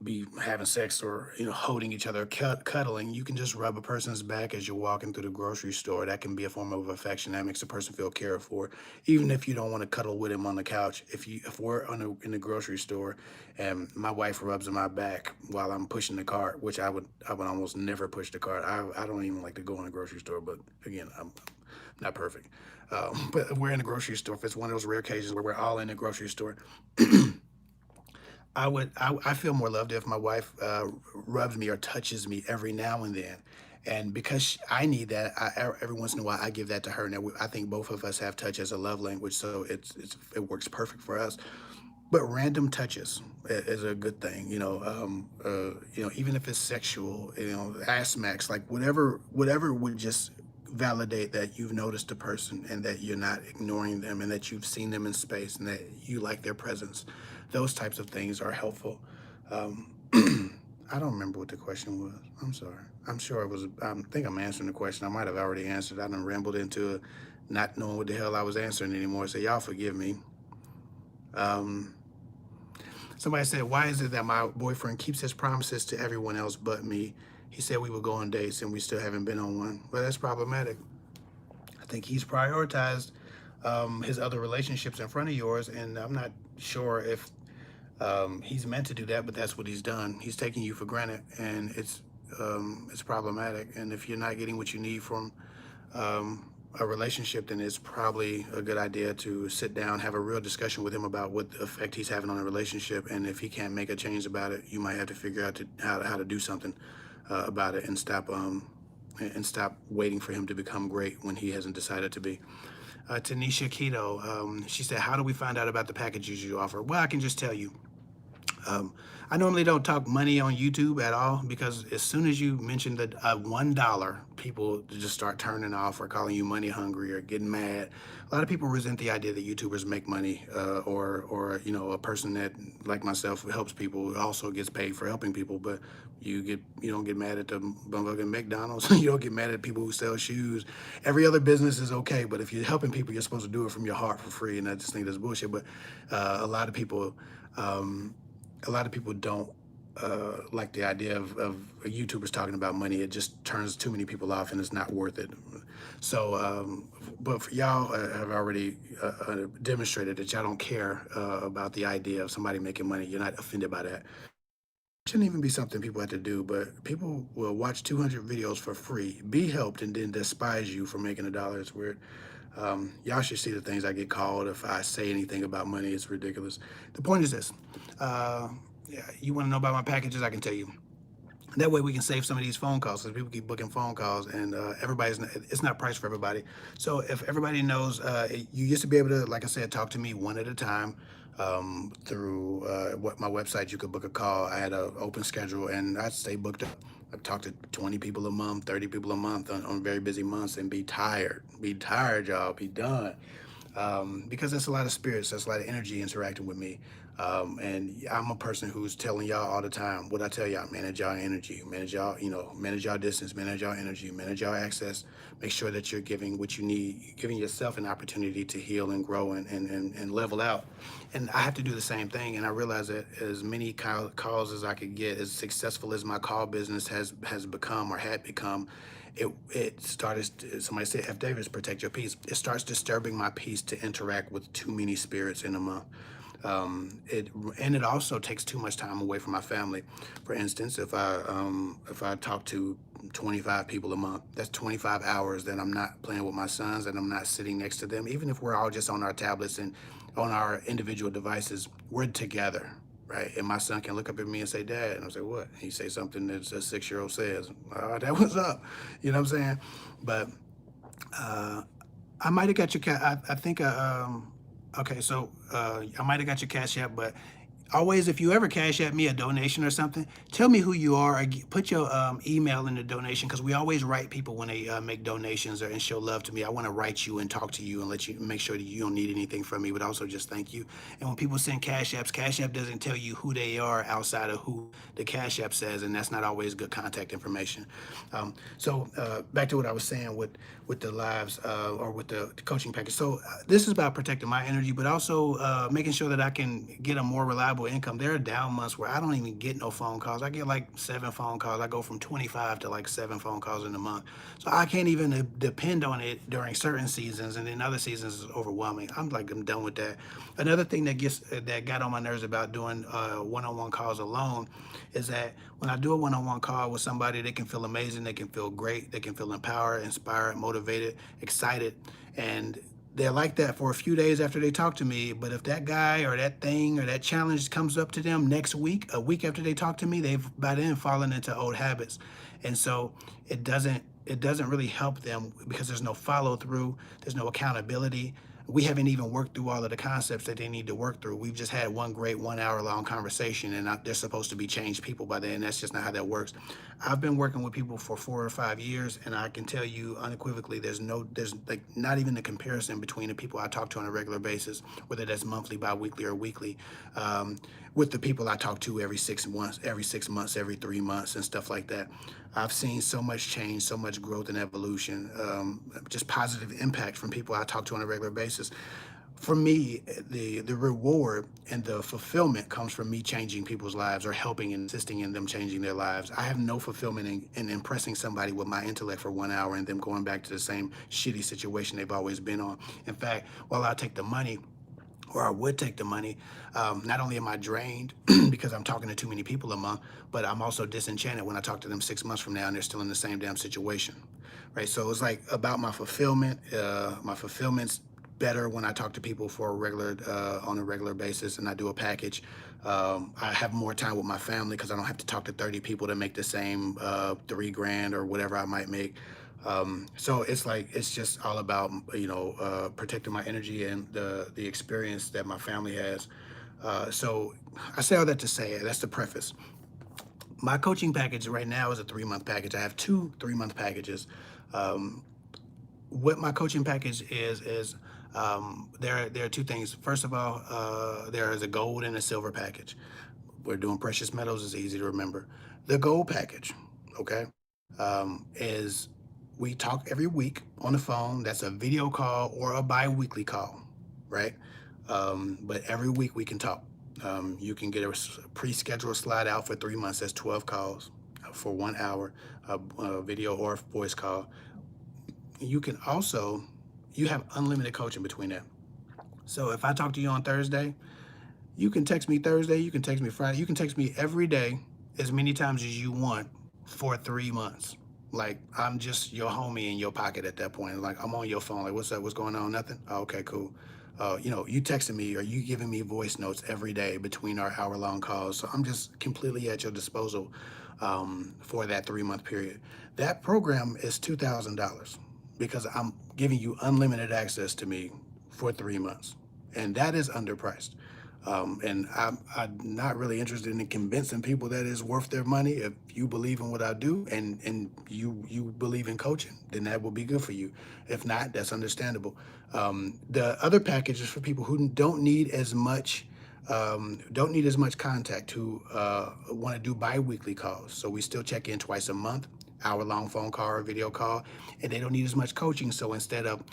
be having sex or holding each other, cuddling. You can just rub a person's back as you're walking through the grocery store. That can be a form of affection. That makes a person feel cared for, even if you don't want to cuddle with him on the couch. If we're in the grocery store and my wife rubs my back while I'm pushing the cart, which I would almost never push the cart. I don't even like to go in the grocery store, but again, I'm not perfect. But we're in the grocery store. If it's one of those rare occasions where we're all in the grocery store, I feel more loved if my wife rubs me or touches me every now and then, and because I need that, every once in a while I give that to her. Now I think both of us have touch as a love language, so it works perfect for us. But random touches is a good thing, even if it's sexual, ass smacks, like whatever would just validate that you've noticed a person and that you're not ignoring them and that you've seen them in space and that you like their presence. Those types of things are helpful. Um, I don't remember what the question was. I'm sorry. I'm sure it was. I think I'm answering the question. I might have already answered. I done rambled into not knowing what the hell I was answering anymore. So y'all forgive me. Um, Somebody said, "Why is it that my boyfriend keeps his promises to everyone else but me? He said we would go on dates and we still haven't been on one." Well, that's problematic. I think he's prioritized his other relationships in front of yours, and I'm not sure if he's meant to do that, but that's what he's done. He's taking you for granted, and it's problematic. And if you're not getting what you need from a relationship, then it's probably a good idea to sit down, have a real discussion with him about what effect he's having on the relationship. And if he can't make a change about it, you might have to figure out how to do something about it and stop waiting for him to become great when he hasn't decided to be. Tanisha Keto, she said, "How do we find out about the packages you offer?" Well, I can just tell you. Um, I normally don't talk money on YouTube at all because as soon as you mention the $1, people just start turning off or calling you money hungry or getting mad. A lot of people resent the idea that YouTubers make money, or a person that like myself who helps people also gets paid for helping people. But you don't get mad at the motherfucking McDonald's. You don't get mad at people who sell shoes. Every other business is okay, but if you're helping people, you're supposed to do it from your heart for free. And I just think that's bullshit. But uh, a lot of people. Um, a lot of people don't. like the idea of YouTubers talking about money. It just turns too many people off, and it's not worth it. So, but for y'all have already demonstrated that y'all don't care about the idea of somebody making money. You're not offended by that. Shouldn't even be something people have to do, but people will watch 200 videos for free, be helped, and then despise you for making a dollar. It's weird. Y'all should see the things I get called if I say anything about money. It's ridiculous. The point is this. Uh, yeah, you want to know about my packages? I can tell you. That way we can save some of these phone calls because people keep booking phone calls and it's not priced for everybody. So if everybody knows, you used to be able to, like I said, talk to me one at a time through what my website. You could book a call. I had an open schedule and I'd stay booked up. I talk to 20 people a month, 30 people a month on very busy months and be tired, y'all, be done because that's a lot of spirits, that's a lot of energy interacting with me. And I'm a person who's telling y'all all the time what I tell y'all: manage y'all energy, manage y'all, manage y'all distance, manage y'all energy, manage y'all access. Make sure that you're giving what you need, giving yourself an opportunity to heal and grow and level out. And I have to do the same thing. And I realize that as many calls as I could get, as successful as my call business has become or had become, it started. Somebody said, "F. Davis, protect your peace." It starts disturbing my peace to interact with too many spirits in a month. It also takes too much time away from my family. For instance, if I talk to 25 people a month, that's 25 hours that I'm not playing with my sons and I'm not sitting next to them. Even if we're all just on our tablets and on our individual devices, we're together, right? And my son can look up at me and say, "Dad," and I'll say, "What?" He say something that a 6-year-old says, "That was up," you know what I'm saying? But uh, I might have got your cat. I think. Okay, so I might have got your cash app, but always, if you ever cash at me a donation or something, tell me who you are. Or put your email in the donation because we always write people when they make donations and show love to me. I want to write you and talk to you and let you make sure that you don't need anything from me, but also just thank you. And when people send cash apps, cash app doesn't tell you who they are outside of who the cash app says, and that's not always good contact information. So back to what I was saying with the lives or with the coaching package. So this is about protecting my energy, but also making sure that I can get a more reliable income. There are down months where I don't even get no phone calls. I get like 7 phone calls. I go from 25 to like 7 phone calls in a month. So I can't even depend on it during certain seasons, and then other seasons is overwhelming. I'm done with that. Another thing that got on my nerves about doing one-on-one calls alone is that when I do a one-on-one call with somebody, they can feel amazing, they can feel great, they can feel empowered, inspired, motivated, excited, and they're like that for a few days after they talk to me. But if that guy or that thing or that challenge comes up to them next week, a week after they talk to me, they've by then fallen into old habits. And so it doesn't really help them because there's no follow through, there's no accountability. We haven't even worked through all of the concepts that they need to work through. We've just had one great 1 hour long conversation, and they're supposed to be changed people by then. That's just not how that works. I've been working with people for 4 or 5 years, and I can tell you unequivocally, there's like not even a comparison between the people I talk to on a regular basis, whether that's monthly, bi-weekly, or weekly, um, with the people I talk to every 6 months, every 3 months, and stuff like that. I've seen so much change, so much growth and evolution, just positive impact from people I talk to on a regular basis. For me, the reward and the fulfillment comes from me changing people's lives or helping and assisting in them changing their lives. I have no fulfillment in impressing somebody with my intellect for 1 hour and them going back to the same shitty situation they've always been on. In fact, while I take the money, or I would take the money. Not only am I drained because I'm talking to too many people a month, but I'm also disenchanted when I talk to them 6 months from now and they're still in the same damn situation, right? So it's like about my fulfillment. My fulfillment's better when I talk to people for on a regular basis, and I do a package. I have more time with my family because I don't have to talk to 30 people to make the same 3 grand or whatever I might make. So it's like it's just all about protecting my energy and the experience that my family has. So I say all that to say that's the preface. My coaching package right now is a 3 month package. I have two 3 month packages. Um, what my coaching package is there are two things. First of all, there is a gold and a silver package. We're doing precious metals. Is easy to remember. The gold package, okay, is we talk every week on the phone. That's a video call or a bi-weekly call, right? But every week we can talk. You can get a pre-scheduled slide out for 3 months. That's 12 calls for 1 hour, video or voice call. You can also, you have unlimited coaching between that. So if I talk to you on Thursday, you can text me Thursday, you can text me Friday, you can text me every day as many times as you want for 3 months. Like I'm just your homie in your pocket at that point. Like I'm on your phone. Like what's up? What's going on? Nothing. Oh, okay, cool. You texting me or you giving me voice notes every day between our hour-long calls. So I'm just completely at your disposal for that 3 month period. That program is $2,000 because I'm giving you unlimited access to me for 3 months, and that is underpriced. And I'm not really interested in convincing people that it's worth their money. If you believe in what I do and you believe in coaching, then that will be good for you. If not, that's understandable. The other package is for people who don't need as much contact, who want to do bi-weekly calls. So we still check in twice a month, hour-long phone call or video call, and they don't need as much coaching. So instead of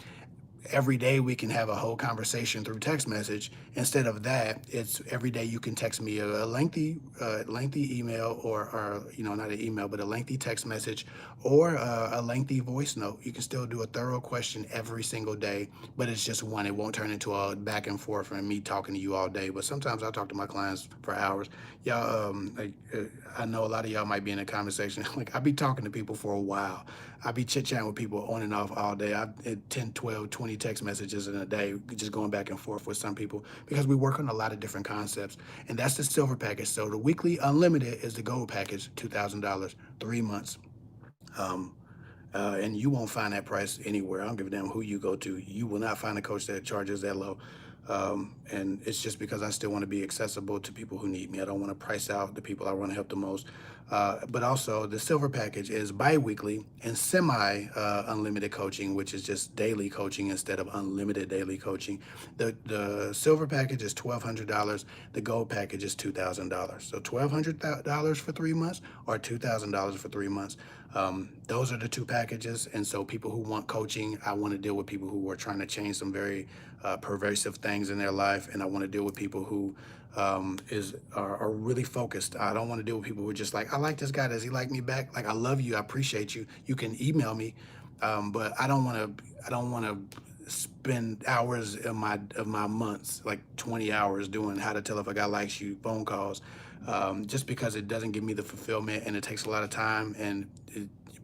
every day we can have a whole conversation through text message. Instead of that, it's every day you can text me a lengthy email, or not an email, but a lengthy text message, or a lengthy voice note. You can still do a thorough question every single day, but it's just one. It won't turn into a back and forth and me talking to you all day. But sometimes I talk to my clients for hours. Y'all, I know a lot of y'all might be in a conversation. Like I be talking to people for a while. I be chit chatting with people on and off all day. I 10, 12, 20 text messages in a day, just going back and forth with some people because we work on a lot of different concepts. And that's the silver package. So the weekly unlimited is the gold package, $2,000, 3 months. Um, and you won't find that price anywhere. I don't give a damn who you go to. You will not find a coach that charges that low. And it's just because I still want to be accessible to people who need me. I don't want to price out the people I want to help the most. But also, the silver package is bi-weekly and semi-unlimited coaching, which is just daily coaching instead of unlimited daily coaching. The silver package is $1,200. The gold package is $2,000. So $1,200 for 3 months or $2,000 for 3 months. Those are the two packages. And so people who want coaching, I want to deal with people who are trying to change some very pervasive things in their life, and I want to deal with people who are really focused. I don't want to deal with people who are just like, I like this guy. Does he like me back? Like, I love you. I appreciate you. You can email me, but I don't want to. I don't want to spend hours of my months, like 20 hours, doing how to tell if a guy likes you phone calls, just because it doesn't give me the fulfillment and it takes a lot of time, and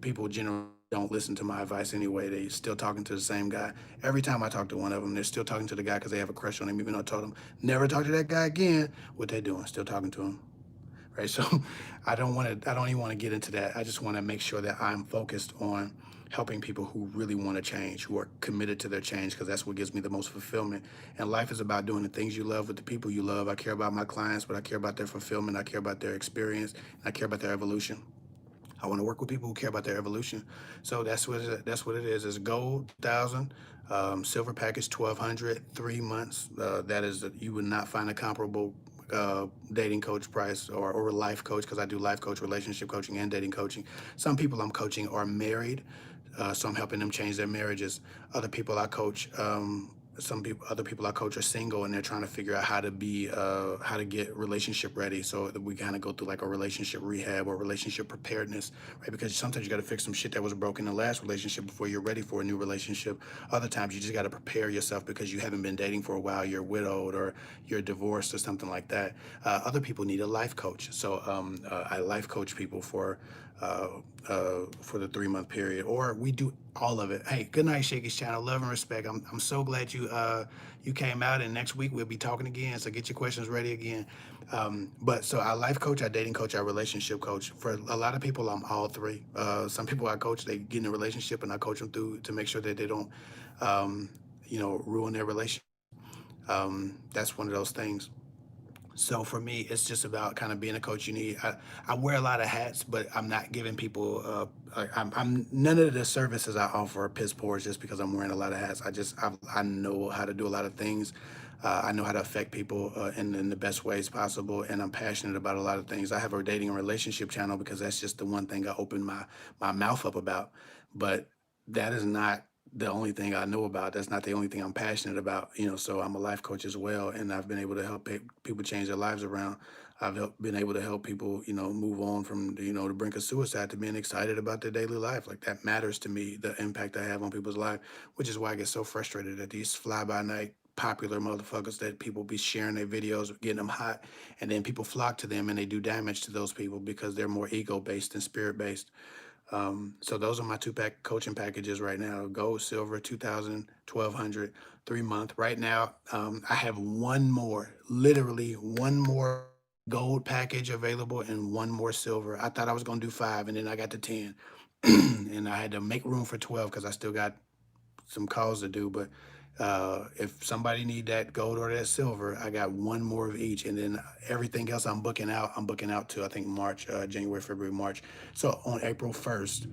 people generally don't listen to my advice anyway. They still talking to the same guy. Every time I talk to one of them, they're still talking to the guy because they have a crush on him, even though I told them never talk to that guy again. What they doing? Still talking to him, right? So I don't want to. I don't even want to get into that. I just want to make sure that I'm focused on helping people who really want to change, who are committed to their change, because that's what gives me the most fulfillment. And life is about doing the things you love with the people you love. I care about my clients, but I care about their fulfillment. I care about their experience. And I care about their evolution. I want to work with people who care about their evolution. So that's what it is. It's gold 1,000, silver package 1,200, 3 months. That is you would not find a comparable dating coach price, or a life coach, because I do life coach, relationship coaching, and dating coaching. Some people I'm coaching are married, so I'm helping them change their marriages. Other people I coach, other people I coach are single, and they're trying to figure out how to get relationship ready. So that we kind of go through like a relationship rehab or relationship preparedness, right? Because sometimes you got to fix some shit that was broken in the last relationship before you're ready for a new relationship. Other times you just got to prepare yourself because you haven't been dating for a while, you're widowed or you're divorced or something like that. Other people need a life coach. So I life coach people for the 3 month period, or we do all of it. Hey, good night, Shaky's channel. Love and respect. I'm so glad you came out, and next week we'll be talking again. So get your questions ready again. But so I life coach, I dating coach, I relationship coach. For a lot of people, I'm all three. Some people I coach, they get in a relationship, and I coach them through to make sure that they don't, ruin their relationship. That's one of those things. So for me, it's just about kind of being a coach. I wear a lot of hats, but I'm not giving people. I'm none of the services I offer are piss poor just because I'm wearing a lot of hats. I know how to do a lot of things. I know how to affect people in the best ways possible, and I'm passionate about a lot of things. I have a dating and relationship channel because that's just the one thing I open my mouth up about. But that is not the only thing I know about. That's not the only thing I'm passionate about. So I'm a life coach as well, and I've been able to help people change their lives around. Been able to help people, move on from the brink of suicide to being excited about their daily life. Like that matters to me, the impact I have on people's life, which is why I get so frustrated at these fly by night popular motherfuckers that people be sharing their videos, getting them hot, and then people flock to them and they do damage to those people because they're more ego based than spirit based. So those are my two-pack coaching packages right now: gold, silver, 2000, 1200, 3 month. Right now, I have one more, literally one more gold package available and one more silver. I thought I was gonna do five, and then I got to 10, and I had to make room for 12 because I still got some calls to do. But if somebody need that gold or that silver, I got one more of each, and then everything else I'm booking out. I'm booking out to I think March, January, February, March. So on April 1st,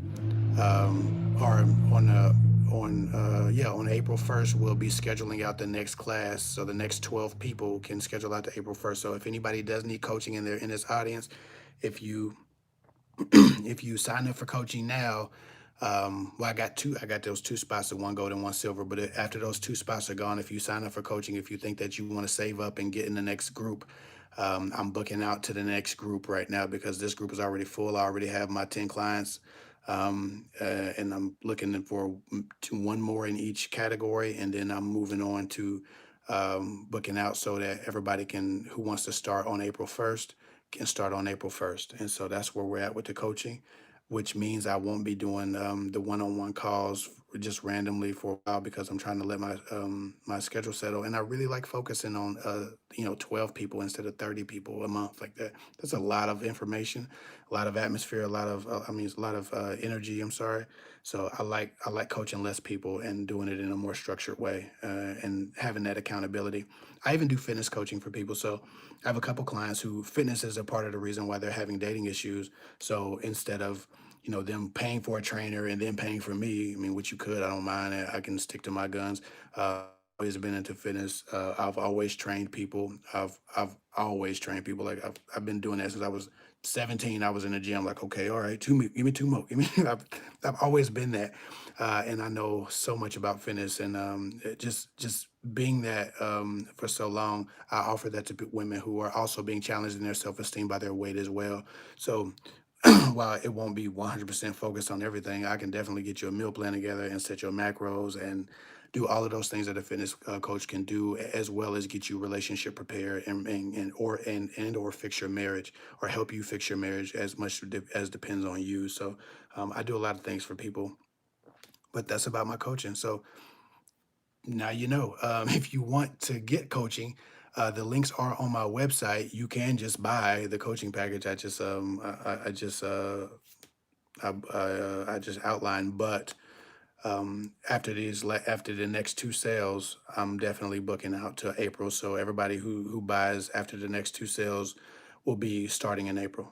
or on April 1st, we'll be scheduling out the next class. So the next 12 people can schedule out to April 1st. So if anybody does need coaching in this audience, if you if you sign up for coaching now, well, I got those two spots, the one gold and one silver. But after those two spots are gone, if you sign up for coaching, if you think that you want to save up and get in the next group, I'm booking out to the next group right now because this group is already full. I already have my 10 clients. And I'm looking for one more in each category. And then I'm moving on to booking out so that everybody who wants to start on April 1st can start on April 1st. And so that's where we're at with the coaching, which means I won't be doing the one-on-one calls just randomly for a while because I'm trying to let my schedule settle. And I really like focusing on 12 people instead of 30 people a month like that. That's a lot of information, a lot of atmosphere, a lot of a lot of energy. I'm sorry. So I like coaching less people and doing it in a more structured way and having that accountability. I even do fitness coaching for people. So I have a couple clients who fitness is a part of the reason why they're having dating issues. So instead of them paying for a trainer and then paying for me, I mean, which you could, I don't mind. I can stick to my guns. Always been into fitness. I've always trained people. I've always trained people. Like I've been doing that since I was 17. I was in the gym. Like, okay, all right, give me two more. Give me. I've always been that, and I know so much about fitness and just being that for so long. I offer that to women who are also being challenged in their self esteem by their weight as well. So while it won't be 100% focused on everything, I can definitely get you a meal plan together and set your macros and do all of those things that a fitness coach can do, as well as get you relationship prepared and or fix your marriage or help you fix your marriage as much as depends on you. So I do a lot of things for people, but that's about my coaching. So now you know. If you want to get coaching, the links are on my website. You can just buy the coaching package. I just outlined, but after the next two sales, I'm definitely booking out to April. So everybody who buys after the next two sales will be starting in April.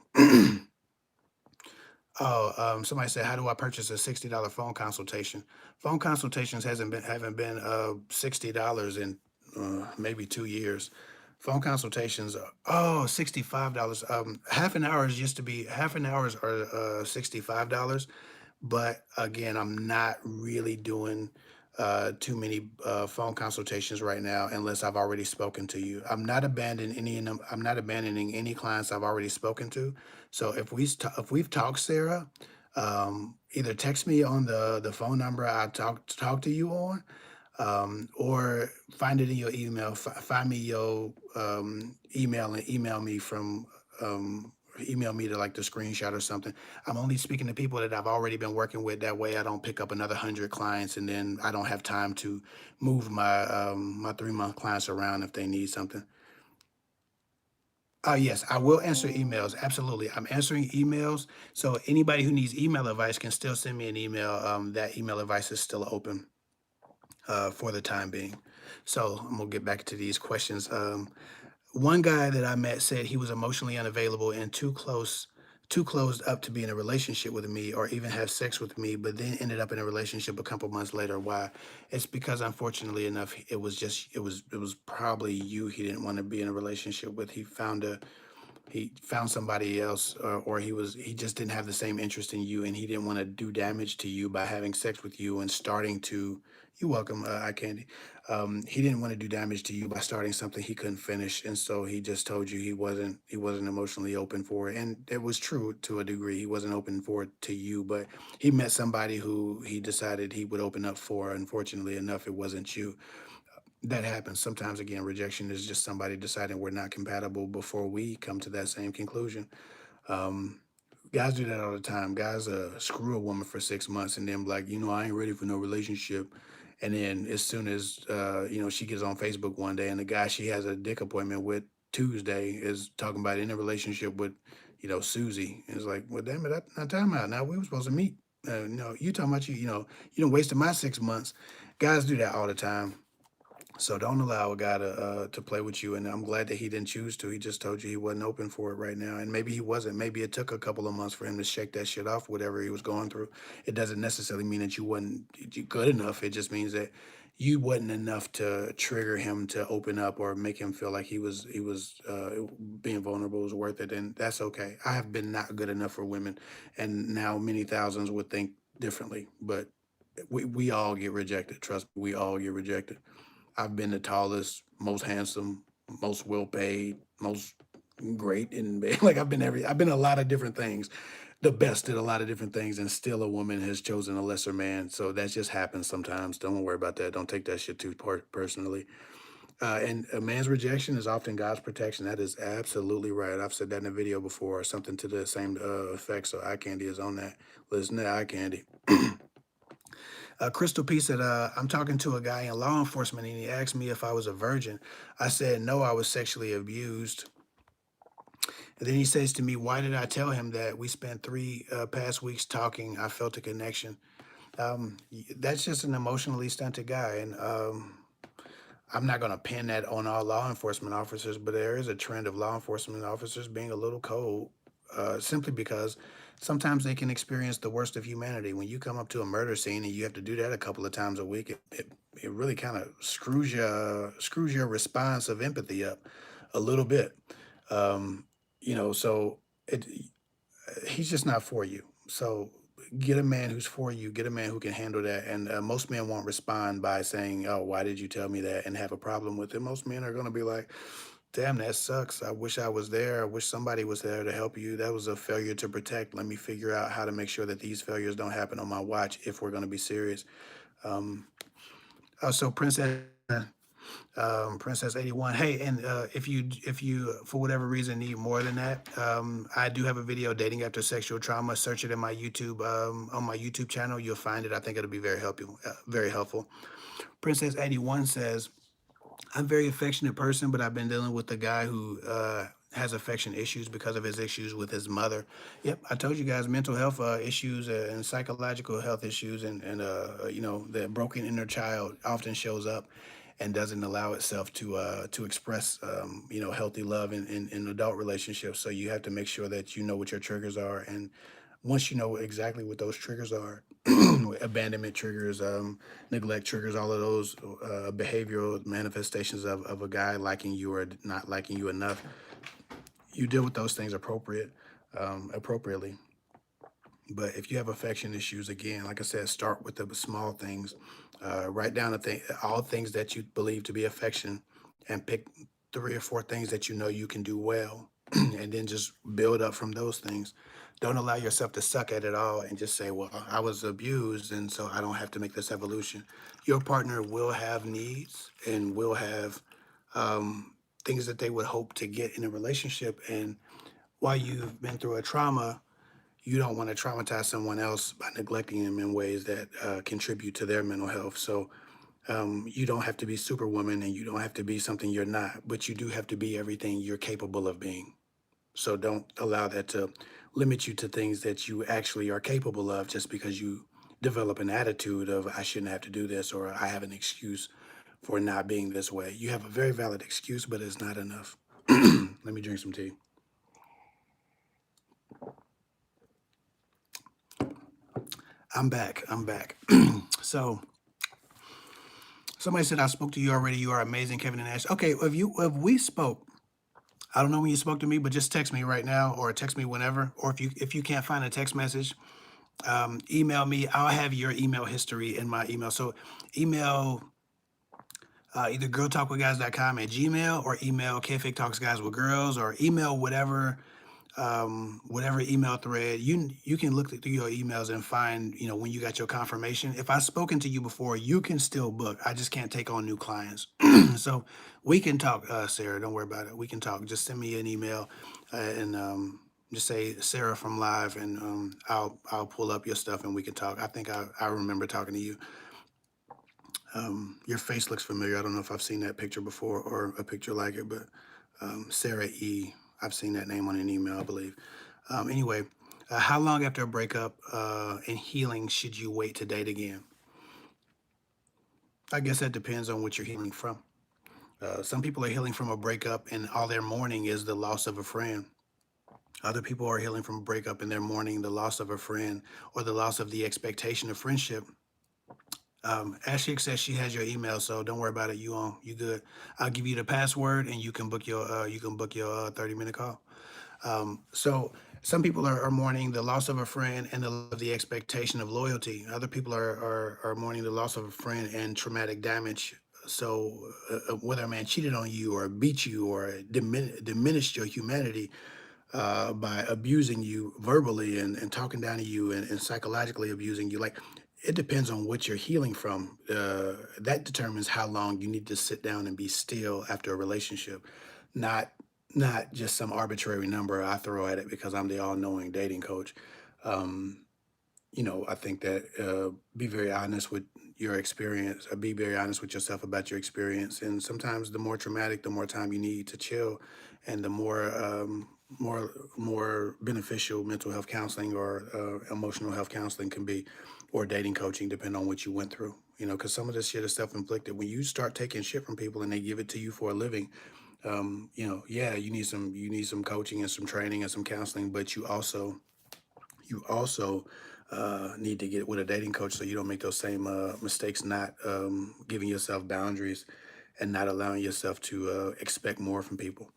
Oh, somebody said, how do I purchase a $60 phone consultation? Phone consultations haven't been $60 in maybe 2 years. Phone consultations, $65. Half an hours are $65. But again, I'm not really doing too many phone consultations right now unless I've already spoken to you. I'm not abandoning any clients I've already spoken to. So if we've talked, Sarah, either text me on the phone number I talk to you on, or find it in your email. Find me your email and email me to like the screenshot or something. I'm only speaking to people that I've already been working with. That way, I don't pick up another 100 clients, and then I don't have time to move my 3 month clients around if they need something. Yes, I will answer emails. Absolutely. I'm answering emails. So anybody who needs email advice can still send me an email. That email advice is still open for the time being. So I'm gonna get back to these questions. One guy that I met said he was emotionally unavailable and too closed up to be in a relationship with me or even have sex with me, but then ended up in a relationship a couple months later. Why? It's because unfortunately enough, it was probably you he didn't want to be in a relationship with. He found he found somebody else, or he just didn't have the same interest in you, and he didn't want to do damage to you by having sex with you and starting to. You're welcome, I candy. He didn't want to do damage to you by starting something he couldn't finish, and so he just told you he wasn't emotionally open for it, and it was true to a degree. He wasn't open for it to you, but he met somebody who he decided he would open up for. Unfortunately enough, it wasn't you. That happens sometimes. Again, rejection is just somebody deciding we're not compatible before we come to that same conclusion. um, Guys do that all the time. Guys screw a woman for 6 months and then be like, I ain't ready for no relationship. And then as soon as she gets on Facebook one day and the guy she has a dick appointment with Tuesday is talking about in a relationship with, Susie. It's like, well, damn it, not time out. Now we were supposed to meet. You talking about you don't wasted my 6 months. Guys do that all the time. So don't allow a guy to play with you. And I'm glad that he didn't choose to. He just told you he wasn't open for it right now. And maybe he wasn't. Maybe it took a couple of months for him to shake that shit off, whatever he was going through. It doesn't necessarily mean that you wasn't good enough. It just means that you wasn't enough to trigger him to open up or make him feel like he was being vulnerable was worth it. And that's okay. I have been not good enough for women, and now many thousands would think differently. But we all get rejected. Trust me, we all get rejected. I've been the tallest, most handsome, most well paid, most great in bed. Like I've been a lot of different things, the best at a lot of different things, and still a woman has chosen a lesser man. So that just happens sometimes. Don't worry about that. Don't take that shit too personally. And a man's rejection is often God's protection. That is absolutely right. I've said that in a video before, or something to the same effect. So eye candy is on that. Listen to eye candy. Crystal P said, I'm talking to a guy in law enforcement and he asked me if I was a virgin. I said, no, I was sexually abused. And then he says to me, why did I tell him that? We spent 3 past weeks talking. I felt a connection. That's just an emotionally stunted guy. And I'm not going to pin that on all law enforcement officers, but there is a trend of law enforcement officers being a little cold, simply because sometimes they can experience the worst of humanity. When you come up to a murder scene and you have to do that a couple of times a week, it really kind of screws your response of empathy up a little bit. Um, so it he's just not for you. So get a man who's for you. Get a man who can handle that. And most men won't respond by saying, "Oh, why did you tell me that?" and have a problem with it. Most men are going to be like, "Damn, that sucks. I wish I was there. I wish somebody was there to help you. That was a failure to protect. Let me figure out how to make sure that these failures don't happen on my watch if we're going to be serious." Um, so Princess 81. Hey, and if you for whatever reason need more than that, I do have a video, dating after sexual trauma. Search it in my YouTube, on my YouTube channel. You'll find it. I think it'll be very helpful. Very helpful. Princess 81 says, I'm a very affectionate person, but I've been dealing with a guy who has affection issues because of his issues with his mother. Yep, I told you guys, mental health issues and psychological health issues, and the broken inner child often shows up and doesn't allow itself to express healthy love in adult relationships. So you have to make sure that you know what your triggers are, and once you know exactly what those triggers are, abandonment triggers, neglect triggers, all of those behavioral manifestations of a guy liking you or not liking you enough, you deal with those things appropriately. But if you have affection issues, again, like I said, start with the small things. Write down all things that you believe to be affection, and pick 3 or 4 things that you know you can do well, and then just build up from those things. Don't allow yourself to suck at it all and just say, well, I was abused, and so I don't have to make this evolution. Your partner will have needs and will have things that they would hope to get in a relationship. And while you've been through a trauma, you don't want to traumatize someone else by neglecting them in ways that contribute to their mental health. So you don't have to be superwoman, and you don't have to be something you're not, but you do have to be everything you're capable of being. So don't allow that to limit you to things that you actually are capable of just because you develop an attitude of, I shouldn't have to do this, or I have an excuse for not being this way. You have a very valid excuse, but it's not enough. Let me drink some tea. I'm back. I'm back. So somebody said, I spoke to you already. You are amazing, Kevin and Ash. Okay, if we spoke, I don't know when you spoke to me, but just text me right now or text me whenever. Or if you can't find a text message, email me. I'll have your email history in my email. So email either girltalkwithguys.com at Gmail or email kfigtalksguyswithgirls or email whatever email thread. You can look through your emails and find, when you got your confirmation. If I've spoken to you before, you can still book. I just can't take on new clients. So we can talk, Sarah. Don't worry about it. We can talk. Just send me an email and just say Sarah from Live, and I'll pull up your stuff and we can talk. I think I remember talking to you. Your face looks familiar. I don't know if I've seen that picture before or a picture like it, but Sarah E. I've seen that name on an email, I believe. Anyway, how long after a breakup and healing should you wait to date again? I guess that depends on what you're healing from. Some people are healing from a breakup and all they're mourning is the loss of a friend. Other people are healing from a breakup and they're mourning the loss of a friend or the loss of the expectation of friendship. Ashley says she has your email, so don't worry about it. You good. I'll give you the password and you can book your 30-minute call. So some people are mourning the loss of a friend and the expectation of loyalty. Other people are mourning the loss of a friend and traumatic damage. So whether a man cheated on you or beat you or diminished your humanity by abusing you verbally and talking down to you and psychologically abusing you, like it depends on what you're healing from. That determines how long you need to sit down and be still after a relationship, not not just some arbitrary number I throw at it because I'm the all-knowing dating coach. Um, I think that be very honest with your experience, or be very honest with yourself about your experience. And sometimes the more traumatic, the more time you need to chill, and the more beneficial mental health counseling or emotional health counseling can be, or dating coaching, depending on what you went through. Because some of this shit is self-inflicted. When you start taking shit from people and they give it to you for a living, yeah, you need some coaching and some training and some counseling, but you also need to get with a dating coach so you don't make those same mistakes, not giving yourself boundaries and not allowing yourself to expect more from people.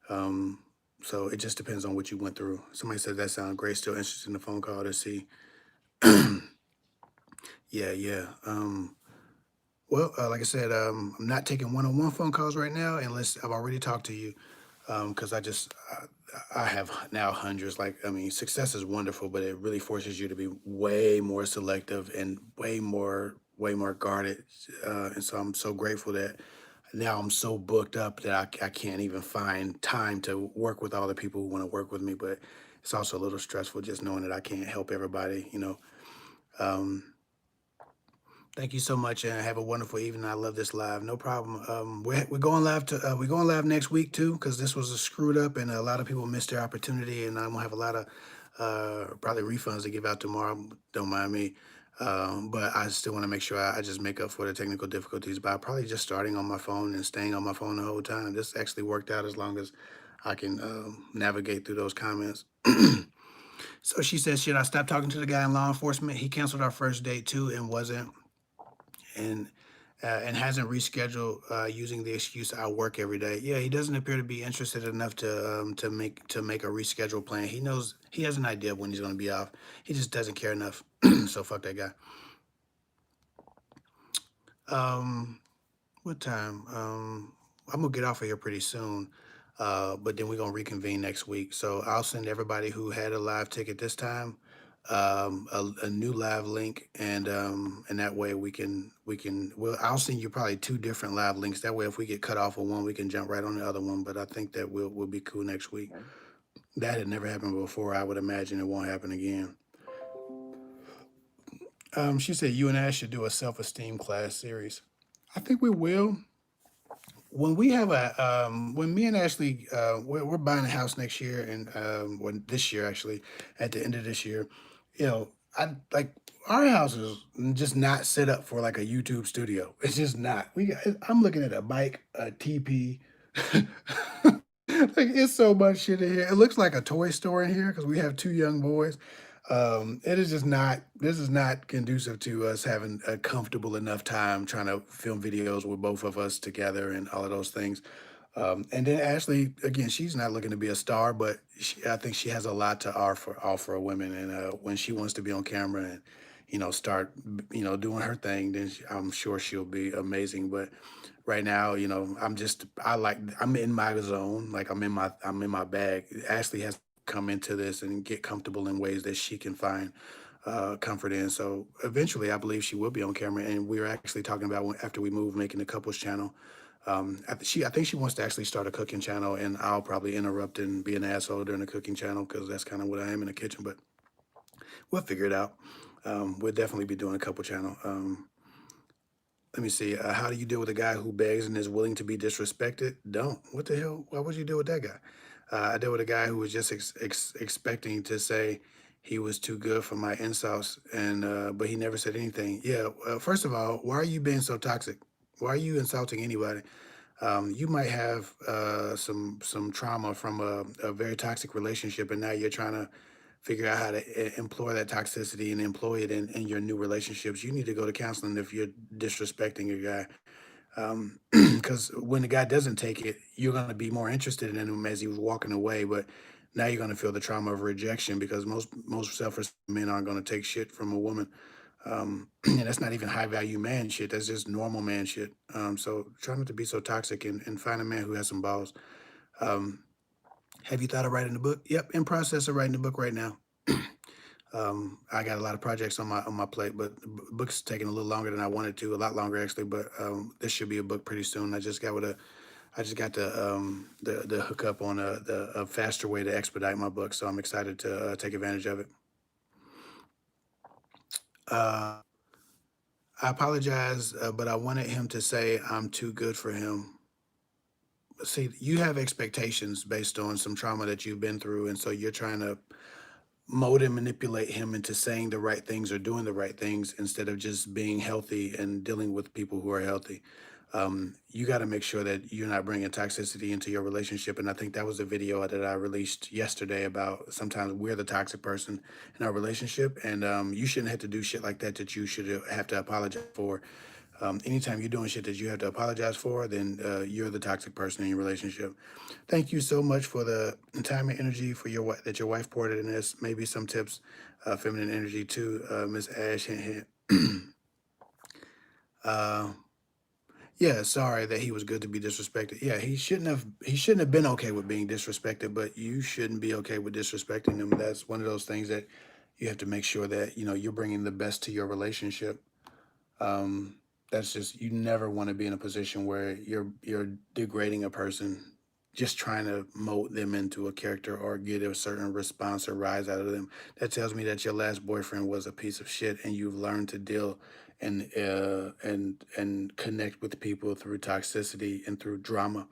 Um, so it just depends on what you went through. Somebody said that sounds great. Still interested in the phone call to see. Yeah, yeah. Well, like I said, I'm not taking one-on-one phone calls right now unless I've already talked to you. Because I have now hundreds. Like, I mean, success is wonderful, but it really forces you to be way more selective and way more guarded. And so I'm so grateful that now I'm so booked up that I can't even find time to work with all the people who want to work with me. But it's also a little stressful just knowing that I can't help everybody. Um, Thank you so much, and have a wonderful evening. I love this live. No problem. We're going live next week too, because this was a screwed up, and a lot of people missed their opportunity, and I'm gonna have a lot of probably refunds to give out tomorrow. Don't mind me, but I still want to make sure I just make up for the technical difficulties by probably just starting on my phone and staying on my phone the whole time. This actually worked out as long as I can navigate through those comments. So she says, should I stop talking to the guy in law enforcement? He canceled our first date too, and and hasn't rescheduled using the excuse I work every day. Yeah, he doesn't appear to be interested enough to make a reschedule plan. He knows he has an idea of when he's going to be off. He just doesn't care enough. So fuck that guy. Um, what time? I'm gonna get off of here pretty soon. But then we're gonna reconvene next week. So I'll send everybody who had a live ticket this time a new live link, and that way well, I'll send you probably two different live links. That way, if we get cut off of one, we can jump right on the other one. But I think that we'll be cool next week.
Okay.
That had never happened before. I would imagine it won't happen again. She said you and Ash should do a self-esteem class series. I think we will. When me and Ashley we're buying a house next year, and when this year actually, at the end of this year, I like our house is just not set up for like a YouTube studio. It's just not. I'm looking at a bike, a TP. Like it's so much shit in here. It looks like a toy store in here because we have two young boys. It is just not. This is not conducive to us having a comfortable enough time trying to film videos with both of us together and all of those things. And then Ashley, again, she's not looking to be a star, but I think she has a lot to offer women. And when she wants to be on camera and start doing her thing, then I'm sure she'll be amazing. But right now, I'm in my zone, like I'm in my bag. Ashley has come into this and get comfortable in ways that she can find comfort in. So eventually, I believe she will be on camera, and we're actually talking about after we move, making a couples channel. I think she wants to actually start a cooking channel, and I'll probably interrupt and be an asshole during the cooking channel because that's kind of what I am in the kitchen. But we'll figure it out. We'll definitely be doing a couple channel. Let me see. How do you deal with a guy who begs and is willing to be disrespected? Don't. What the hell? Why would you deal with that guy? I dealt with a guy who was just expecting to say he was too good for my insults, and but he never said anything. Yeah. First of all, why are you being so toxic? Why are you insulting anybody? You might have some trauma from a very toxic relationship, and now you're trying to figure out how to employ that toxicity and employ it in your new relationships. You need to go to counseling if you're disrespecting a guy. Because when the guy doesn't take it, you're going to be more interested in him as he was walking away. But now you're going to feel the trauma of rejection because most selfish men aren't going to take shit from a woman. And that's not even high value man shit. That's just normal man shit. So try not to be so toxic and find a man who has some balls. Um, have you thought of writing a book? Yep, in process of writing a book right now. I got a lot of projects on my plate, but the book's taking a little longer than I wanted to, a lot longer actually. But this should be a book pretty soon. I just got the hookup on a faster way to expedite my book, so I'm excited to take advantage of it. Uh, I apologize, but I wanted him to say I'm too good for him. See, you have expectations based on some trauma that you've been through, and so you're trying to mold and manipulate him into saying the right things or doing the right things instead of just being healthy and dealing with people who are healthy. You got to make sure that you're not bringing toxicity into your relationship. And I think that was a video that I released yesterday about sometimes we're the toxic person in our relationship. And you shouldn't have to do shit like that that you should have to apologize for. Anytime you're doing shit that you have to apologize for, then you're the toxic person in your relationship. Thank you so much for the time and energy for that your wife poured in this. Maybe some tips, feminine energy too, Miss Ash. Hint, hint. uh, yeah, sorry that he was good to be disrespected. Yeah, he shouldn't have been okay with being disrespected, but you shouldn't be okay with disrespecting him. That's one of those things that you have to make sure that you're bringing the best to your relationship. Um, that's just you never want to be in a position where you're degrading a person, just trying to mold them into a character or get a certain response or rise out of them. That tells me that your last boyfriend was a piece of shit, and you've learned to deal and connect with people through toxicity and through drama.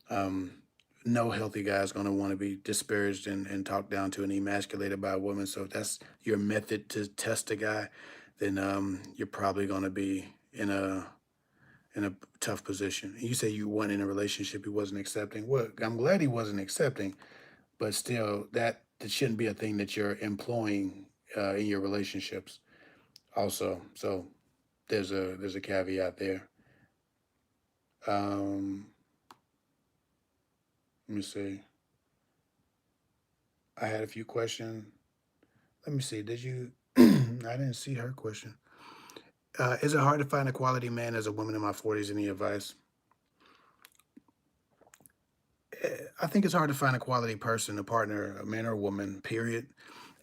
Um, no healthy guy is going to want to be disparaged and talked down to and emasculated by a woman. So if that's your method to test a guy, then you're probably going to be in a tough position. You say you weren't in a relationship he wasn't accepting. Well, I'm glad he wasn't accepting, but still, that shouldn't be a thing that you're employing in your relationships. Also, so there's a caveat there. Um, let me see. I had a few questions. Let me see. Did you? I didn't see her question. Is it hard to find a quality man as a woman in my 40s? Any advice? I think it's hard to find a quality person, a partner, a man or a woman, period.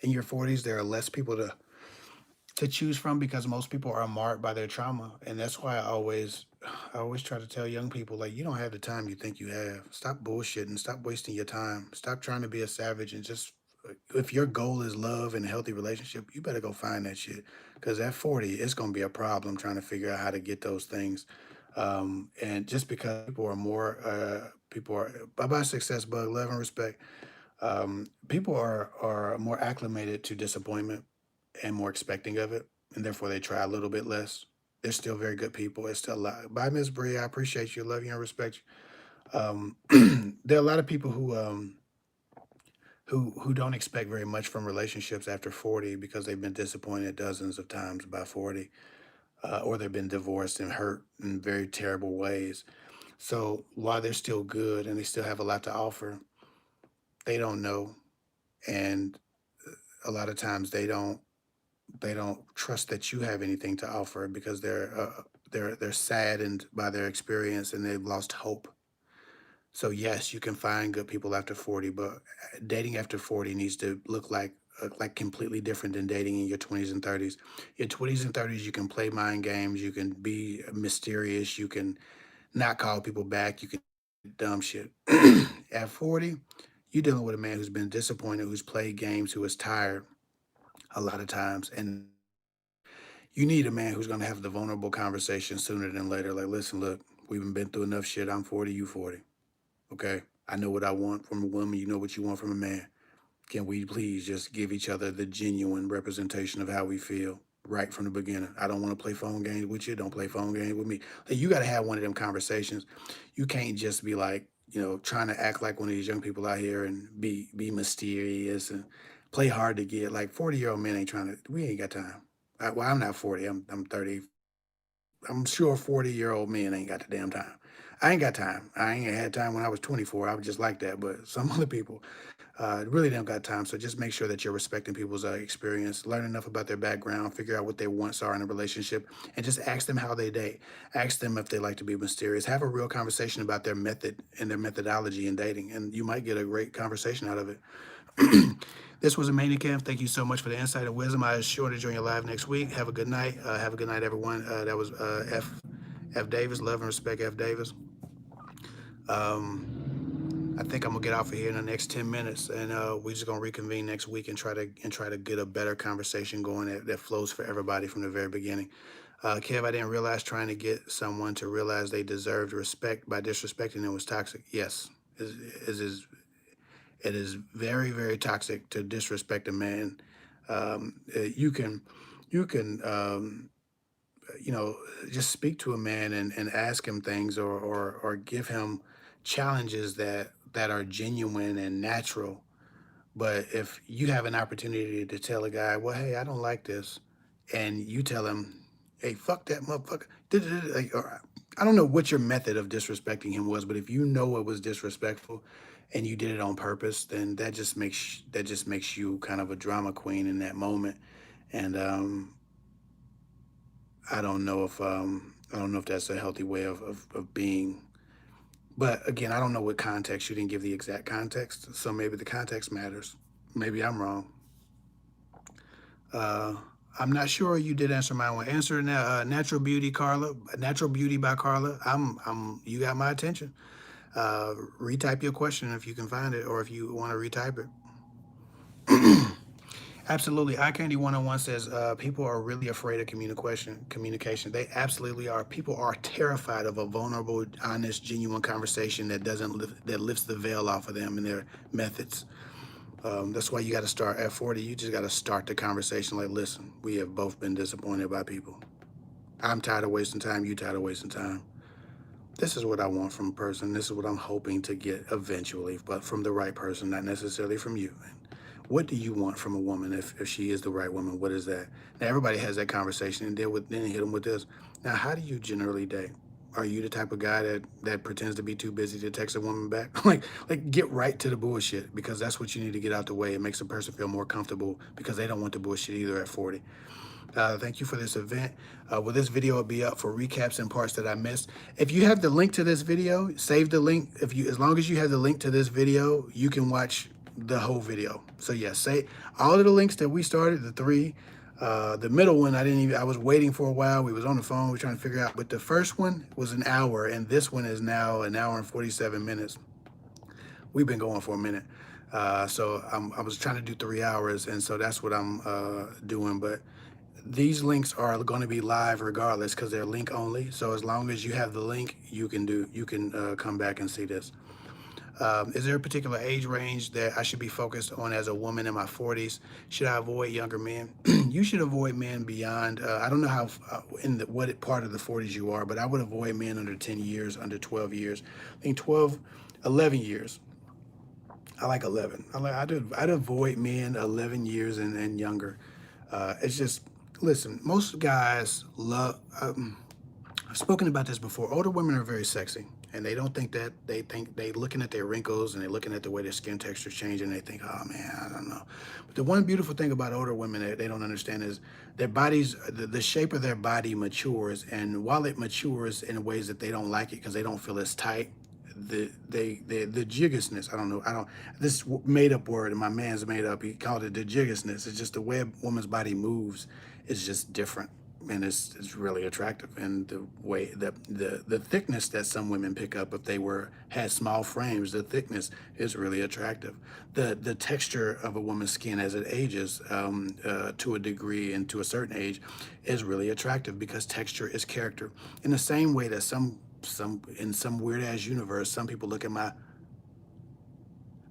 In your 40s, there are less people to choose from because most people are marred by their trauma. And that's why I always try to tell young people, like, you don't have the time you think you have. Stop bullshitting, stop wasting your time. Stop trying to be a savage and just if your goal is love and a healthy relationship, you better go find that shit. Because at 40, it's gonna be a problem trying to figure out how to get those things. And just because people are bye-bye success bug, love and respect. People are more acclimated to disappointment and more expecting of it, and therefore they try a little bit less. They're still very good people. It's still a lot. Bye, Miss Bree. I appreciate you, love you, and respect you. There are a lot of people who don't expect very much from relationships after 40 because they've been disappointed dozens of times by 40, or they've been divorced and hurt in very terrible ways. So while they're still good and they still have a lot to offer, they don't know. And a lot of times they don't trust that you have anything to offer because they're saddened by their experience and they've lost hope. So yes, you can find good people after 40, but dating after 40 needs to look like completely different than dating in your 20s and 30s. Your 20s and 30s, you can play mind games, you can be mysterious, you can not call people back, you can do dumb shit. At 40, you're dealing with a man who's been disappointed, who's played games, who is tired a lot of times, and you need a man who's gonna have the vulnerable conversation sooner than later. Like, listen, look, we've been through enough shit. I'm 40, you 40. Okay. I know what I want from a woman. You know what you want from a man. Can we please just give each other the genuine representation of how we feel right from the beginning? I don't want to play phone games with you. Don't play phone games with me. Like, you got to have one of them conversations. You can't just be like, trying to act like one of these young people out here and be mysterious and play hard to get. Like 40-year-old men ain't trying to. We ain't got time. Well, I'm not 40. I'm 30. I'm sure 40-year-old men ain't got the damn time. I ain't got time. I ain't had time when I was 24. I was just like that. But some other people really don't got time. So just make sure that you're respecting people's experience, learn enough about their background, figure out what their wants are in a relationship, and just ask them how they date. Ask them if they like to be mysterious. Have a real conversation about their method and their methodology in dating, and you might get a great conversation out of it. This was a Manicam. Thank you so much for the insight and wisdom. I assure to join you live next week. Have a good night. Have a good night, everyone. That was F Davis. Love and respect, F Davis. I think I'm gonna get off of here in the next 10 minutes, and we're just gonna reconvene next week and try to get a better conversation going that flows for everybody from the very beginning. Kev, I didn't realize trying to get someone to realize they deserved respect by disrespecting them was toxic. Yes, it is very, very toxic to disrespect a man. You can you know, just speak to a man and ask him things, or give him challenges that are genuine and natural. But if you have an opportunity to tell a guy, well, hey, I don't like this, and you tell him, hey, fuck that motherfucker, like, or, I don't know what your method of disrespecting him was, but if you know it was disrespectful and you did it on purpose, then that just makes you kind of a drama queen in that moment. And I don't know if that's a healthy way of being. But again, I don't know what context. You didn't give the exact context, so maybe the context matters. Maybe I'm wrong. Uh, I'm not sure. You did answer my one. Answer now. Natural Beauty, Carla. Natural Beauty by Carla. You got my attention. Retype your question if you can find it, or if you want to retype it. Absolutely. Eye Candy 101 says people are really afraid of communication. They absolutely are. People are terrified of a vulnerable, honest, genuine conversation that doesn't that lifts the veil off of them and their methods. That's why you got to start at 40. You just got to start the conversation like, listen, we have both been disappointed by people. I'm tired of wasting time. You tired of wasting time. This is what I want from a person. This is what I'm hoping to get eventually, but from the right person, not necessarily from you. What do you want from a woman if she is the right woman? What is that? Now everybody has that conversation and then hit them with this. Now, how do you generally date? Are you the type of guy that pretends to be too busy to text a woman back? like get right to the bullshit, because that's what you need to get out the way. It makes a person feel more comfortable because they don't want the bullshit either at 40. Thank you for this event. Well, this video will be up for recaps and parts that I missed. If you have the link to this video, save the link. As long as you have the link to this video, you can watch the whole video. So yes, say all of the links that we started, the three. The middle one, I was waiting for a while. We was on the phone, we were trying to figure out. But the first one was an hour, and this one is now an hour and 47 minutes. We've been going for a minute. So I was trying to do 3 hours, and so that's what I'm doing. But these links are going to be live regardless because they're link only. So as long as you have the link, you can come back and see this. Is there a particular age range that I should be focused on as a woman in my 40s? Should I avoid younger men? You should avoid men beyond, I don't know how, what part of the 40s you are, but I would avoid men under 10 years, under 12 years. I think 12, 11 years. I like 11. I'd avoid men 11 years and younger. It's just, listen, most guys love, I've spoken about this before. Older women are very sexy. And they don't think that. They looking at their wrinkles and they're looking at the way their skin texture is changing. And they think, oh man, I don't know. But the one beautiful thing about older women that they don't understand is their bodies, the shape of their body matures. And while it matures in ways that they don't like it because they don't feel as tight, the jiggishness, this made up word, and my man's made up, he called it the jiggishness. It's just the way a woman's body moves is just different, and it's really attractive. And the way the thickness that some women pick up, if they had small frames, the thickness is really attractive. The texture of a woman's skin as it ages, to a degree and to a certain age, is really attractive because texture is character. In the same way that some in some weird ass universe, some people look at my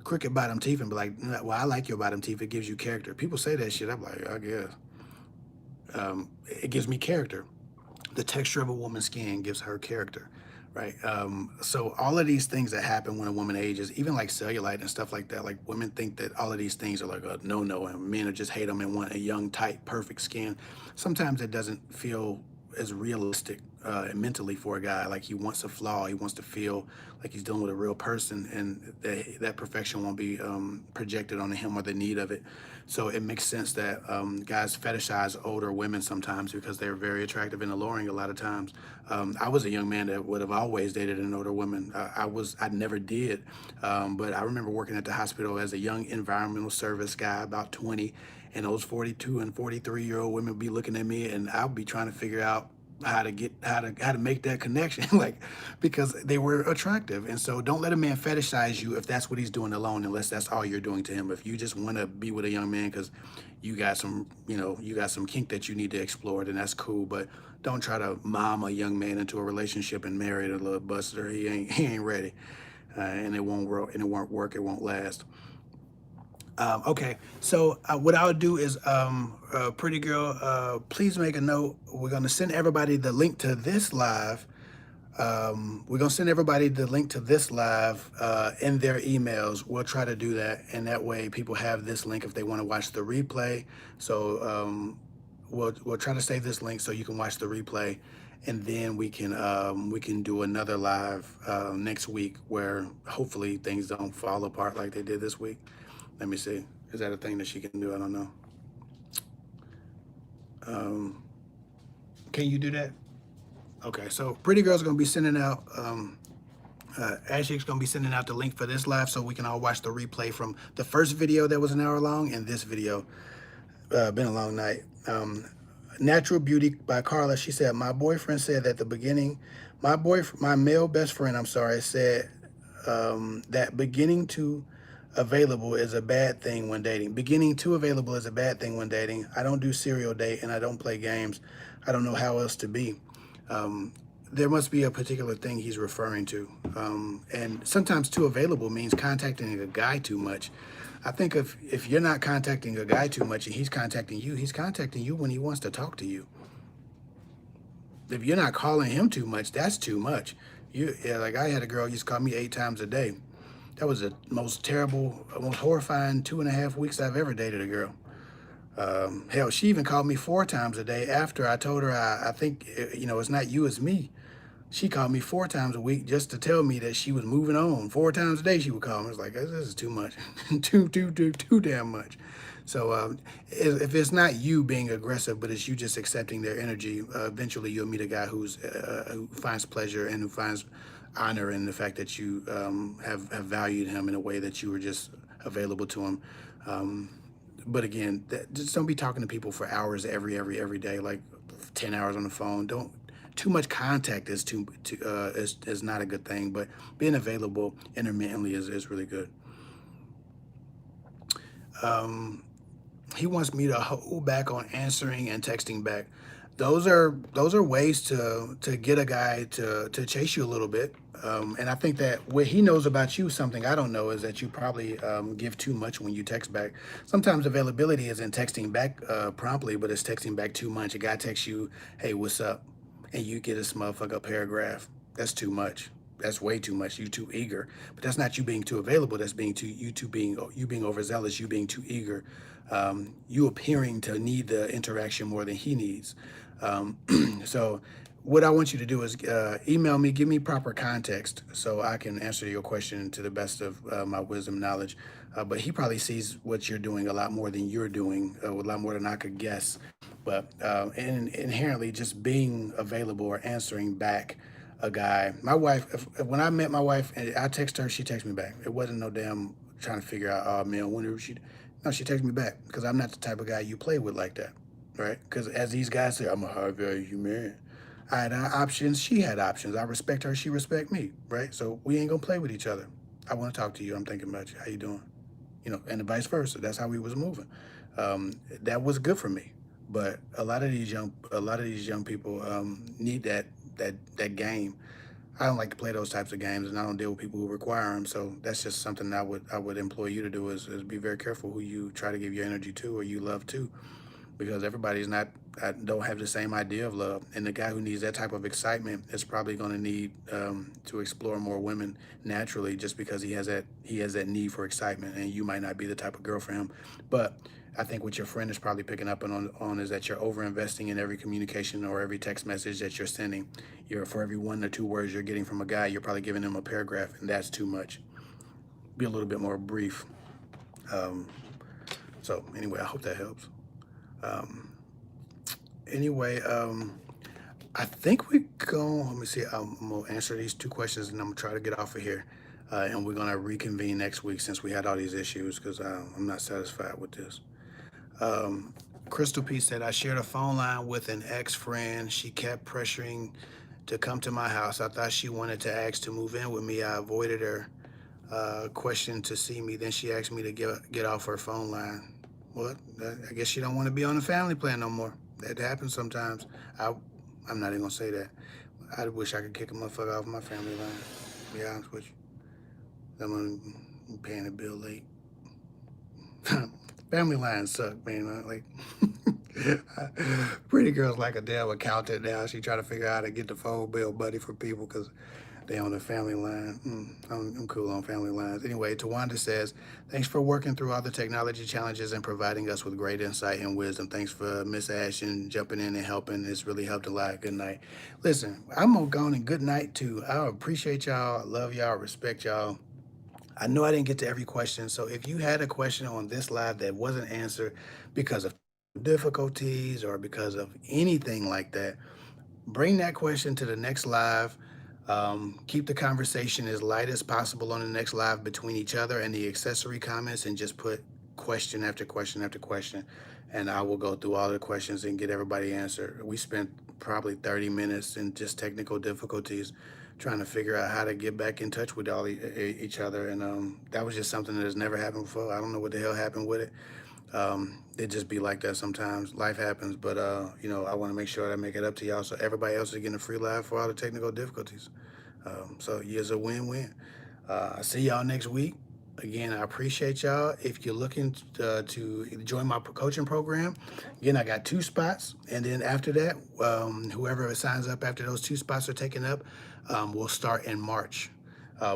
crooked bottom teeth and be like, well, I like your bottom teeth, it gives you character. People say that shit, I'm like, I guess. It gives me character. The texture of a woman's skin gives her character, right? So all of these things that happen when a woman ages, even like cellulite and stuff like that, like women think that all of these things are like a no-no, and men are just hate them and want a young, tight, perfect skin. Sometimes it doesn't feel as realistic mentally for a guy. Like he wants a flaw, he wants to feel like he's dealing with a real person, and that perfection won't be projected onto him or the need of it. So it makes sense that guys fetishize older women sometimes because they're very attractive and alluring a lot of times. I was a young man that would have always dated an older woman. I never did, but I remember working at the hospital as a young environmental service guy, about 20, and those 42 and 43-year-old women would be looking at me, and I'll be trying to figure out how to make that connection, like, because they were attractive. And so don't let a man fetishize you if that's what he's doing alone, unless that's all you're doing to him. If you just want to be with a young man because you got some kink that you need to explore, then that's cool. But don't try to mom a young man into a relationship and marry a little buster. He ain't ready, and it won't work. And it won't work. It won't last. Okay, so what I'll do is, pretty girl, please make a note. We're going to send everybody the link to this live. We're going to send everybody the link to this live in their emails. We'll try to do that, and that way people have this link if they want to watch the replay. So we'll try to save this link so you can watch the replay, and then we can do another live next week where hopefully things don't fall apart like they did this week. Let me see. Is that a thing that she can do? I don't know. Can you do that? Okay, so Pretty Girl's going to be sending out, Ashley's going to be sending out the link for this live so we can all watch the replay from the first video that was an hour long and this video. Been a long night. Natural Beauty by Carla. She said, my boyfriend said at the beginning, my male best friend, said that beginning to available is a bad thing when dating. Beginning to available is a bad thing when dating. I don't do serial date and I don't play games. I don't know how else to be. There must be a particular thing he's referring to. And sometimes too available means contacting a guy too much. I think if you're not contacting a guy too much and he's contacting you when he wants to talk to you. If you're not calling him too much, that's too much. Like I had a girl used to call me 8 times a day. That was the most terrible, most horrifying 2.5 weeks I've ever dated a girl. Hell, she even called me 4 times a day after I told her I think, it's not you, it's me. She called me 4 times a week just to tell me that she was moving on. 4 times a day she would call me. I was like, this is too much, too damn much. So if it's not you being aggressive, but it's you just accepting their energy, eventually you'll meet a guy who finds pleasure and who finds honor in the fact that you have valued him in a way that you were just available to him. But again, just don't be talking to people for hours every day, like 10 hours on the phone. Too much contact is not a good thing, but being available intermittently is really good. He wants me to hold back on answering and texting back. Those are ways to get a guy to chase you a little bit. And I think that what he knows about you, something I don't know, is that you probably give too much when you text back. Sometimes availability isn't texting back promptly, but it's texting back too much. A guy texts you, hey, what's up? And you get this motherfucker paragraph. That's too much. That's way too much. You too eager. But that's not you being too available. That's being overzealous. You being too eager. You appearing to need the interaction more than he needs. So what I want you to do is email me, give me proper context so I can answer your question to the best of my wisdom knowledge. But he probably sees what you're doing a lot more than you're doing, a lot more than I could guess. But inherently, just being available or answering back a guy. My wife, when I met my wife, and I text her, she texts me back. It wasn't no damn trying to figure out, oh man, whenever she, no, she texts me back because I'm not the type of guy you play with like that, right? Because as these guys say, I'm a high value human. I had options. She had options. I respect her. She respect me. Right. So we ain't gonna play with each other. I want to talk to you. I'm thinking about you. How you doing? And vice versa. That's how we was moving. That was good for me. But a lot of these young people need that game. I don't like to play those types of games, and I don't deal with people who require them. So that's just something I would employ you to do is be very careful who you try to give your energy to or you love to, because everybody's not don't have the same idea of love, and the guy who needs that type of excitement is probably going to need to explore more women naturally, just because he has that need for excitement, and you might not be the type of girl for him. But I think what your friend is probably picking up on is that you're over investing in every communication or every text message that you're sending. You're For every 1 or 2 words you're getting from a guy, you're probably giving him a paragraph, and that's too much. Be a little bit more brief. um, so anyway, I hope that helps. um, anyway, I think we go. Let me see. I'm gonna answer these 2 questions, and I'm gonna try to get off of here. And we're gonna reconvene next week since we had all these issues because I'm not satisfied with this. Um, Crystal P said I shared a phone line with an ex-friend. She kept pressuring to come to my house. I thought she wanted to ask to move in with me. I avoided her question to see me. Then she asked me to get off her phone line. Well, I guess she don't want to be on the family plan no more. That happens sometimes. I, I'm not even gonna say that. I wish I could kick a motherfucker off my family line. To be honest with you, I'm paying the bill late. Family lines suck, man. Like, pretty girls like a damn accountant now. She try to figure out how to get the phone bill buddy for people because they on the family line. I'm cool on family lines. Anyway, Tawanda says, thanks for working through all the technology challenges and providing us with great insight and wisdom. Thanks for Miss Ashton jumping in and helping. It's really helped a lot. Good night. Listen, I'm gonna go on and good night too. I appreciate y'all. I love y'all. Respect y'all. I know I didn't get to every question. So if you had a question on this live that wasn't answered because of difficulties or because of anything like that, bring that question to the next live. Keep the conversation as light as possible on the next live between each other and the accessory comments, and just put question after question after question. And I will go through all the questions and get everybody answered. We spent probably 30 minutes in just technical difficulties trying to figure out how to get back in touch with each other. And that was just something that has never happened before. I don't know what the hell happened with it. It just be like that sometimes. Life happens, but I want to make sure I make it up to y'all so everybody else is getting a free live for all the technical difficulties. So yeah, it's a win-win. I see y'all next week. Again, I appreciate y'all. If you're looking to join my coaching program, again, I got 2 spots, and then after that, whoever signs up after those 2 spots are taken up, we'll start in March.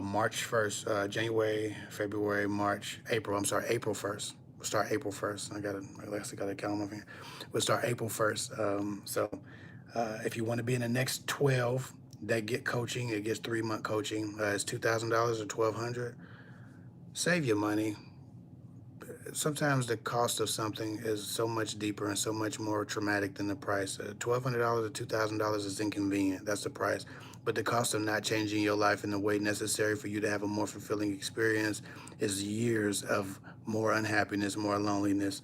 March 1st, January, February, March, April. I'm sorry, April 1st. We'll start April 1st. I actually got a calendar here. We'll start April 1st. So if you want to be in the next 12 that get coaching, it gets 3-month coaching. It's $2,000 or 1,200. Save your money. Sometimes the cost of something is so much deeper and so much more traumatic than the price. $1,200 or $2,000 is inconvenient. That's the price. But the cost of not changing your life in the way necessary for you to have a more fulfilling experience is years of more unhappiness, more loneliness,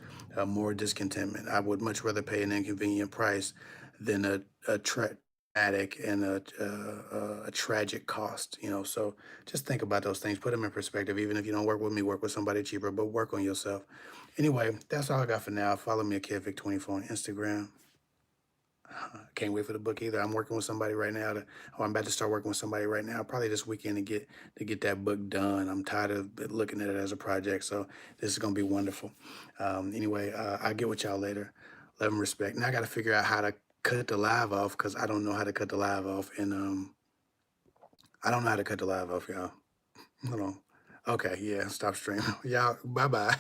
more discontentment. I would much rather pay an inconvenient price than a traumatic and a tragic cost. So just think about those things, put them in perspective. Even if you don't work with me, work with somebody cheaper, but work on yourself. Anyway, that's all I got for now. Follow me at KidVic24 on Instagram. Can't wait for the book either. I'm working with somebody right now or I'm about to start working with somebody right now, probably this weekend to get that book done. I'm tired of looking at it as a project, so this is gonna be wonderful. Anyway, I'll get with y'all later. Love and respect. Now I got to figure out how to cut the live off because I don't know how to cut the live off, and I don't know how to cut the live off, y'all. Hold on. Okay, yeah, stop streaming. Y'all, bye bye.